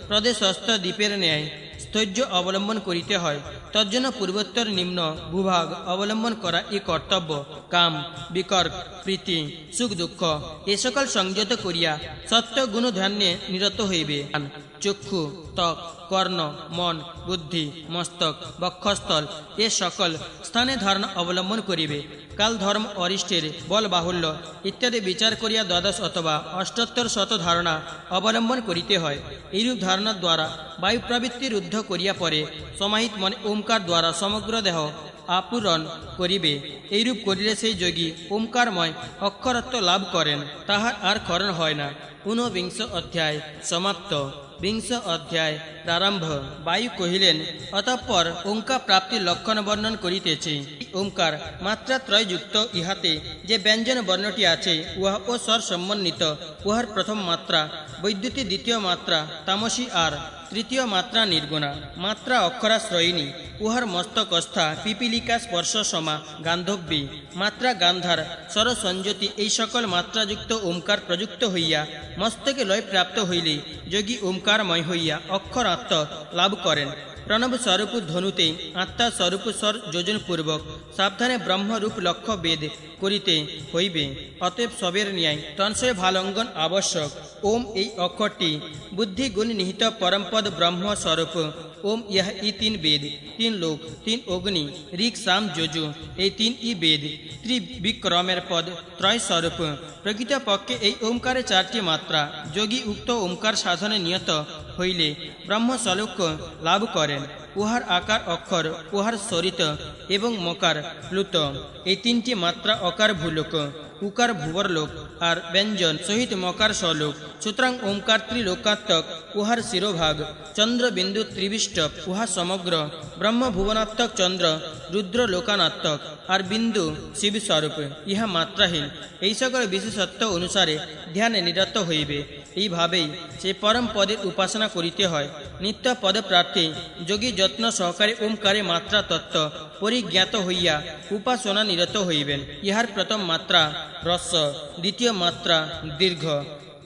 প্রদেশস্থ দ্বীপের ন্যায় স্থৈর্য অবলম্বন করিতে হয়। তজ্জন্য পূর্বোত্তর নিম্ন ভূভাগ অবলম্বন করা এই কর্তব্য। কাম, বিকর্ক, প্রীতি, সুখ দুঃখ এ সকল সংযত করিয়া সত্য গুণ ধ্যানে নিরত হইবে। চক্ষু, ত্বক, কর্ণ, মন, বুদ্ধি, মস্তক, বক্ষস্থল এ সকল স্থানে ধারণা অবলম্বন করিবে। কাল, ধর্ম, অরিষ্টের বল বাহুল্য ইত্যাদি বিচার করিয়া দ্বাদশ অথবা অষ্টোত্তর শত ধারণা অবলম্বন করিতে হয়। এইরূপ ধারণার দ্বারা বায়ু প্রবৃত্তি রুদ্ধ করিয়া পরে সমাহিত মনে ওমকার দ্বারা সমগ্র দেহ আপূরণ করিবে। এইরূপ করিলে সেই যোগী ওমকারময় অক্ষরত্ব লাভ করেন, তাহার আর ক্ষরণ হয় না। ঊনবিংশ অধ্যায় সমাপ্ত। বিংশ অধ্যায় প্রারম্ভ। বায়ু কহিলেন, অতঃপর ওঙ্কার প্রাপ্তির লক্ষণ বর্ণন করিতেছে। ওঙ্কার মাত্রাত্রয়যুক্ত। ইহাতে যে ব্যঞ্জন বর্ণটি আছে, উহা ও স্বর সমন্বিত। উহার প্রথম মাত্রা বৈদ্যুতিক, দ্বিতীয় মাত্রা তামসী, আর তৃতীয় মাত্রা নির্গুণা। মাত্রা অক্ষরাশ্রয়িণী। উহার মস্তকস্থা পিপিলিকা স্পর্শ সমা গান্ধব্যী। মাত্রা গান্ধার স্বর সংযতি। এই সকল মাত্রাযুক্ত ওমকার প্রযুক্ত হইয়া মস্তকে লয় প্রাপ্ত হইলে যোগী ওমকারময় হইয়া অক্ষরাত্ম লাভ করেন। প্রণব স্বরূপ ধনুতে আত্মা স্বরূপ স্বর যোজনপূর্বক সাবধানে ব্রহ্মরূপ লক্ষ্য বেদ করিতে হইবে। অতএব সবের ন্যায় তন্ময় ভালঙ্গন আবশ্যক। ওম এই অক্ষরটি বুদ্ধিগুণ নিহিত পরমপদ ব্রহ্ম স্বরূপ। ওম यह ई तीन वेद, तीन लोक, तीन অগ্নি, ঋক, সাম, যজু এই তিন ই বেদ ত্রিবিক্রমের পদ ত্রয় স্বরূপ। প্রকৃতপক্ষে এই ওমকারে চারটি মাত্রা। যোগী উক্ত ওমকার সাধনে নিয়ত হইলে ব্রহ্মস্বলোক লাভ করেন। উহার আকার অক্ষর, উহার স্বরিত এবং মকার প্লুত এই তিনটি মাত্রা অকার ভূলোক, উকার ভুবরলোক, আর ব্যঞ্জন সহিত মকার স্বলোক। সুতরাং ওমকার ত্রিলোকাত্মক। উহার শিরোভাগ চন্দ্রবিন্দু ত্রিবিষ্ট। উহা সমগ্র ব্রহ্মভুবনাত্মক। চন্দ্র রুদ্র লোকানাত্মক, আর বিন্দু শিবস্বরূপ। ইহা মাত্রাহীন। এই সকল বিশেষত্ব অনুসারে ধ্যানে নিরত হইবে। এইভাবেই সে পরম পদের উপাসনা করিতে হয়। নিত্য পদপ্রার্থী যোগী যত্ন সহকারে ওমকারে মাত্রা তত্ত্ব পরিজ্ঞাত হইয়া উপাসনা নিরত হইবেন। ইহার প্রথম মাত্রা হ্রস্ব, দ্বিতীয় মাত্রা দীর্ঘ,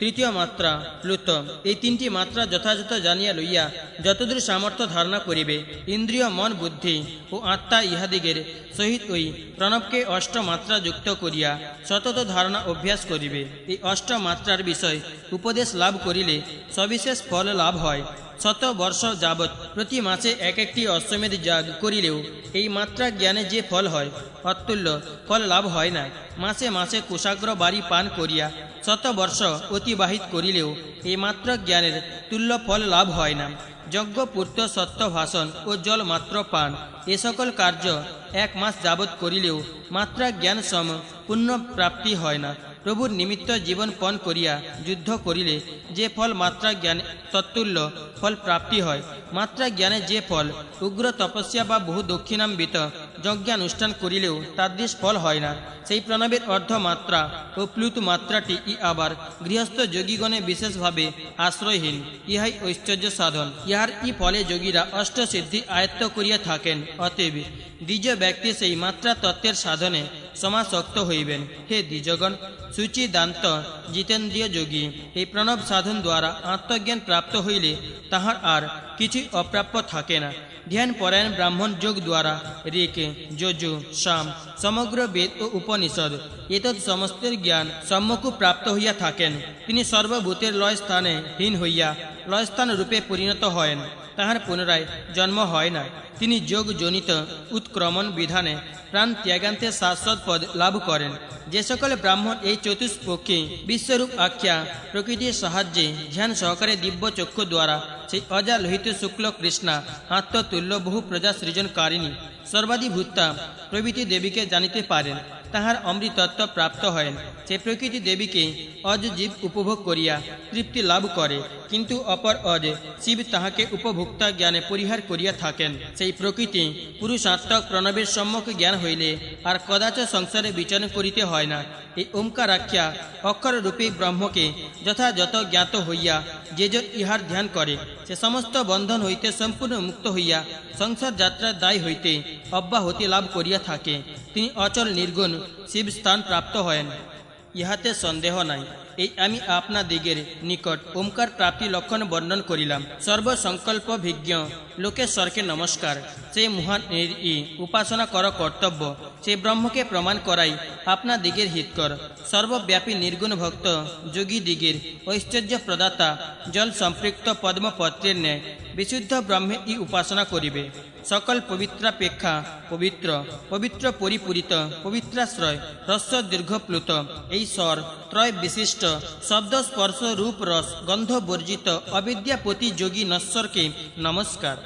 তৃতীয় মাত্রা প্লুত। এই তিনটি মাত্রা যথাযথ জানিয়া লইয়া যতদূর সামর্থ্য ধারণা করিবে, ইন্দ্রিয় মন বুদ্ধি ও আত্মা ইহাদিগের সহিত ওই প্রণবকে অষ্টমাত্রা যুক্ত করিয়া সতত ধারণা অভ্যাস করিবে। এই অষ্টমাত্রার বিষয় উপদেশ লাভ করিলে সবিশেষ ফল লাভ হয়। শত বর্ষ যাবৎ প্রতি মাসে এক একটি অশ্বমেধ যাগ করিলেও এই মাত্রা জ্ঞানে যে ফল হয়, অতুল্য ফল লাভ হয় না। মাসে মাসে কুশাগ্র বাড়ি পান করিয়া শত বর্ষ অতিবাহিত করিলেও এই মাত্রা জ্ঞানের তুল্য ফল লাভ হয় না। যজ্ঞ পূর্ত সত্য ভাষণ ও জল মাত্র পান এ সকল কার্য এক মাস যাবৎ করিলেও মাত্রা জ্ঞান সম পুণ্য প্রাপ্তি হয় না। প্রভুর নিমিত্ত জীবন পণ করিয়া যুদ্ধ করিলে যে ফল মাত্রা জ্ঞান তত্তুল্য ফল প্রাপ্তি হয়। মাত্রা জ্ঞানে যে ফল উগ্র তপস্যা বা বহু দক্ষিণাম্বিত যজ্ঞানুষ্ঠান করিলেও তাদৃশ ফল হয় না। সেই প্রণবের অর্ধমাত্রা ও প্লুত মাত্রাটি আবার গৃহস্থ যোগীগণে বিশেষভাবে আশ্রয়হীন। ইহাই ঐশ্বর্য সাধন। ইহার ফলে যোগীরা অষ্টসিদ্ধি আয়ত্ত করিয়া থাকেন। অতএব দ্বিজ ব্যক্তি সেই মাত্রা তত্ত্বের সাধনে সমাসক্ত হইবেন। হে দ্বিজগণ, সূচি দান্ত জিতেন্দ্রিয় যোগী এই প্রণব সাধন দ্বারা আত্মজ্ঞান প্রাপ্ত হইলে তাহার আর কিছুই অপ্রাপ্য থাকে না। ধ্যান পরায়ণ ব্রাহ্মণ যোগ দ্বারা ঋক যজু সাম সমগ্র বেদ ও উপনিষদ এতৎ সমস্তের জ্ঞান সম্মুখ প্রাপ্ত হইয়া থাকেন। তিনি সর্বভূতের লয় স্থানে হীন হইয়া লয়স্থান রূপে পরিণত হয়েন। তাহার পুনরায় জন্ম হয় না। তিনি যোগ জনিত উৎক্রমণ বিধানে প্রাণ ত্যাগান্তে শাশ্বত পদ লাভ করেন। যে সকল ব্রাহ্মণ এই চতুষ্পক্ষী বিশ্বরূপ আখ্যা প্রকৃতির সাহায্যে ধ্যান সহকারে দিব্য চক্ষু দ্বারা সেই অজা লোহিত শুক্ল কৃষ্ণা আত্মতুল্য বহু প্রজা সৃজনকারিণী সর্বাধিভূতা প্রভৃতি দেবীকে জানিতে পারেন, তাহার অমৃতত্ব প্রাপ্ত হয়। সে প্রকৃতি দেবীকে অজ জীব উপভোগ করিয়া তৃপ্তি লাভ করে, কিন্তু অপর অজ শিব তাহাকে উপভোক্তা জ্ঞানে পরিহার করিয়া থাকেন। সেই প্রকৃতি পুরুষাত্মক প্রণবের সম্মুখ জ্ঞান হইলে আর কদাচ সংসারে বিচরণ করিতে হয় না। এই ওঙ্কারাখ্যা অক্ষররূপী ব্রহ্মকে যথাযথ জ্ঞাত হইয়া যে ইহার ধ্যান করে, সে সমস্ত বন্ধন হইতে সম্পূর্ণ মুক্ত হইয়া সংসার যাত্রার দায় হইতে অব্যাহতি লাভ করিয়া থাকে। তিনি অচল নির্গুণ শিব স্থান প্রাপ্ত হয়েন, ইহাতে সন্দেহ নাই। এই আমি আপনাদিগের নিকট ওমকার প্রাপ্তি লক্ষণ বর্ণন করিলাম। সর্বসংকল্প ভিজ্ঞ লোকেশ্বরকে নমস্কার। সেই মহান উপাসনা কর কর্তব্য। সেই ব্রহ্মকে প্রমাণ করাই আপনাদিগের হিতকর। সর্বব্যাপী নির্গুণ ভক্ত যোগী দিগের ঐশ্বর্য প্রদাতা জল সম্পৃক্ত পদ্মপত্রের ন্যায় বিশুদ্ধ ব্রহ্মে উপাসনা করিবে। সকল পবিত্রাপেক্ষা পবিত্র, পবিত্র পরিপূরিত, পবিত্রাশ্রয়, হ্রস্ব দীর্ঘ প্লুত এই স্বর ত্রয় বিশিষ্ট শব্দ স্পর্শ রূপ রস গন্ধ বর্জিত অবিদ্যাপতি যোগী নশ্বরকে নমস্কার।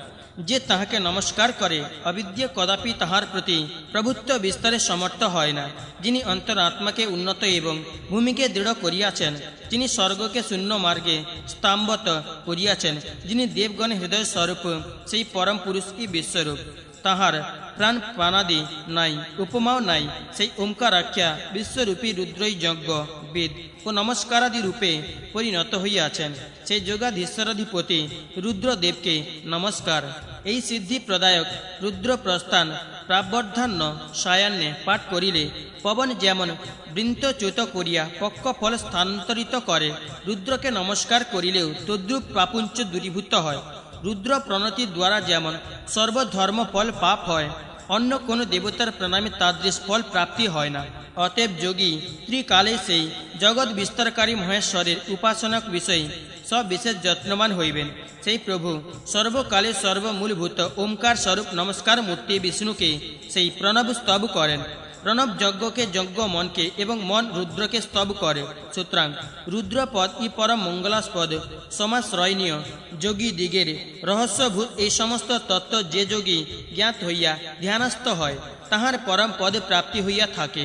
যে তাহাকে নমস্কার করে অবিদ্যা কদাপি তাহার প্রতি প্রভুত্ব বিস্তারে সমর্থ হয় না। যিনি অন্তরাত্মাকে উন্নত এবং ভূমিকে দৃঢ় করিয়াছেন, যিনি স্বর্গকে শূন্য মার্গে স্তম্ভত করিয়াছেন, যিনি দেবগণ হৃদয় স্বরূপ, সেই পরম পুরুষই বিশ্বরূপ। তাহার প্রাণ প্রাণাদি নাই, উপমাও নাই। সেই ওঙ্কারাখ্যা বিশ্বরূপী রুদ্রই যজ্ঞ বেদ ও নমস্কারাদি রূপে পরিণত হইয়াছেন। সেই যোগাধীশ্বরাধিপতি রুদ্রদেবকে নমস্কার। এই সিদ্ধি প্রদায়ক রুদ্র প্রস্থান প্রাবর্ধান্য সায়ান্নে পাঠ করিলে পবন যেমন বৃন্তচ্যুত করিয়া পক্ষ ফল স্থানান্তরিত করে, রুদ্রকে নমস্কার করিলেও তদ্রূপ প্রাপুঞ্চ দূরীভূত হয়। রুদ্র প্রণতির দ্বারা যেমন সর্বধর্ম ফল পাপ হয়, অন্য কোনো দেবতার প্রণামে তাদৃশ ফল প্রাপ্তি হয় না। অতএব যোগী ত্রিকালে সেই জগৎ বিস্তারকারী মহেশ্বরের উপাসনাক বিষয়ে সবিশেষ যত্নবান হইবেন। সেই প্রভু সর্বকালে সর্বমূলভূত ওমকার স্বরূপ নমস্কার মূর্তি বিষ্ণুকে সেই প্রণব স্তব করেন। প্রণব যজ্ঞকে যজ্ঞ মনকে এবং মন রুদ্রকে স্তব করে। সুতরাং রুদ্রপদ পরম মঙ্গলাস্পদ সমাশ্রয়নীয় যোগী দিগের রহস্যভূত এই সমস্ত তত্ত্ব যে যোগী জ্ঞাত হইয়া ধ্যানস্থ হয়, তাহার পরম পদ প্রাপ্তি হইয়া থাকে।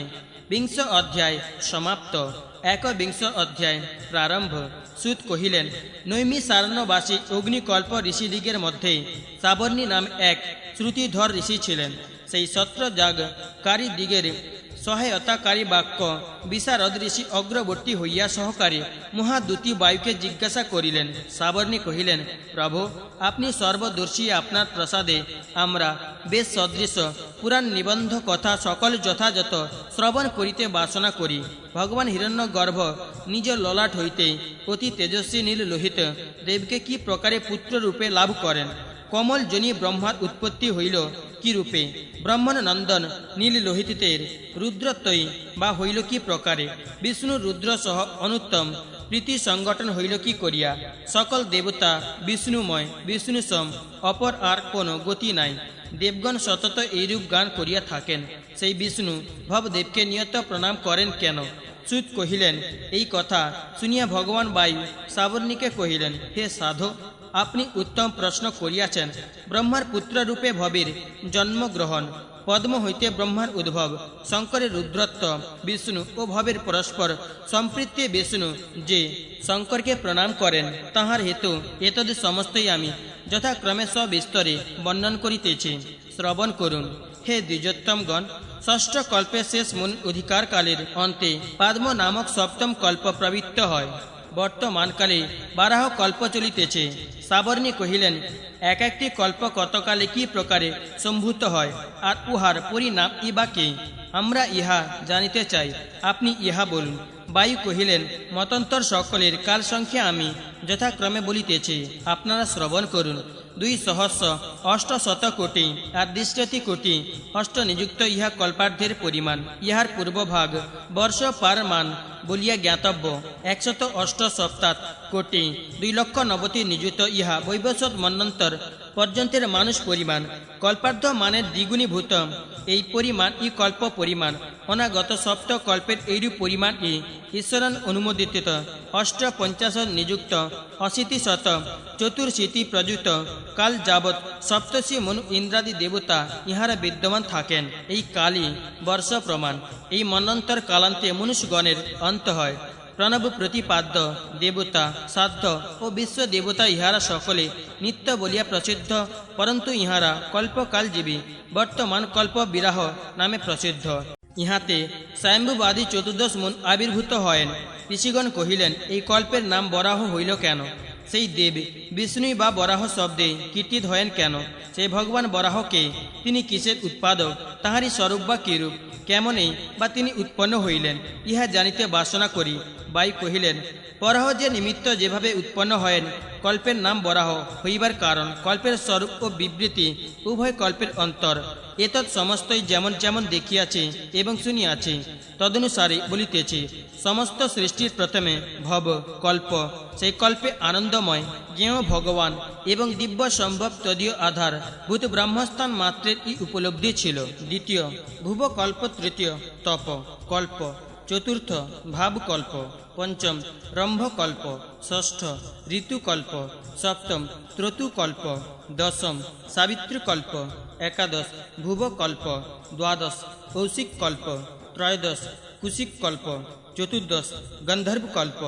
বিংশ অধ্যায় সমাপ্ত। ১বিংশ অধ্যায় প্রারম্ভ। সুত কহিলেন, নৈমিষারণ্যবাসী অগ্নিকল্প ঋষিদিগের মধ্যে সাবর্ণী নাম এক শ্রুতিধর ঋষি ছিলেন। সেই সত্রযাগকারী দিগের সহায়তাকারী বাক্য বিশারদ ঋষি অগ্রবর্তী হইয়া সহকারে মহাদূতি বায়ুকে জিজ্ঞাসা করিলেন। সাবর্ণী কহিলেন, প্রভু, আপনি সর্বদর্শী, আপনার প্রসাদে আমরা বেশ সদৃশ পুরাণ নিবন্ধ কথা সকল যথাযথ শ্রবণ করিতে বাসনা করি। ভগবান হিরণ্যগর্ভ নিজ ললাট হইতে অতি তেজস্বী নীল লোহিত দেবকে কি প্রকারে পুত্র রূপে লাভ করেন? কমল জনি ব্রহ্মার উৎপত্তি হইল কি রূপে? ব্রহ্মণ নন্দন নীল লোহিতের রুদ্রত্বই বা হইল কি প্রকারে? বিষ্ণু রুদ্র সহ অনুত্তম প্রীতি সংগঠন হইল কি করিয়া? সকল দেবতা বিষ্ণুময়, বিষ্ণু সম অপর আর কোনো গতি নাই। দেবগণ সতত এইরূপ গান করিয়া থাকেন, সেই বিষ্ণু ভবদেবকে নিয়ত প্রণাম করেন কেন? সুত কহিলেন, এই কথা শুনিয়া ভগবান বায়ু সাবর্ণীকে কহিলেন, হে সাধু, আপনি উত্তম প্রশ্ন করিয়াছেন। ব্রহ্মার পুত্র রূপে ভবের জন্মগ্রহণ, পদ্ম হইতে ব্রহ্মার উদ্ভব, শঙ্করের রুদ্রত্ব, বিষ্ণু ও ভবের পরস্পর সম্পৃক্তি বিষ্ণু যে শঙ্করকে প্রণাম করেন, তাহার হেতু এতদ সমস্তই আমি যথাক্রমে সবিস্তরে বর্ণন করিতেছি, শ্রবণ করুন। হে দ্বিজোত্তমগণ, ষষ্ঠ কল্পে শেষ মুন অধিকারকালের অন্তে পাদ্ম নামক সপ্তম কল্প প্রবৃত্ত হয়। বর্তমানকালে 12 কল্প চলিতেছে। সাবর্ণী কহিলেন, এক একটি কল্প কতকালে কি প্রকারে সম্ভূত হয়, আর উহার পরিণাম ইবা কি? আমরা ইহা জানিতে চাই, আপনি ইহা বলুন। বায়ু কহিলেন, মতান্তর সকলের কাল সংখ্যা আমি যথাক্রমে বলিতেছি, আপনারা শ্রবণ করুন। 2,800 কোটি আর 10 কোটি অষ্ট নিযুক্ত ইহা কল্পার্ধের পরিমাণ। ইহার পূর্বভাগ বর্ষ পার মান বলিয়া জ্ঞাতব্য। 108 কোটি 2,90,000 নিযুক্ত ইহা বৈবস্বত মন্বন্তর পর্যন্তের মানুষ পরিমাণ। কল্পার্ধ মানের দ্বিগুণীভূত এই পরিমাণ ই কল্প পরিমাণ। অনাগত সপ্ত কল্পের এইরূপ পরিমাণ ই ঈশ্বরন অনুমোদিত 850 নিযুক্ত 80 চতুর্শীতি প্রযুক্ত কাল যাবৎ সপ্তর্ষি মনু ইন্দ্রাদি দেবতা ইহারা বিদ্যমান থাকেন। এই কালই বর্ষ প্রমাণ। এই মন্বন্তর কালান্তে মনুষ্যগণের অন্ত হয়। প্রণব প্রতিপাদ্য দেবতা, সাধ্য ও বিশ্ব দেবতা ইহারা সকলে নিত্য বলিয়া প্রসিদ্ধ, পরন্তু ইহারা কল্পকালজীবী, বর্তমান কল্প বিরাহ নামে প্রসিদ্ধ। ইহাতে স্বয়ম্ভুবাদী 14 মন আবির্ভূত হয়েন। ঋষিগণ কহিলেন, এই কল্পের নাম বরাহ হইল কেন? সেই দেব বিষ্ণুই বা বরাহ শব্দে কীর্তিত হয়েন কেন? সেই ভগবান বরাহকে, তিনি কিসের উৎপাদক, তাহারই স্বরূপ বা কিরূপ, কেমনে বা তিনি উৎপন্ন হইলেন, ইহা জানিতে বাসনা করি। বায়ু কহিলেন, বরাহ যে নিমিত্ত যেভাবে উৎপন্ন হয়েন, কল্পের নাম বরাহ হইবার কারণ কল্পের স্বরূপ ও বিবৃতি উভয় কল্পের অন্তর। এতৎ সমস্তই যেমন যেমন দেখিয়াছি এবং শুনিয়াছি, তদনুসারে বলিতেছি। সমস্ত সৃষ্টির প্রথমে ভব কল্প, সেই কল্পে আনন্দময় জ্ঞেয় ভগবান এবং দিব্য সম্ভব তদীয় আধার ভূত ব্রহ্মস্থান মাত্রের ই উপলব্ধি ছিল। দ্বিতীয় ভুবকল্প, তৃতীয় তপ কল্প, চতুর্থ ভাবকল্প, পঞ্চম রম্ভকল্প, ষষ্ঠ ঋতুকল্প, সপ্তম ত্রতুকল্প, দশম সাবিত্রীকল্প, একাদশ ভুবকল্প, দ্বাদশ কৌশিককল্প, ত্রয়োদশ কুশিককল্প, চতুর্দশ গন্ধর্বকল্প।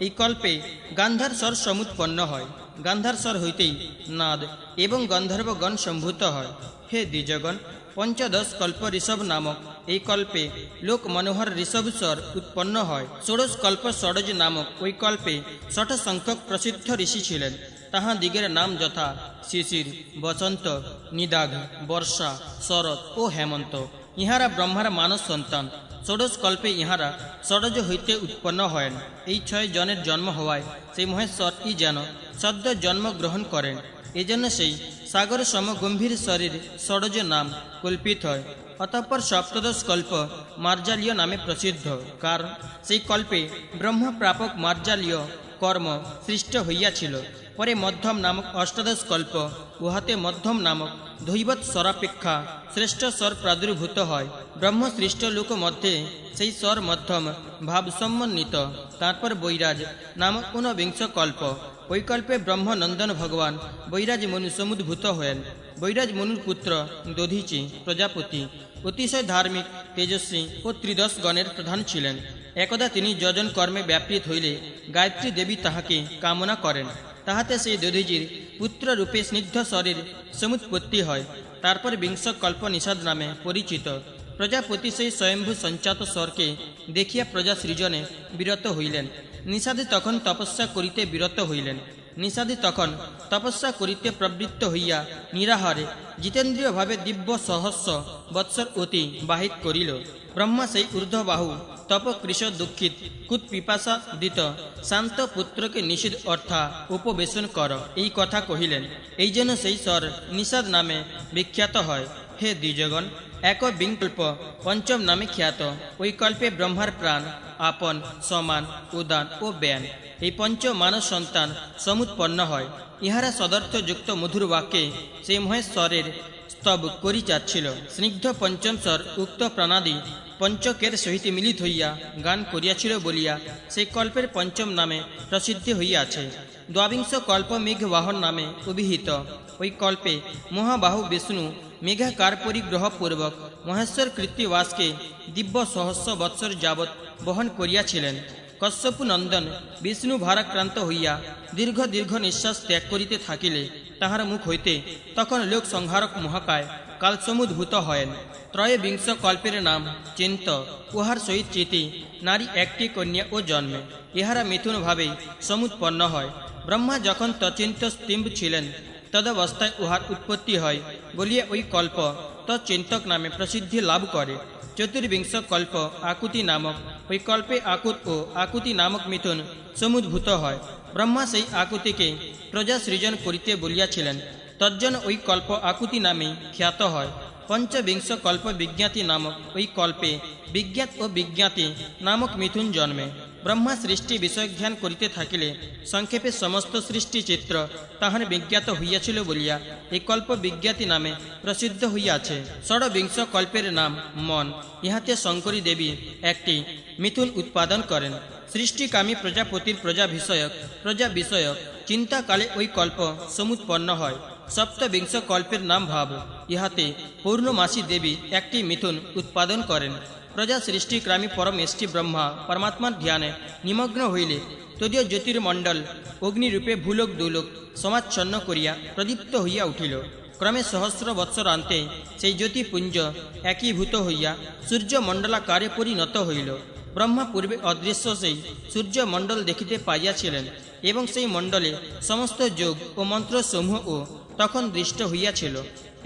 এই কল্পে গান্ধার স্বর সমুৎপন্ন হয়। গান্ধার স্বর হইতেই নাদ এবং গন্ধর্বগণ সম্ভূত হয়। হে দ্বিজগণ, পঞ্চদশ কল্প ঋষভ নামক এই কল্পে লোক মনোহর ঋষভ স্বর উৎপন্ন হয়। ষোড়শ কল্প ষড়জ নামক ওই কল্পে ৬০ সংখ্যক প্রসিদ্ধ ঋষি ছিলেন। তাহাদিগের নাম যথা শিশির, বসন্ত, নিদাঘ, বর্ষা, শরৎ ও হেমন্ত। ইহারা ব্রহ্মার মানস সন্তান। ষোড়শ কল্পে ইহারা ষড়জ হইতে উৎপন্ন হয়েন। এই 6 জনের জন্ম হওয়ায় সেই মহেশ্বর ই যেন সদ্য জন্মগ্রহণ করেন। এজন্য সেই সাগর সম গম্ভীর শরীর ষড়জ নাম কল্পিত হয়। অতঃপর সপ্তদশ কল্প মার্জালীয় নামে প্রসিদ্ধ, কারণ সেই কল্পে ব্রহ্মপ্রাপক মার্জালীয় কর্ম সৃষ্ট হইয়াছিল। পরে মধ্যম নামক অষ্টাদশ কল্প, উহাতে মধ্যম নামক দৈবত স্বরাপেক্ষা শ্রেষ্ঠ স্বর প্রাদুর্ভূত হয়। ব্রহ্ম সৃষ্ট লোক মধ্যে সেই স্বর মধ্যম ভাব সমন্বিত। তারপর বৈরাজ নামক 49 কল্প। ওই কল্পে ব্রহ্মনন্দন ভগবান বৈরাজ মনু সমুদ্ভূত হয়েন। বৈরাজ মনুর পুত্র দধীচি প্রজাপতি অতিশয় ধার্মিক, তেজস্বী ও ত্রিদশ গণের প্রধান ছিলেন। একদা তিনি যজন কর্মে ব্যাপৃত হইলে গায়ত্রী দেবী তাহাকে কামনা করেন। তাহাতে সেই দধীজির পুত্র রূপে স্নিগ্ধ স্বরের সমুৎপত্তি হয়। তারপর বিংশ কল্প নিষাদ নামে পরিচিত। প্রজাপতি সেই স্বয়ম্ভু সঞ্চাত স্বরকে দেখিয়া প্রজা সৃজনে বিরত হইলেন। নিষাদে তখন তপস্যা করিতে বিরত হইলেন। নিষাদে তখন তপস্যা করিতে প্রবৃত্ত হইয়া নিরাহারে জিতেন্দ্রিয়ভাবে দিব্য সহস্র বৎসর অতি বাহিত করিল। ব্রহ্মা সেই ঊর্ধ্ববাহু তপকৃশ দুঃখিত কুত পিপাসা দিত শান্ত পুত্রকে নিষিদ্ধ অর্থা উপবেশন কর, এই কথা কহিলেন। এই জন্য সেই স্বর নিষাদ নামে বিখ্যাত হয়। হে দ্বিজগণ, এক বিকল্প পঞ্চম নামে খ্যাত। ওই কল্পে ব্রহ্মার প্রাণ আপন, সমান, উদান ও ব্যান, এই পঞ্চ মানব সন্তান সমুৎপন্ন হয়। ইহারা সদর্থযুক্ত মধুর বাক্যে সেই মহেশ্বরের স্তব করি যাচ্ছিল। স্নিগ্ধ পঞ্চম স্বর উক্ত প্রাণাদি পঞ্চকের সহিত মিলিত হইয়া গান করিয়াছিল বলিয়া সেই কল্পের পঞ্চম নামে প্রসিদ্ধি হইয়াছে। দ্বাবিংশ কল্প মেঘবাহন নামে অভিহিত। ওই কল্পে মহাবাহু বিষ্ণু মেঘাকার পরিগ্রহপূর্বক মহেশ্বর কৃত্তিবাসকে দিব্য সহস্র বৎসর যাবৎ বহন করিয়াছিলেন। কশ্যপু নন্দন বিষ্ণু ভারাক্রান্ত হইয়া দীর্ঘ দীর্ঘ নিঃশ্বাস ত্যাগ করিতে থাকিলে তাহার মুখ হইতে তখন লোক সংহারক মহাকায় কালসমুদ্ভূত হয়েন। ত্রয়োবিংশ কল্পের নাম চিন্ত। উহার সহিত চিতি নারী একটি কন্যা ও জন্মে। ইহারা মিথুন ভাবেই সমুৎপন্ন হয়। ব্রহ্মা যখন তচিন্ত স্তম্ভ ছিলেন তদবস্থায় উহার উৎপত্তি হয় বলিয়া ওই কল্প তচিন্তক নামে প্রসিদ্ধি লাভ করে। চতুর্বিংশ কল্প আকুতি নামক। ওই কল্পে আকুত ও আকুতি নামক মিথুন সমুদ্ভূত হয়। ব্রহ্মা সেই আকুতিকে প্রজা সৃজন করিতে বলিয়াছিলেন, তজ্জন ওই কল্প আকুতি নামে খ্যাত হয়। পঞ্চবিংশ কল্প বিজ্ঞাতি নামক। ওই কল্পে বিজ্ঞাত ও বিজ্ঞাতি নামক মিথুন জন্মে। ব্রহ্মা সৃষ্টি বিষয় ধ্যান করিতে থাকিলে সংক্ষেপে সমস্ত সৃষ্টি চিত্র তাহার বিজ্ঞাত হইয়াছিল বলিয়া এই কল্প বিজ্ঞাতি নামে প্রসিদ্ধ হইয়াছে। ষড়বিংশ কল্পের নাম মন। ইহাতে শঙ্করী দেবী একটি মিথুন উৎপাদন করেন। সৃষ্টিকামী প্রজাপতির প্রজা বিষয়ক চিন্তাকালে ওই কল্প সমুৎপন্ন হয়। সপ্তবিংশ কল্পের নাম ভাব। ইহাতে পূর্ণমাসী দেবী একটি মিথুন উৎপাদন করেন। প্রজা সৃষ্টিক্রামী পরমেষ্টি ব্রহ্মা পরমাত্মার ধ্যানে নিমগ্ন হইলে তদীয় জ্যোতির্মণ্ডল অগ্নিরূপে ভূলোক দুলোক সমাচ্ছন্ন করিয়া প্রদীপ্ত হইয়া উঠিল। ক্রমে সহস্র বৎসরান্তে সেই জ্যোতিপুঞ্জ একীভূত হইয়া সূর্যমণ্ডলাকারে পরিণত হইল। ব্রহ্মা পূর্বে অদৃশ্য সেই সূর্যমণ্ডল দেখিতে পাইয়াছিলেন এবং সেই মণ্ডলে সমস্ত যোগ ও মন্ত্রসমূহও তখন দৃষ্ট হইয়াছিল।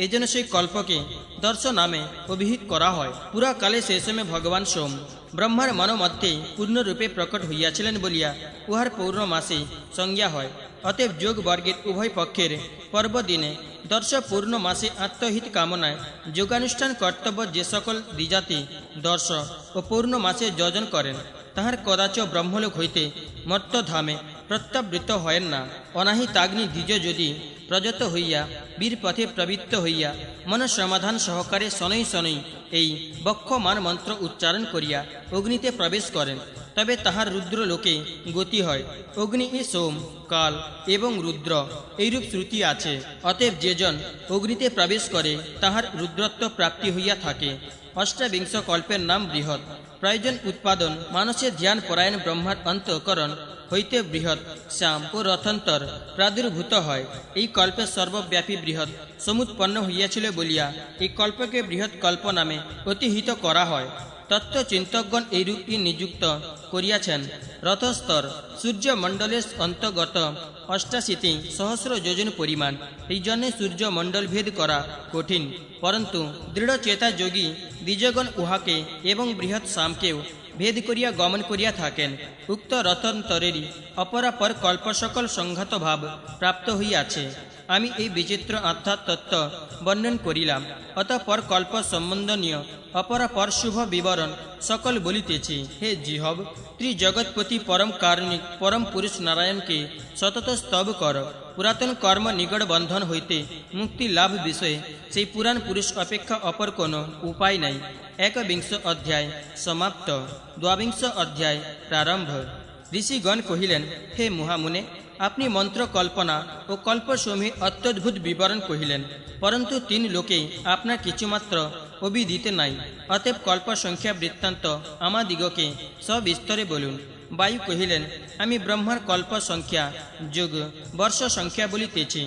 এজন্য সেই কল্পকে দর্শ নামে অভিহিত করা হয়। পুরাকালে সেই সময় ভগবান সোম ব্রহ্মার মনোমধ্যে পূর্ণরূপে প্রকট হইয়াছিলেন বলিয়া উহার পৌর্ণমাসে সংজ্ঞা হয়। অতএব যোগ বর্গের উভয় পক্ষের পর্বদিনে দর্শ পূর্ণমাসে আত্মহিত কামনায় যোগানুষ্ঠান কর্তব্য যে সকল দ্বিজাতি দর্শ ও পূর্ণমাসে যজন করেন তাহার কদাচ ব্রহ্মলোক হইতে মর্তধামে প্রত্যাবৃত হয়েন না। অনাহিতাগ্নি দ্বিজ যদি প্রযত হইয়া বীর পথে প্রবৃত্ত হইয়া মনসমাধান সহকারে শনৈ শনৈ এই বক্ষমান মন্ত্র উচ্চারণ করিয়া অগ্নিতে প্রবেশ করেন, তবে তাহার রুদ্রলোকে গতি হয়। অগ্নি ই সোম, কাল এবং রুদ্র এইরূপ শ্রুতি আছে। অতএব যেজন অগ্নিতে প্রবেশ করে তাহার রুদ্রত্ব প্রাপ্তি হইয়া থাকে। অষ্টাবিংশ কল্পের নাম বৃহৎ। প্রয়োজন উৎপাদন মানুষের ধ্যান পরায়ণ ব্রহ্মার অন্তঃকরণ হইতে বৃহৎ শ্যাম ও রথন্তর প্রাদুর্ভূত হয়। এই কল্পে সর্বব্যাপী বৃহৎ সমুৎপন্ন হইয়াছিল বলিয়া এই কল্পকে বৃহৎ কল্প নামে অতিহিত করা হয়। তত্ত্বচিন্তকগণ এইরূপই নিযুক্ত করিয়াছেন। রথস্তর সূর্যমণ্ডলের অন্তর্গত ৮৮ সহস্র যোজন পরিমাণ। এই জন্যে সূর্যমণ্ডল ভেদ করা কঠিন, পরন্তু দৃঢ়চেতা যোগী দ্বিজগণ উহাকে এবং বৃহৎ শ্যামকেও ভেদ করিয়া গমন করিয়া থাকেন। উক্ত রথন্তরেরই অপরাপর কল্প সকল সংঘাত ভাব প্রাপ্ত হইয়াছে। আমি এই বিচিত্র আত্মার তত্ত্ব বর্ণন করিলাম। অতঃপর কল্প সম্বন্ধনীয় অপরাপর শুভ বিবরণ সকল বলিতেছি। হে জিহব, ত্রিজগৎপতি পরম কারণিক পরম পুরুষ নারায়ণকে সতত স্তব কর। পুরাতন কর্ম নিগড় বন্ধন হইতে মুক্তি লাভ বিষয়ে সেই পুরাণ পুরুষ অপেক্ষা অপর কোনো উপায় নাই। ১বিংশ অধ্যায় সমাপ্ত। ২বিংশ অধ্যায় প্রারম্ভ। ঋষিগণ কহিলেন, হে মহামুনে, আপনি মন্ত্র কল্পনা ও কল্পসমূহের অত্যদ্ভুত বিবরণ কহিলেন, পরন্তু ৩ লোকে আপনার কিছুমাত্র অবিদিতে নাই। অতএব কল্প সংখ্যা বৃত্তান্ত আমাদিগকে সবিস্তরে বলুন। বায়ু কহিলেন, আমি ব্রহ্মার কল্প সংখ্যা যুগ বর্ষ সংখ্যা বলিতেছি।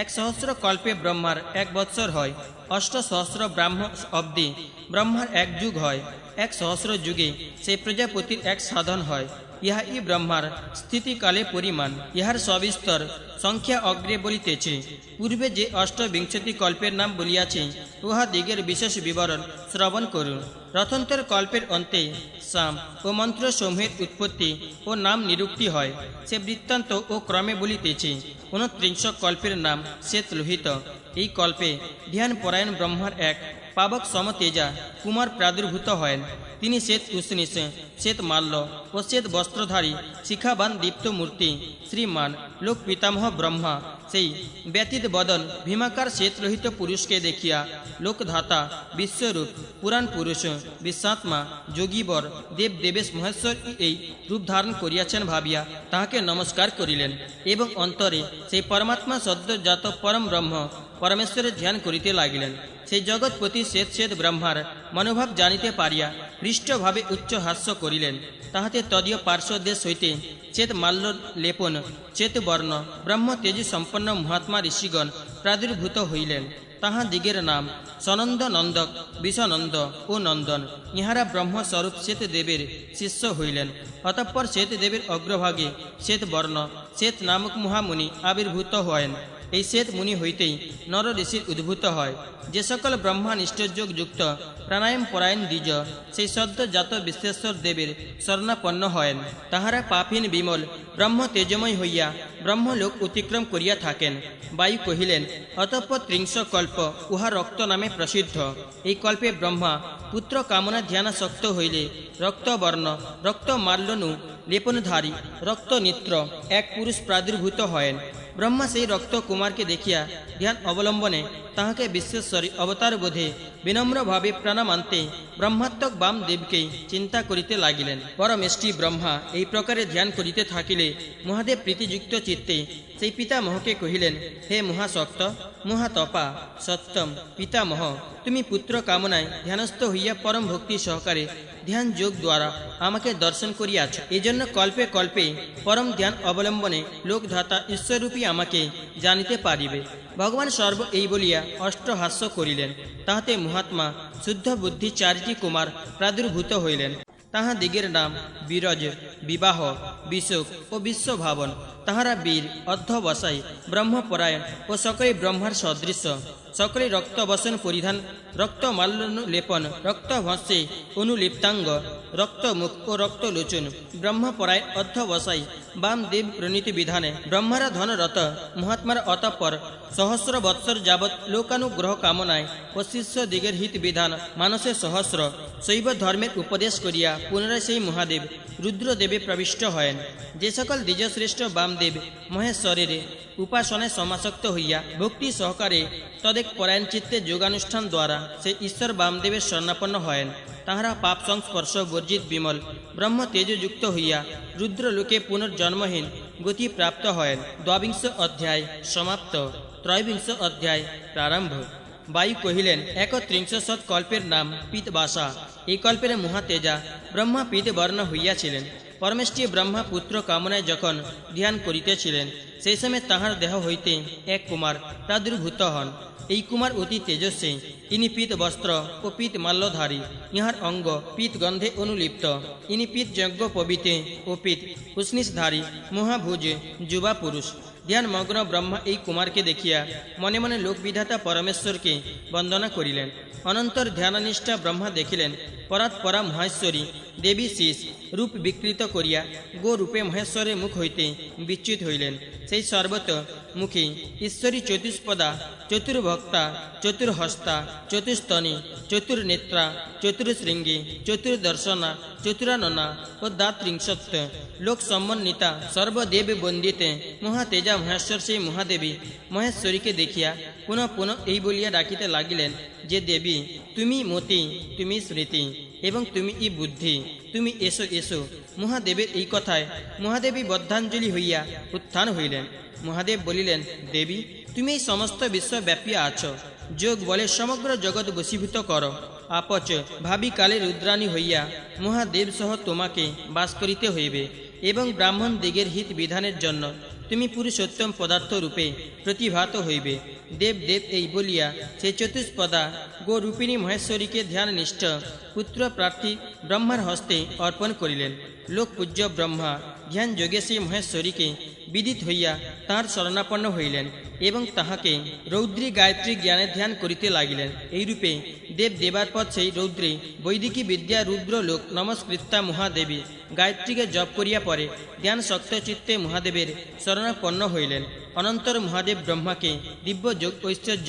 ১ সহস্র কল্পে ব্রহ্মার ১ বৎসর হয়। ৮ সহস্র ব্রাহ্ম অব্দি ব্রহ্মার এক যুগ হয়, এক সহস্র যুগে সেই প্রজাপতির এক সাধন হয়। ইহাই ব্রহ্মার স্থিতিকালে পরিমাণ। ইহার সবিস্তর সংখ্যা অগ্রে বলিতেছে। পূর্বে যে অষ্টবিংশতি কল্পের নাম বলিয়াছে, উহা দিগের বিশেষ বিবরণ শ্রবণ করুন। রথন্তর কল্পের অন্তে সাম ও মন্ত্রসমূহের উৎপত্তি ও নাম নিরুক্তি হয়, সে বৃত্তান্ত ও ক্রমে বলিতেছে। 29 কল্পের নাম শ্বেত লোহিত। এই কল্পে ধ্যানপরায়ণ ব্রহ্মার এক পাবক সমতেজা কুমার প্রাদুর্ভূত হয়েন। তিনি শ্বেত উষ্ণিস, শ্বেত মাল্য ও শ্বেত বস্ত্রধারী শিখাবান দীপ্ত মূর্তি শ্রীমান লোক পিতামহ ব্রহ্মা সেই ব্যতীত বদন ভীমাকার শ্বেত লোহিত পুরুষকে দেখিয়া লোকধাতা বিশ্বরূপ পুরাণ পুরুষ বিশ্বাত্মা যোগীবর দেব দেবেশ মহেশ্বর এই রূপ ধারণ করিয়াছেন ভাবিয়া তাহাকে নমস্কার করিলেন এবং অন্তরে সেই পরমাত্মা সদ্যজাত পরম ব্রহ্ম পরমেশ্বরের ধ্যান করিতে লাগিলেন। সেই জগৎপতি শ্বেত শ্বেত ব্রহ্মার মনোভাব জানিতে পারিয়া পৃষ্ঠভাবে উচ্চ হাস্য করিলেন। তাহাতে তদীয় পার্শ্বদেশ হইতে শ্বেত মাল্য লেপন শ্বেত বর্ণ ব্রহ্ম তেজী সম্পন্ন মহাত্মা ঋষিগণ প্রাদুর্ভূত হইলেন। তাহা দিগের নাম সনন্দ নন্দক বিষনন্দ ও নন্দন। ইহারা ব্রহ্মস্বরূপ শ্বেত দেবের শিষ্য হইলেন। অতঃপর শ্বেত দেবের অগ্রভাগে শ্বেত বর্ণ শ্বেত নামক মহামুনি আবির্ভূত হয়েন। এই শ্বেত মুনি হইতেই নর ঋষির উদ্ভূত হয়। যে সকল ব্রহ্মানিষ্টযোগ যুক্ত প্রাণায়াম পরায়ণ দ্বিজ সেই সদ্যজাত বিশ্বেশ্বর দেবের শরণাপন্ন হয়েন। তাহারা পাপহীন বিমল ব্রহ্ম তেজময় হইয়া ব্রহ্মলোক অতিক্রম করিয়া থাকেন। বায়ু কহিলেন, অতঃপর 30 কল্প উহা রক্ত নামে প্রসিদ্ধ। এই কল্পে ব্রহ্মা পুত্র কামনা ধ্যানাসক্ত হইলে রক্তবর্ণ রক্ত মাল্যনু লেপনধারী রক্ত নেত্র এক পুরুষ প্রাদুর্ভূত হয়েন। ব্রহ্মা সেই রক্ত কুমারকে দেখিয়া ধ্যান অবলম্বনে তাহাকে বিশ্বেশ্বরী অবতার বোধে বিনম্রভাবে প্রণামান্তে ব্রহ্মাত্মক বামদেবকে চিন্তা করিতে লাগিলেন। পরমেষ্টি ব্রহ্মা এই প্রকারে ধ্যান করিতে থাকিলে মহাদেব প্রীতিযুক্ত চিত্তে সেই পিতামহকে কহিলেন, হে মহাশক্ত মহাতপা সত্যম পিতামহ, তুমি পুত্র কামনায় ধ্যানস্থ হইয়া পরম ভক্তি সহকারে ধ্যান যোগ দ্বারা আমাকে দর্শন করিয়াছ। এজন্য কল্পে কল্পে পরম ধ্যান অবলম্বনে লোকধাতা ঈশ্বররূপী আমাকে জানিতে পারিবে। ভগবান সর্ব এই বলিয়া অষ্টহাস্য করিলেন। তাহাতে মহাত্মা শুদ্ধ বুদ্ধি 4টি কুমার প্রাদুর্ভূত হইলেন। তাহা দিগের নাম বিরজ, বিবাহ, বিশোক ও বিশ্বভাবন। তাহারা বীর, অধ্যবসায়ী, ব্রহ্মপরায়ণ ও সকলে ব্রহ্মার সদৃশ্য। সকলে রক্তবসন পরিধান, রক্তমাল্যনুলেপন, রক্তভস্যে অনুলিপ্তাঙ্গ, রক্তমুখ ও রক্তলোচন। ব্রহ্মপরায়ণ অধ্যবসায়ী বামদেব প্রণীত বিধানে ব্রহ্মারা ধনরত মহাত্মারা অতঃপর সহস্র বৎসর যাবৎ লোকানুগ্রহ কামনায় ও শিষ্য দিগের হিত বিধান মানসে সহস্র শৈব ধর্মের উপদেশ করিয়া পুনরায় সেই মহাদেব রুদ্রদেবে প্রবিষ্ট হয়েন। যে সকল দ্বিজশ্রেষ্ঠ বামদেব মহেশ্বরের উপাসনায় সমাসক্ত হইয়া ভক্তি সহকারে তদেক পরায়ণ চিত্তে যোগানুষ্ঠান দ্বারা সে ঈশ্বর বামদেবের শরণাপন্ন হয়েন, তাহারা পাপ সংস্পর্শ বর্জিত বিমল ব্রহ্ম তেজযুক্ত হইয়া রুদ্রলোকে পুনর্জন্মহীন গতি প্রাপ্ত হয়েন। 22 অধ্যায় সমাপ্ত। 23 অধ্যায় প্রারম্ভ। বায়ু কহিলেন, 31 কল্পের নাম পিতবাসা। এই কল্পের মহাতেজা ব্রহ্মা পিতবর্ণ হইয়াছিলেন। পরমেষ্টি ব্রহ্মা পুত্র কামনায় যখন ধ্যান করিতেছিলেন, সেই সময় তাহার দেহ হইতে এক কুমার প্রাদুর্ভূত হন। এই কুমার অতি তেজস্বী। ইনি পীত বস্ত্র ও পীত মাল্যধারী। ইহার অঙ্গ পীত গন্ধে অনুলিপ্ত। ইনি পীত যজ্ঞ পবিতে ও পীত উষ্ণিসধারী মহাভুজ যুবা পুরুষ। ধ্যানমগ্ন ব্রহ্মা এই কুমারকে দেখিয়া মনে মনে লোকবিধাতা পরমেশ্বরকে বন্দনা করিলেন। অনন্তর ধ্যাননিষ্ঠা ব্রহ্মা দেখিলেন পরাৎপরা মহেশ্বরী দেবী শীষ রূপ বিকৃত করিয়া গোরূপে মহেশ্বরের মুখ হইতে বিচ্যুত হইলেন। সেই সর্বত মুখী ঈশ্বরী চতুষ্পদা, চতুর্ভক্তা, চতুর্হস্তা, চতুস্তনী, চতুর্নেত্রা, চতুর্শৃঙ্গী, চতুর্দর্শনা, চতুরাননা ও দাত্রিংশত্ব লোক সমন্বিতা সর্বদেব বন্দিতে মহাতেজা মহেশ্বর সেই মহাদেবী মহেশ্বরীকে দেখিয়া পুনঃ পুনঃ এই বলিয়া ডাকিতে লাগিলেন যে, দেবী তুমি মতি, তুমি স্মৃতি এবং তুমি ই বুদ্ধি, তুমি এসো এসো। মহাদেবের এই কথায় মহাদেবী বদ্ধাঞ্জলি হইয়া উত্থান হইলেন। মহাদেব বলিলেন, দেবী তুমি এই সমস্ত বিশ্বব্যাপী আছো। যোগ বলে সমগ্র জগৎ বশীভূত করো। আপচ ভাবি কালে রুদ্রাণী হইয়া মহাদেব সহ তোমাকে বাস করিতে হইবে এবং ব্রাহ্মণ দিগের হিত বিধানের জন্য তুমি পুরুষোত্তম পদার্থ রূপে প্রতিভাত হইবে। দেব দেব এই বলিয়া সে চতুষ্পদা গোরূপিণী মহেশ্বরীকে ধ্যাননিষ্ঠ পুত্র প্রার্থী ব্রহ্মার হস্তে অর্পণ করিলেন। লোকপূজ্য ব্রহ্মা ধ্যান যোগে সেই মহেশ্বরীকে বিদিত হইয়া তাঁর শরণাপন্ন হইলেন এবং তাহাকে রৌদ্রী গায়ত্রী জ্ঞানে ধ্যান করিতে লাগিলেন। এইরূপে দেব দেবারপদ সেই রৌদ্রী বৈদিকী বিদ্যা রুদ্রলোক নমস্কৃত্যা মহাদেবী গায়ত্রীকে জপ করিয়া পরে ধ্যান শক্ত চিত্তে মহাদেবের শরণাপন্ন হইলেন। অনন্তর মহাদেব ব্রহ্মাকে দিব্য যোগ ঐশ্বর্য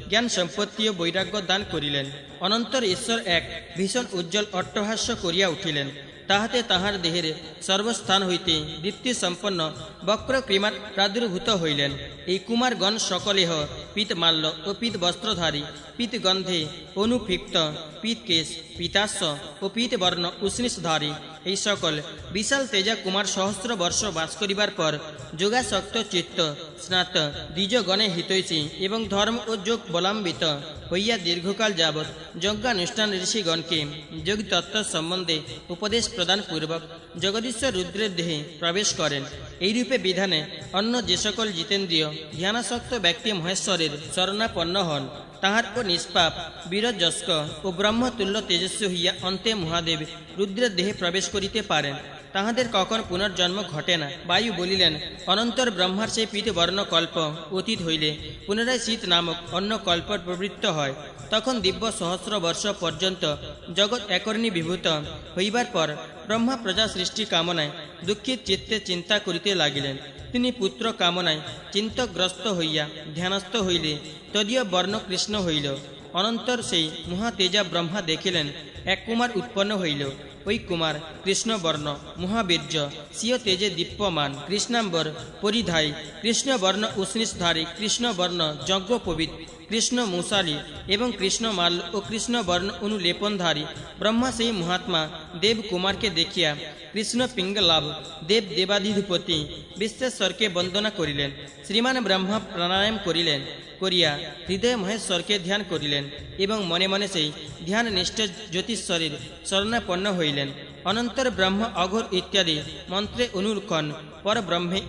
জ্ঞান সম্পত্তি ও বৈরাগ্য দান করিলেন। অনন্তর ঈশ্বর এক ভীষণ উজ্জ্বল অট্টহাস্য করিয়া উঠিলেন। তাহাতে তাহার দেহের সর্বস্থান হইতে দীপ্তি সম্পন্ন বক্র ক্রিমার প্রাদুর্ভূত হইলেন। এই কুমারগণ সকলেহ পীত মাল্য ও পীত বস্ত্রধারী, পীত গন্ধে অনুফিক্ত, পীত কেশ, পীতাস্য ও পীত বর্ণ উষ্ণিষধারী এই সকল বিশাল তেজা কুমার সহস্র বর্ষ বাস করিবার পর যোগাসক্ত চিত্ত স্নাত দ্বিজগণে হিতৈষী এবং ধর্ম ও যোগ বলাম্বিত হইয়া দীর্ঘকাল যাবৎ যজ্ঞানুষ্ঠান ঋষিগণকে যোগতত্ত্ব সম্বন্ধে উপদেশ প্রদান পূর্বক জগদীশ্বর রুদ্রের দেহে প্রবেশ করেন। এইরূপে বিধানে অন্য যে সকল জিতেন্দ্রিয় ধ্যানাসক্ত ব্যক্তি মহেশ্বরের শরণাপন্ন হন, তাহার ও নিষ্পাপ বীরজস্ক ও ব্রহ্মতুল্য তেজস্বী হইয়া অন্তে মহাদেব রুদ্রের দেহে প্রবেশ করিতে পারেন। তাহাদের কখন পুনর্জন্ম ঘটে না। বায়ু বলিলেন, অনন্তর ব্রহ্মার সেই পীতবর্ণ কল্প অতীত হইলে পুনরায় শীত নামক অন্য কল্প প্রবৃত্ত হয়। তখন দিব্য সহস্র বর্ষ পর্যন্ত জগৎ একর্ণী বিভূত হইবার পর ব্রহ্মা প্রজা সৃষ্টি কামনায় দুঃখিত চিত্তে চিন্তা করিতে লাগিলেন। তিনি পুত্র কামনায় চিন্তগ্রস্ত হইয়া ধ্যানস্থ হইলে তদীয় বর্ণ কৃষ্ণ হইল। অনন্তর সেই মহাতেজা ব্রহ্মা দেখিলেন এক কুমার উৎপন্ন হইল। ওই কুমার কৃষ্ণবর্ণ মহাবীর্য স্বীয় তেজে দীপ্যমান, কৃষ্ণাম্বর পরিধায়ী, কৃষ্ণবর্ণ উষ্ণিষধারী, কৃষ্ণবর্ণ যজ্ঞোপবীত, কৃষ্ণ মূষালী এবং কৃষ্ণমাল ও কৃষ্ণবর্ণ অনুলেপনধারী ব্রহ্মা সেই মহাত্মা দেব কুমারকে দেখিয়া কৃষ্ণ পিঙ্গলাভ দেব দেবাধিপতি বিশ্বেশ্বরকে বন্দনা করিলেন। শ্রীমান ব্রহ্মা প্রাণায়াম করিয়া হৃদয় মহেশ্বরকে ধ্যান করিলেন এবং মনে মনে সেই ধ্যান নিষ্ঠ জ্যোতিশ্বরের শরণাপন্ন হইলেন। অনন্তর ব্রহ্ম অঘোর ইত্যাদি মন্ত্রে অনুরক্ষণ পর ব্রহ্মে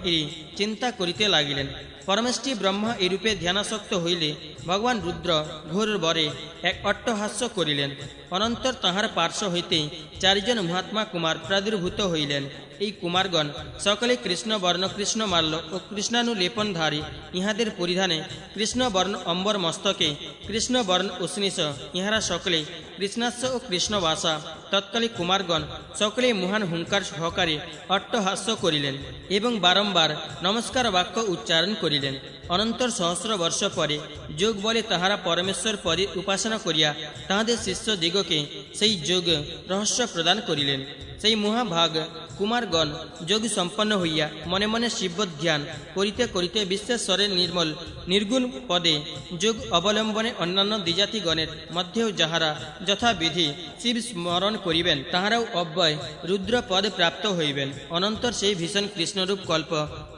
চিন্তা করিতে লাগিলেন। পরমেষ্টি ব্রহ্মা এরূপে ধ্যানাসক্ত হইলে ভগবান রুদ্র ঘোর বরে এক অট্টহাস্য করিলেন। অনন্তর তাহার পার্শ্ব হইতে চারিজন মহাত্মা কুমার প্রাদুর্ভূত হইলেন। এই কুমারগণ সকলে কৃষ্ণবর্ণ কৃষ্ণমাল্য ও কৃষ্ণানুলেপনধারী, ইহাদের পরিধানে কৃষ্ণবর্ণ অম্বর মস্তকে কৃষ্ণবর্ণ উষ্ণিষ, ইহারা সকলে কৃষ্ণাস্য ও কৃষ্ণবাসা। তৎকালে কুমারগণ সকলে মহান হুঙ্কার সহকারে অট্টহাস্য করিলেন এবং বারম্বার নমস্কার বাক্য উচ্চারণ করিলেন। অনন্তর সহস্র বর্ষ পরে যোগ বলে তাহারা পরমেশ্বর পদে উপাসনা করিয়া তাহাদের শিষ্য দিগকে সেই যোগ রহস্য প্রদান করিলেন। সেই মহাভাগ কুমারগণ যোগ সম্পন্ন হইয়া মনে মনে শিবধ্যান করিতে করিতে বিশ্বেশ্বরের নির্মল নির্গুণ পদে যোগ অবলম্বনে অন্যান্য দ্বিজাতিগণের মধ্যেও যাহারা যথাবিধি শিব স্মরণ করিবেন, তাহারাও অব্যয় রুদ্র পদ প্রাপ্ত হইবেন। অনন্তর সেই ভীষণ কৃষ্ণরূপ কল্প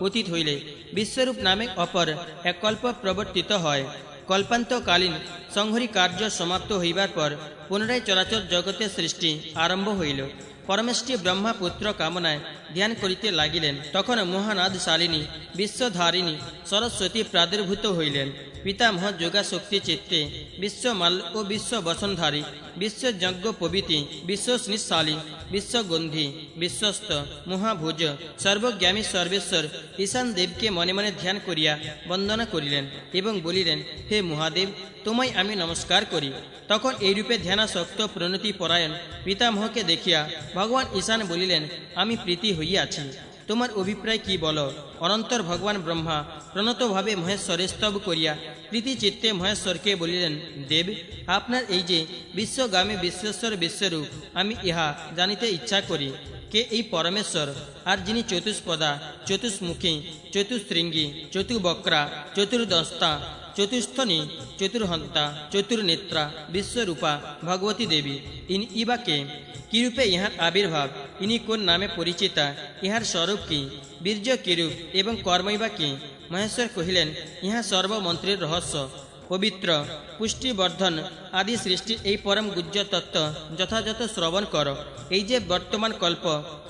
অতীত হইলে বিশ্বরূপ নামে অপর এক কল্প প্রবর্তিত হয়। কল্পান্তকালীন সংহরি কার্য সমাপ্ত হইবার পর পুনরায় চরাচর জগতের সৃষ্টি আরম্ভ হইল। পরমেষ্টি ব্রহ্মা পুত্র কামনায় ধ্যান করিতে লাগিলেন। তখন মহানাদ শালিনী বিশ্বধারিণী সরস্বতী প্রাদুর্ভূত হইলেন। পিতামহ যোগাশক্তি চিত্তে বিশ্বমাল ও বিশ্ব বসনধারী, বিশ্বযজ্ঞ পবিতি, বিশ্বস্নিশালী, বিশ্বগন্ধি, বিশ্বস্ত, মহাভুজ, সর্বজ্ঞামী সর্বেশ্বর ঈশান দেবকে মনে মনে ধ্যান করিয়া বন্দনা করিলেন এবং বলিলেন, হে মহাদেব, তোমায় আমি নমস্কার করি। তখন এইরূপে ধ্যানাসক্ত প্রণতি পরায়ণ পিতামহকে দেখিয়া ভগবান ঈশান বলিলেন, আমি প্রীতি হইয়াছি, তোমার অভিপ্রায় কি বলো। অনন্তর ভগবান ব্রহ্মা প্রণতভাবে মহেশ্বরের স্তব করিয়া প্রীতি চিত্তে মহেশ্বরকে বলিলেন, দেব, আপনার এই যে বিশ্বগামী বিশ্বেশ্বর বিশ্বরূপ, আমি ইহা জানিতে ইচ্ছা করি। কে এই পরমেশ্বর, আর যিনি চতুষ্পদা, চতুষ্মুখী, চতুশৃঙ্গী, চতুর্বক্রা, চতুর্দস্তা, চতুস্থনী, চতুর্হন্তা, চতুর্নেত্রা, বিশ্বরূপা ভগবতী দেবী, ইবা কে? কিরূপে ইহার আবির্ভাব? ইনি কোন নামে পরিচিতা? ইহার স্বরূপ কি? বীর্য কিরূপ এবং কর্মই বা কি? মহেশ্বর কহিলেন, ইহা সর্বমন্ত্রের রহস্য। পবিত্র পুষ্টিবর্ধন আদি সৃষ্টির এই পরম গুহ্য তত্ত্ব যথাযথ শ্রবণ কর। এই যে বর্তমান কল্প,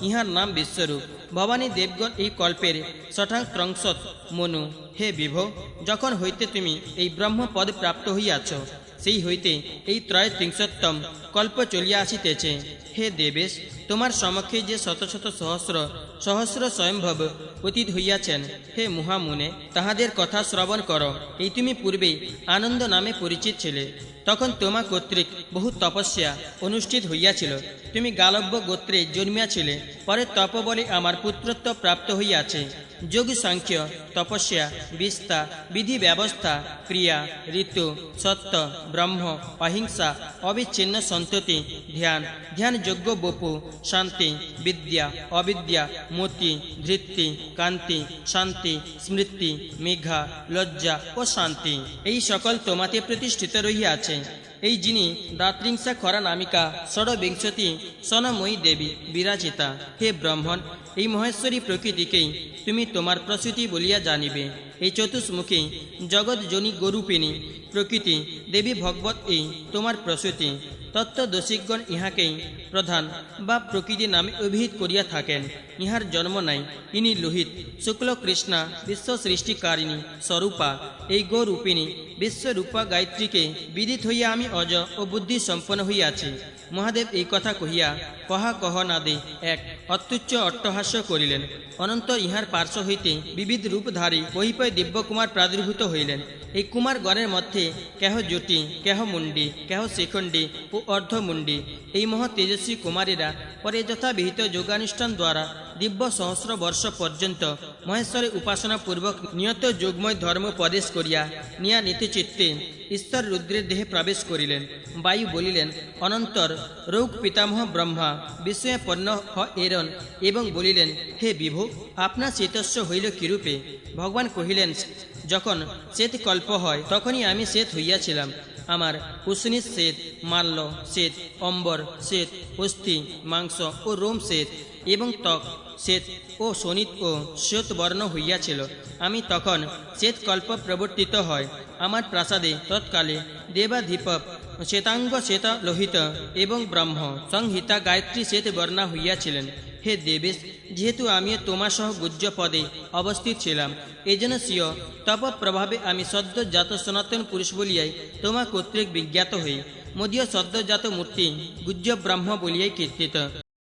ইহার নাম বিশ্বরূপ। ভবানী দেবগণ এই কল্পের ষষ্ঠাংশত মনু। হে বিভো, যখন হইতে তুমি এই ব্রহ্মপদ প্রাপ্ত হইয়াছ, সেই হইতে এই ত্রয়োত্রিংশত্তম কল্প চলিয়া আসিতেছে। হে দেবেশ, তোমার সমক্ষে যে শত শত সহস্র সহস্র স্বয়ম্ভব অতীত হইয়াছেন, হে মহামুনে, তাহাদের কথা শ্রবণ কর। এই তুমি পূর্বে আনন্দ নামে পরিচিত ছিলে। তখন তোমা কর্তৃক বহু তপস্যা অনুষ্ঠিত হইয়াছিল। তুমি গালব্য গোত্রে জন্মিয়াছিলে। পরে তপবলে আমার পুত্রত্ব প্রাপ্ত হইয়াছে। যোগ, সাংখ্য, তপস্যা, বিস্তা, বিধি ব্যবস্থা, ক্রিয়া, ঋতু, সত্য, ব্রহ্ম, অহিংসা, অবিচ্ছিন্ন সন্ততি, ধ্যান, ধ্যানযোগ্য বপু, শান্তি, বিদ্যা, অবিদ্যা, মতি, ধৃতি, কান্তি, শান্তি, স্মৃতি, মেঘা, লজ্জা ও শান্তি, এই সকল তোমাতে প্রতিষ্ঠিত রহিয়াছে। এই যিনি দাত্রিংসা খরা নামিকা ষড়বিংশতি সনময়ী দেবী বিরাজিতা। হে ব্রাহ্মণ, এই মহেশ্বরী প্রকৃতিকেই তুমি তোমার প্রসূতি বলিয়া জানিবে। এই চতুষ্মুখী জগৎজনী গরূপিণী প্রকৃতি দেবী ভগবত এই তোমার প্রসূতি। তত্ত্বদর্শিগণ ইহাকেই প্রধান বা প্রকৃতি নামে অভিহিত করিয়া থাকেন। ইহার জন্ম নাই। ইনি লোহিত শুক্ল কৃষ্ণা বিশ্ব সৃষ্টিকারিণী স্বরূপা। এই গৌরূপিণী বিশ্বরূপা গায়ত্রীকে বিদিত হইয়া আমি অজ ও বুদ্ধি সম্পন্ন হইয়াছি। মহাদেব এই কথা কহিয়া কহা কহ নাদে এক অত্যুচ্চ অট্টহাস্য করিলেন। অনন্তর ইহার পার্শ্ব হইতে বিবিধ রূপধারী কহিপয় দিব্যকুমার প্রাদুর্ভূত হইলেন। এই কুমারগণের মধ্যে কেহ জটি, কেহ মুন্ডি, কেহ শিখণ্ডী ও অর্ধমুন্ডি। এই মহা তেজস্বী কুমারীরা পরে যথাবিহিত যোগানুষ্ঠান দ্বারা দিব্য সহস্র বর্ষ পর্যন্ত মহেশ্বরের উপাসনা পূর্বক নিয়ত যোগময় ধর্ম প্রদেশ করিয়া নিয়া নীতিচিত্তে ঈশ্বর রুদ্রের দেহে প্রবেশ করিলেন। বায়ু বলিলেন অনন্তর রৌক পিতামহ ব্রহ্মা বিস্ময়াপন্ন এরণ এবং বলিলেন, হে বিভু, আপনার শ্বেতস্ব হইল কিরূপে? ভগবান কহিলেন, যখন শ্বেত কল্প হয় তখনই আমি শ্বেত হইয়াছিলাম। আমার কুশনি শ্বেত, মাল্য শ্বেত, অম্বর শ্বেত, অস্থি, মাংস ও রোম শ্বেত এবং ত্বক শ্বেত ও শোণিত ও শ্বেতবর্ণ হইয়াছিল। আমি তখন শ্বেতকল্প প্রবর্তিত হয়। আমার প্রাসাদে তৎকালে দেবাধিপ শ্বেতাঙ্গ শ্বেতা লোহিত এবং ব্রহ্ম সংহিতা গায়ত্রী শ্বেতবর্ণা হইয়াছিলেন। হে দেবেশ, যেহেতু আমি তোমার সহ গুজ্জ পদে অবস্থিত ছিলাম, এজন্য স্বীয় তপ প্রভাবে আমি সদ্যজাত সনাতন পুরুষ বলিয়াই তোমা কর্তৃক বিজ্ঞাত হই। মদীয় সদ্যজাত মূর্তি গুজ্জ ব্রহ্ম বলিয়াই কীর্তিত।